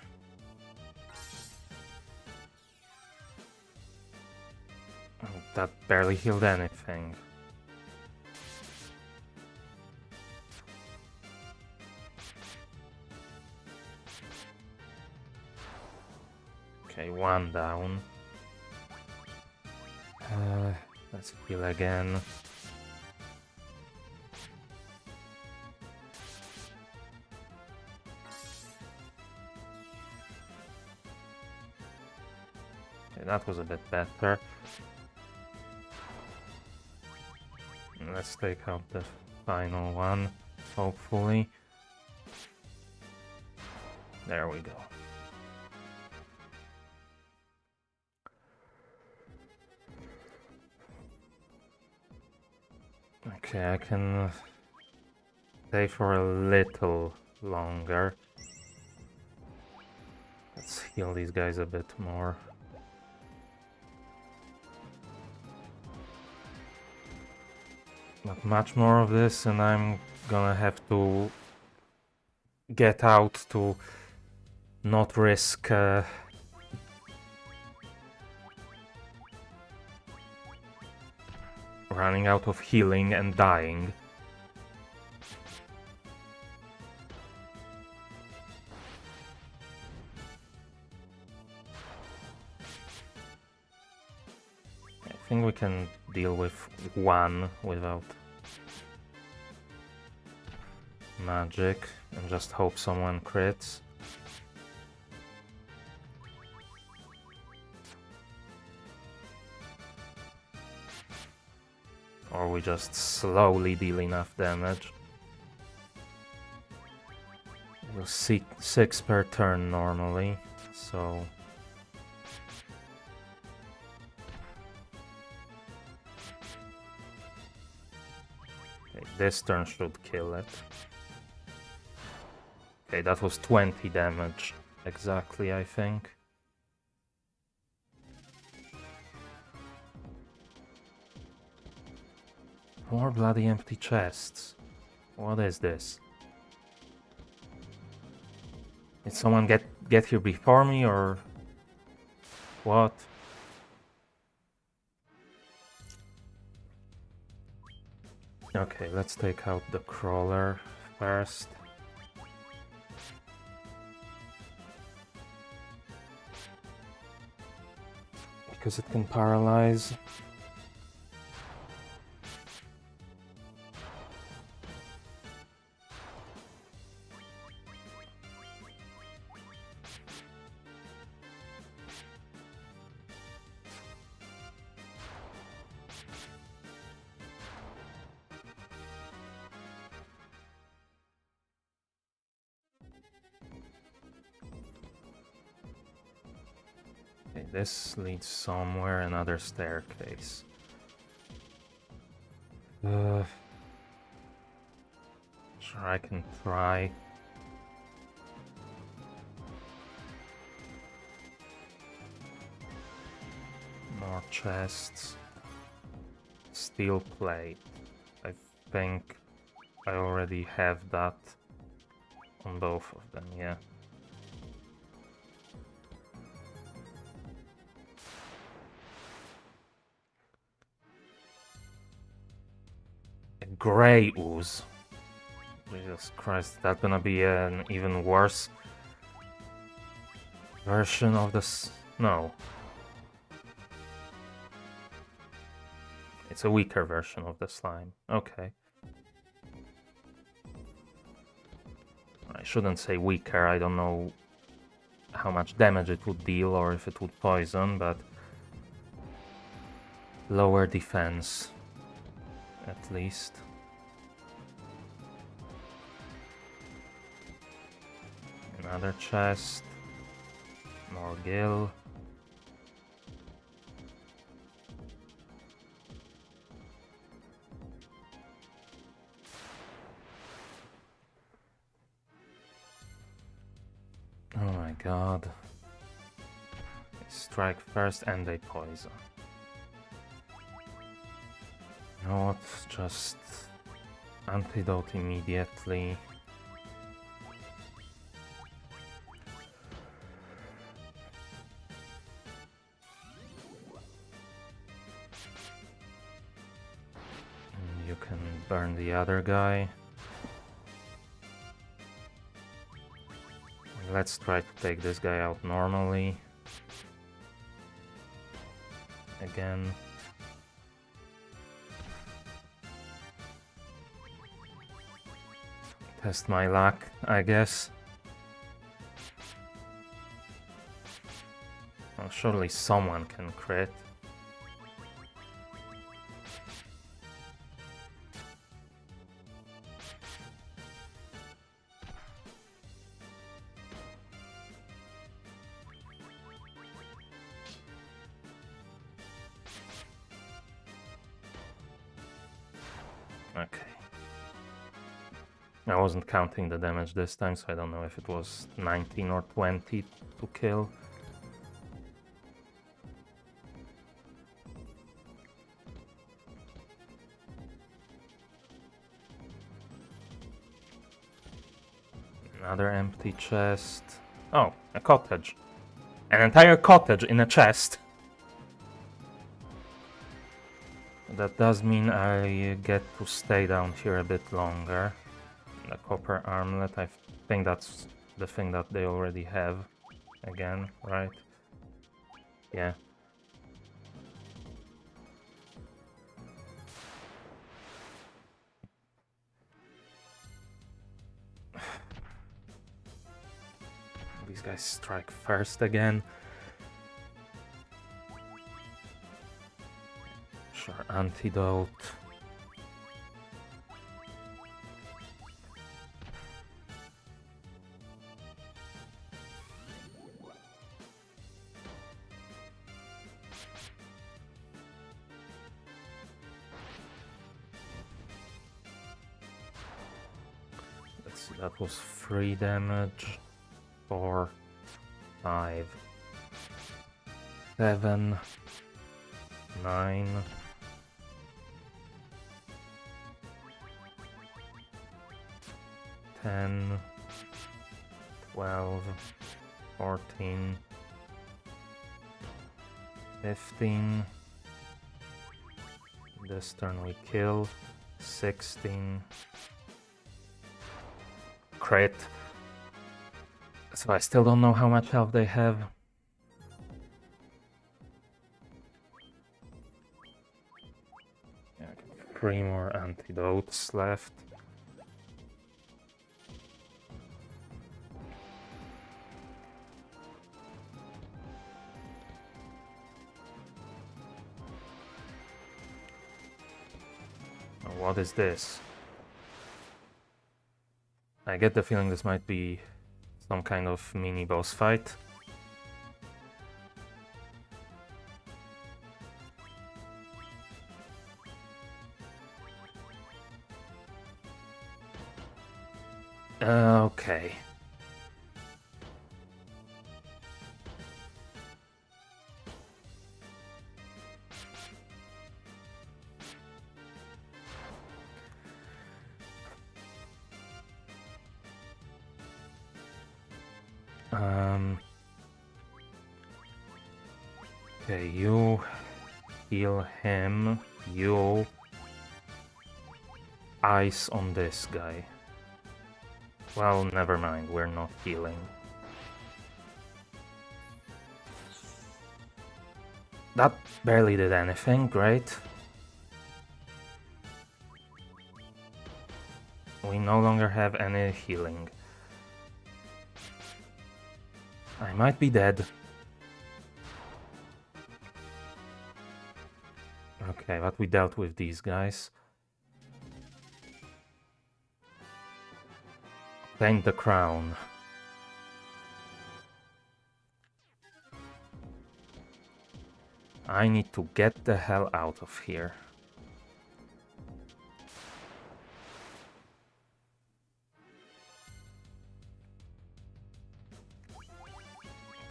Oh, that barely healed anything. Okay, one down. Let's heal again. Okay, that was a bit better. Let's take out the final one, hopefully. There we go. Okay, I can stay for a little longer. Let's heal these guys a bit more. Not much more of this, and I'm gonna have to get out to not risk running out of healing and dying. I think we can deal with one without magic and just hope someone crits. Or we just slowly deal enough damage. We'll see 6 per turn normally, so... Okay, this turn should kill it. Okay, that was 20 damage exactly, I think. More bloody empty chests. What is this? Did someone get here before me, or what? Okay, let's take out the crawler first. Because it can paralyze. Okay, this leads somewhere, another staircase. Sure, I can try. More chests. Steel plate. I think I already have that on both of them, yeah. A grey ooze. Jesus Christ, that's gonna be an even worse version of this. No. It's a weaker version of the slime. Okay. I shouldn't say weaker, I don't know how much damage it would deal or if it would poison, but lower defense, at least. Another chest. More gil. Oh my god. They strike first and they poison. You know what? Just antidote immediately. You can burn the other guy. Let's try to take this guy out normally. Again. Test my luck, I guess. Well, surely someone can crit. Okay. I wasn't counting the damage this time, so I don't know if it was 19 or 20 to kill. Another empty chest. Oh, a cottage. An entire cottage in a chest. That does mean I get to stay down here a bit longer. The copper armlet, I think that's the thing that they already have. Again, right? Yeah. These guys strike first again. Sure, antidote. Let's see, that was 3 damage. 4, 5, 7, 9. 10, 12, 14, 15. This turn we kill. 16. Crit. So I still don't know how much health they have. Yeah, 3 more antidotes left. What is this? I get the feeling this might be some kind of mini boss fight. Okay. Okay, you heal him, you ice on this guy. Well, never mind, we're not healing. That barely did anything, great. We no longer have any healing. I might be dead. Okay, but we dealt with these guys. Thank the crown. I need to get the hell out of here.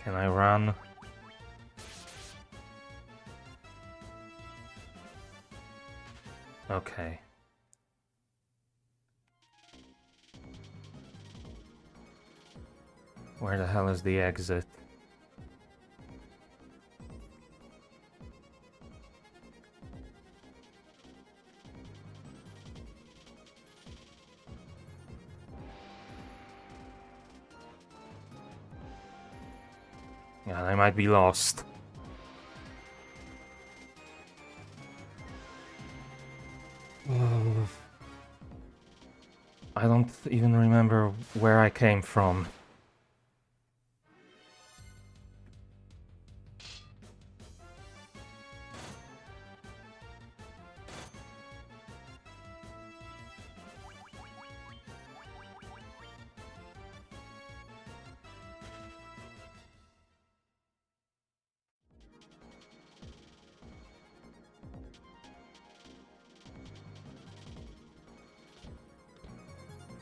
Can I run? Okay. Where the hell is the exit? Yeah, I might be lost. I don't even remember where I came from.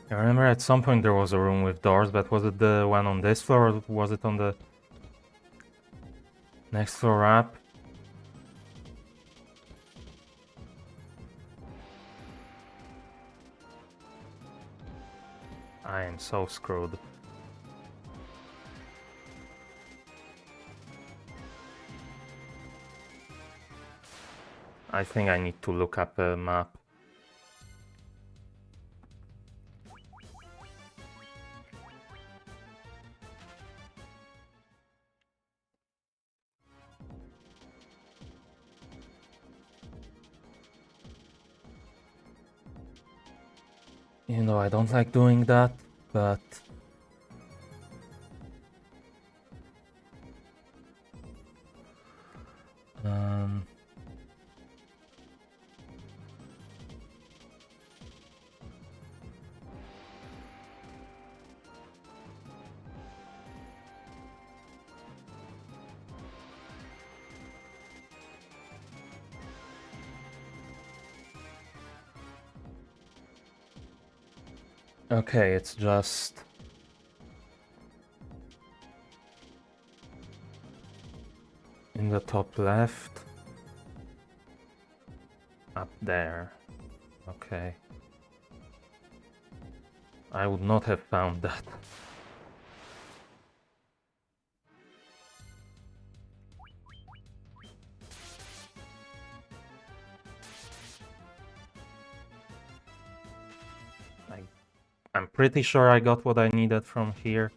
I remember at some point there was a room with doors, but was it the one on this floor or was it on the next floor up? I am so screwed. I think I need to look up a map. You know, I don't like doing that, but... Okay, it's just... in the top left. Up there. Okay. I would not have found that. I'm pretty sure I got what I needed from here.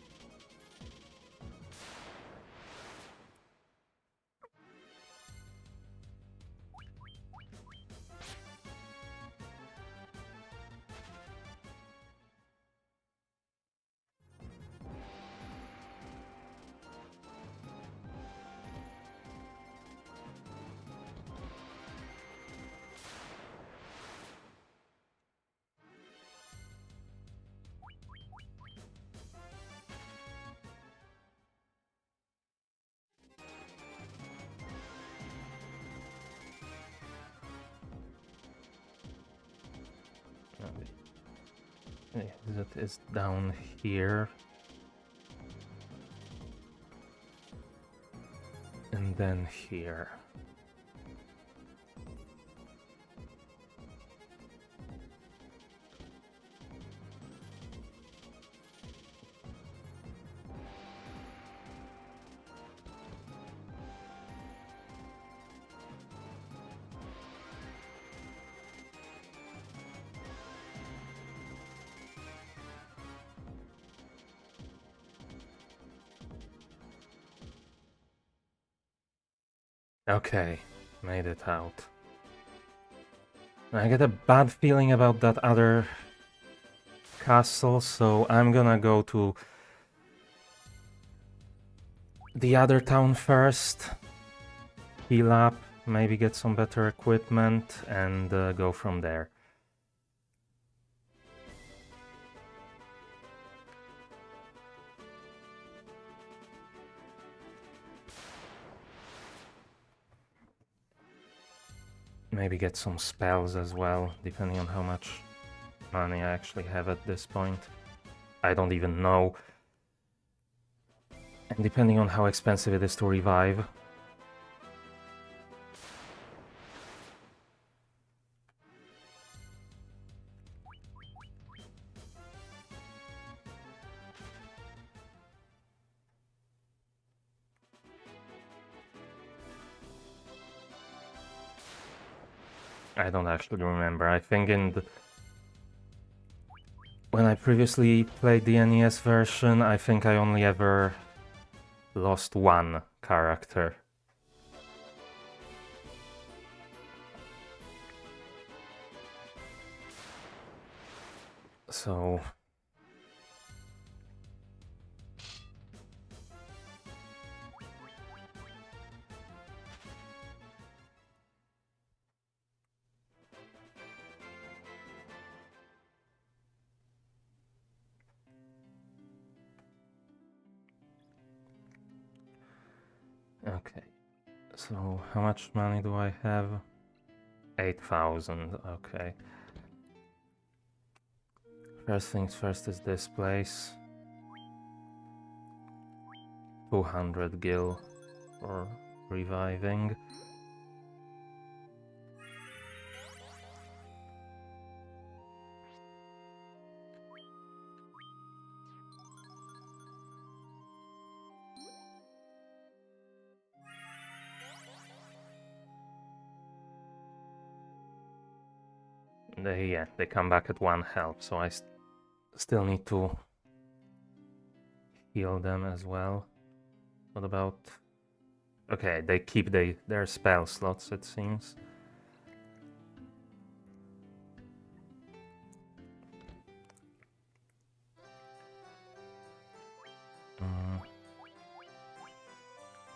That is down here. And then here. Okay, made it out. I get a bad feeling about that other castle, so I'm gonna go to the other town first, heal up, maybe get some better equipment, and go from there. Maybe get some spells as well, depending on how much money I actually have at this point. I don't even know. And depending on how expensive it is to revive. I don't actually remember. I think when I previously played the NES version, I think I only ever lost one character. So okay. So how much money do I have? 8,000. Okay. First things first is this place. 200 gil for reviving. They come back at 1 health, so I still need to heal them as well. What about... Okay, they keep their spell slots, it seems.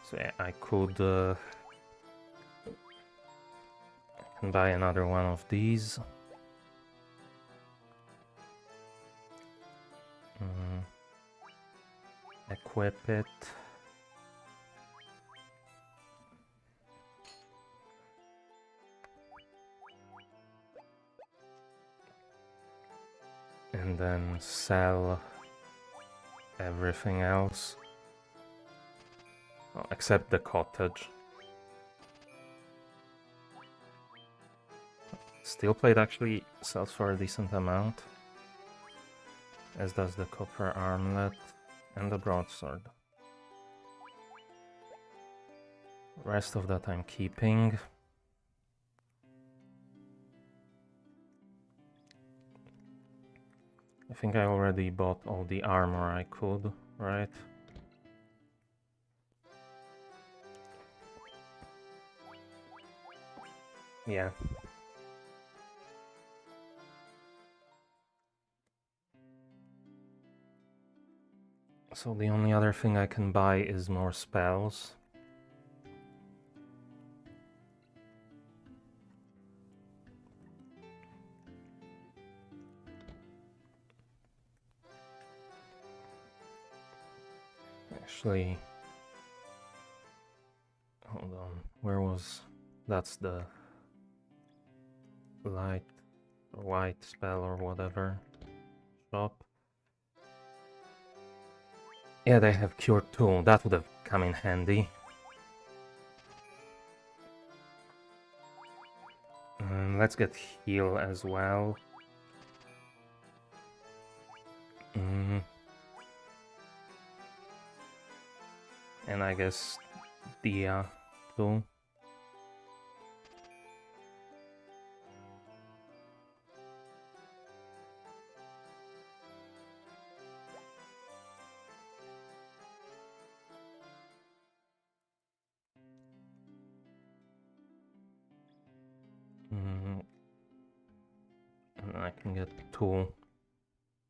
So yeah, I could buy another one of these. Equip it. And then sell everything else. Well, except the cottage. Steel plate actually sells for a decent amount, as does the copper armlet and the broadsword. Rest of that I'm keeping. I think I already bought all the armor I could, right? Yeah. So the only other thing I can buy is more spells. Actually, hold on, where was... That's the light or white spell or whatever shop. Yeah, they have Cure 2, that would have come in handy. Let's get heal as well. And I guess Dia too. And I can get 2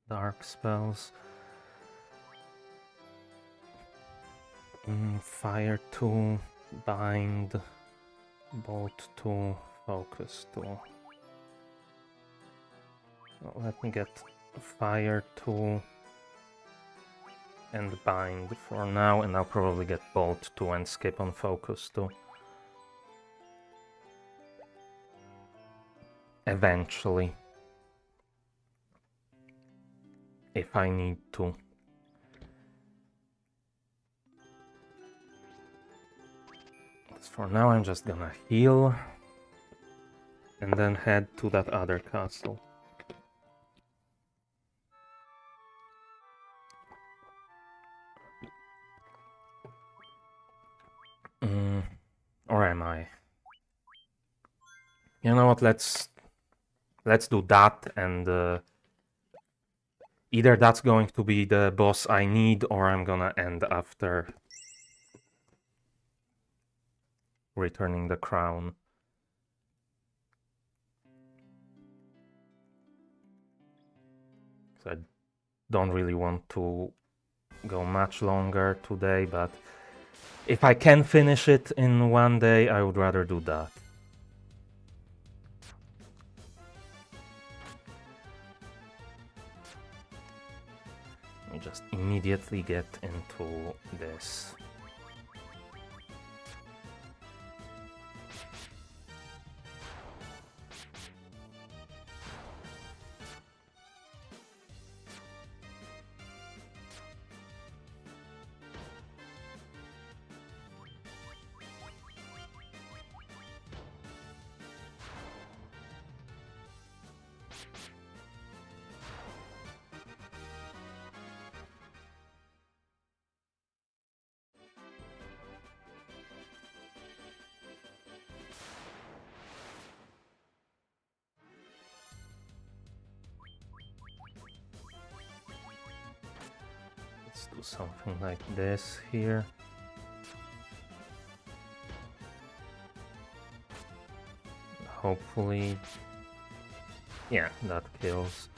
dark spells. Fire 2, bind, bolt 2, focus 2. Well, let me get fire 2 and bind for now, and I'll probably get bolt 2 and skip on focus 2. Eventually. If I need to. For now I'm just gonna heal and then head to that other castle. Or am I? You know what, let's do that, and either that's going to be the boss I need, or I'm gonna end after returning the crown. So I don't really want to go much longer today, but if I can finish it in one day, I would rather do that. Let me just immediately get into this. Let's do something like this here. Hopefully, yeah, that kills.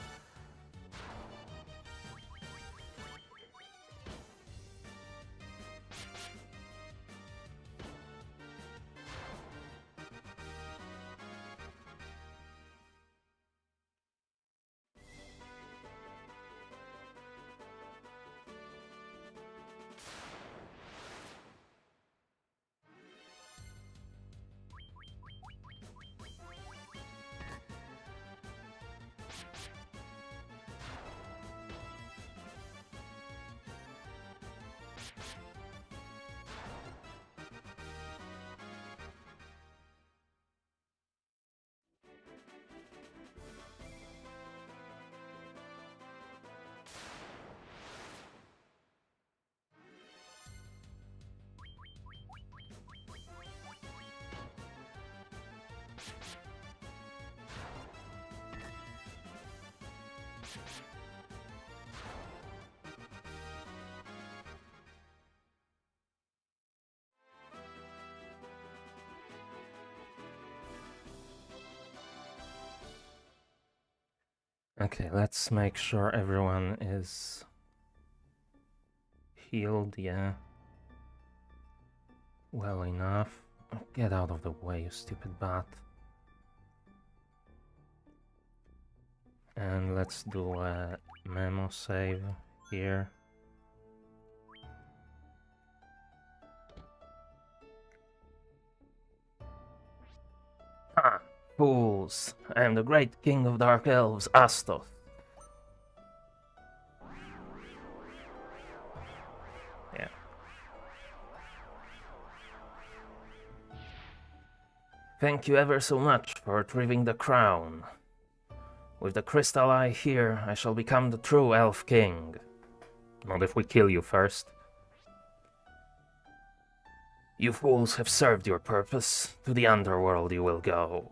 Okay, let's make sure everyone is healed, yeah. Well enough. Get out of the way, you stupid bat. And let's do a memo save here. Ha! Fools! I am the great king of dark elves, Astos. Yeah. Thank you ever so much for retrieving the crown. With the crystal eye here, I shall become the true elf king. Not if we kill you first. You fools have served your purpose. To the underworld you will go.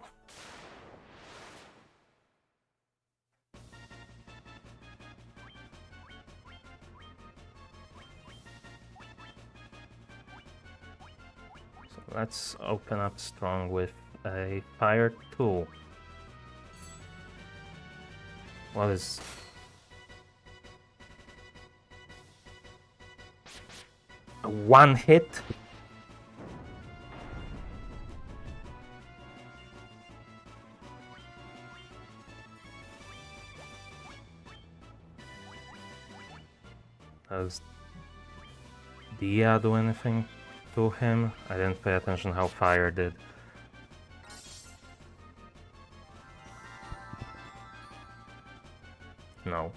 So let's open up strong with a fire tool. What is... a one hit? Does Dia do anything to him? I didn't pay attention how fire did. No.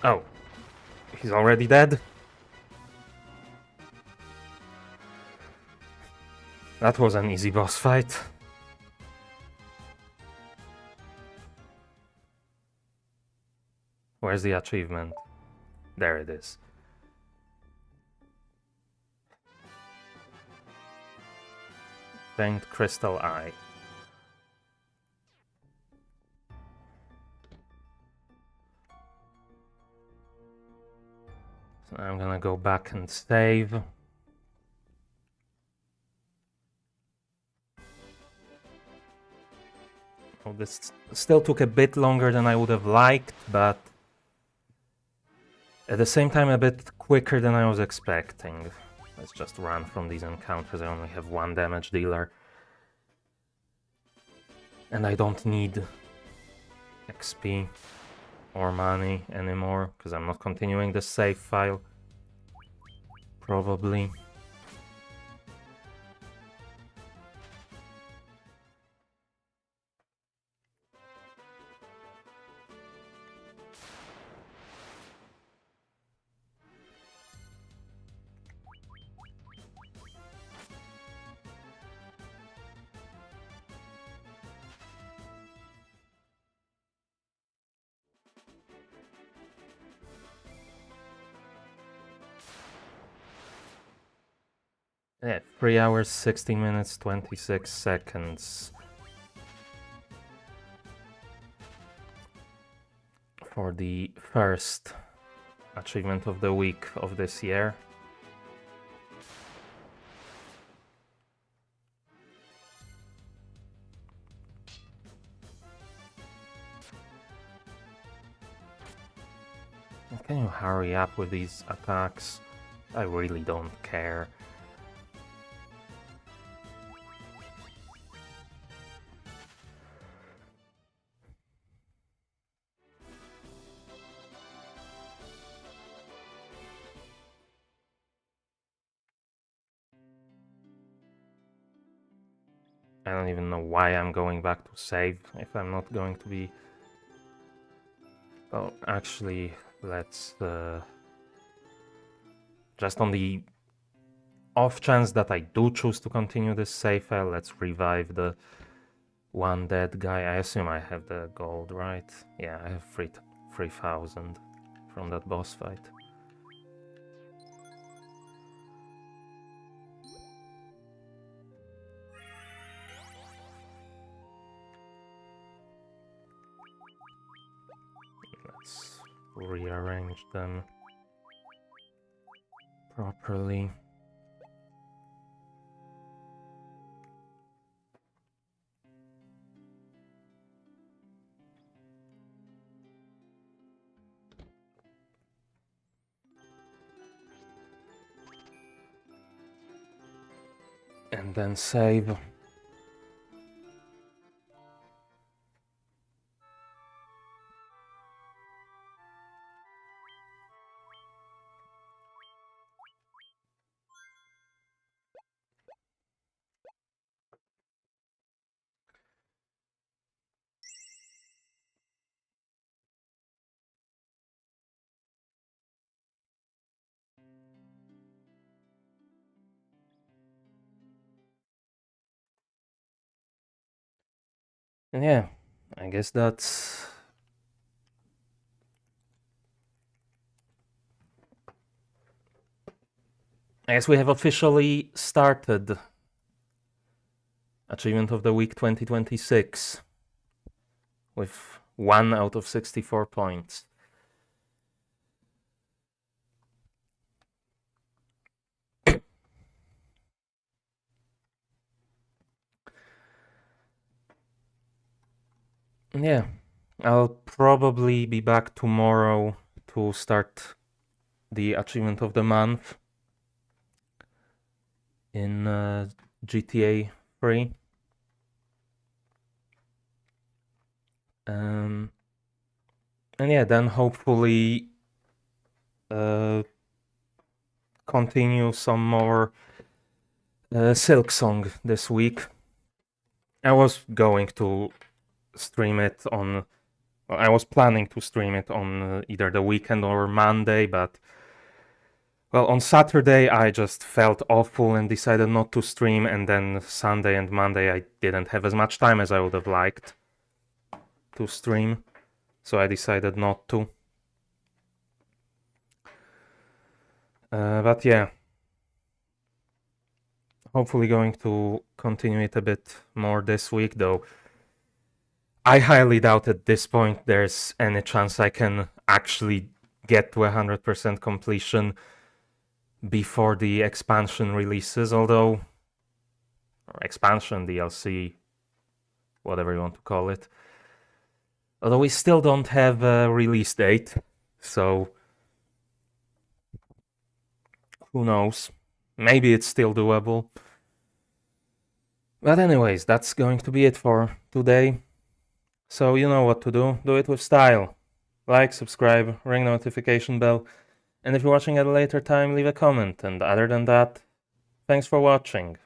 Oh. He's already dead? That was an easy boss fight. Where's the achievement? There it is. Faint crystal eye. So I'm gonna go back and save. Oh, this still took a bit longer than I would have liked, but at the same time a bit quicker than I was expecting. Let's just run from these encounters. I only have one damage dealer. And I don't need XP or money anymore, because I'm not continuing the save file. Probably. Yeah, 3 hours, 16 minutes, 26 seconds. For the first achievement of the week of this year. Can you hurry up with these attacks? I really don't care. I don't even know why I'm going back to save if I'm not going to be... Oh, actually, let's... Just on the off chance that I do choose to continue this save file, let's revive the one dead guy. I assume I have the gold, right? Yeah, I have 3,000 from that boss fight. Let's rearrange them properly. And then save. And yeah, I guess that's... I guess we have officially started Achievement of the Week 2026 with 1 out of 64 points. Yeah, I'll probably be back tomorrow to start the Achievement of the Month in GTA 3. And yeah, then hopefully continue some more Silk Song this week. I was going to stream it on... I was planning to stream it on either the weekend or Monday, but... Well, on Saturday I just felt awful and decided not to stream, and then Sunday and Monday I didn't have as much time as I would have liked to stream, so I decided not to. But yeah, hopefully going to continue it a bit more this week, though I highly doubt at this point there's any chance I can actually get to 100% completion before the expansion releases, although, or expansion, DLC, whatever you want to call it. Although we still don't have a release date, so who knows? Maybe it's still doable. But anyways, that's going to be it for today. So you know what to do. Do it with style. Like, subscribe, ring the notification bell, and if you're watching at a later time, leave a comment. And other than that, thanks for watching.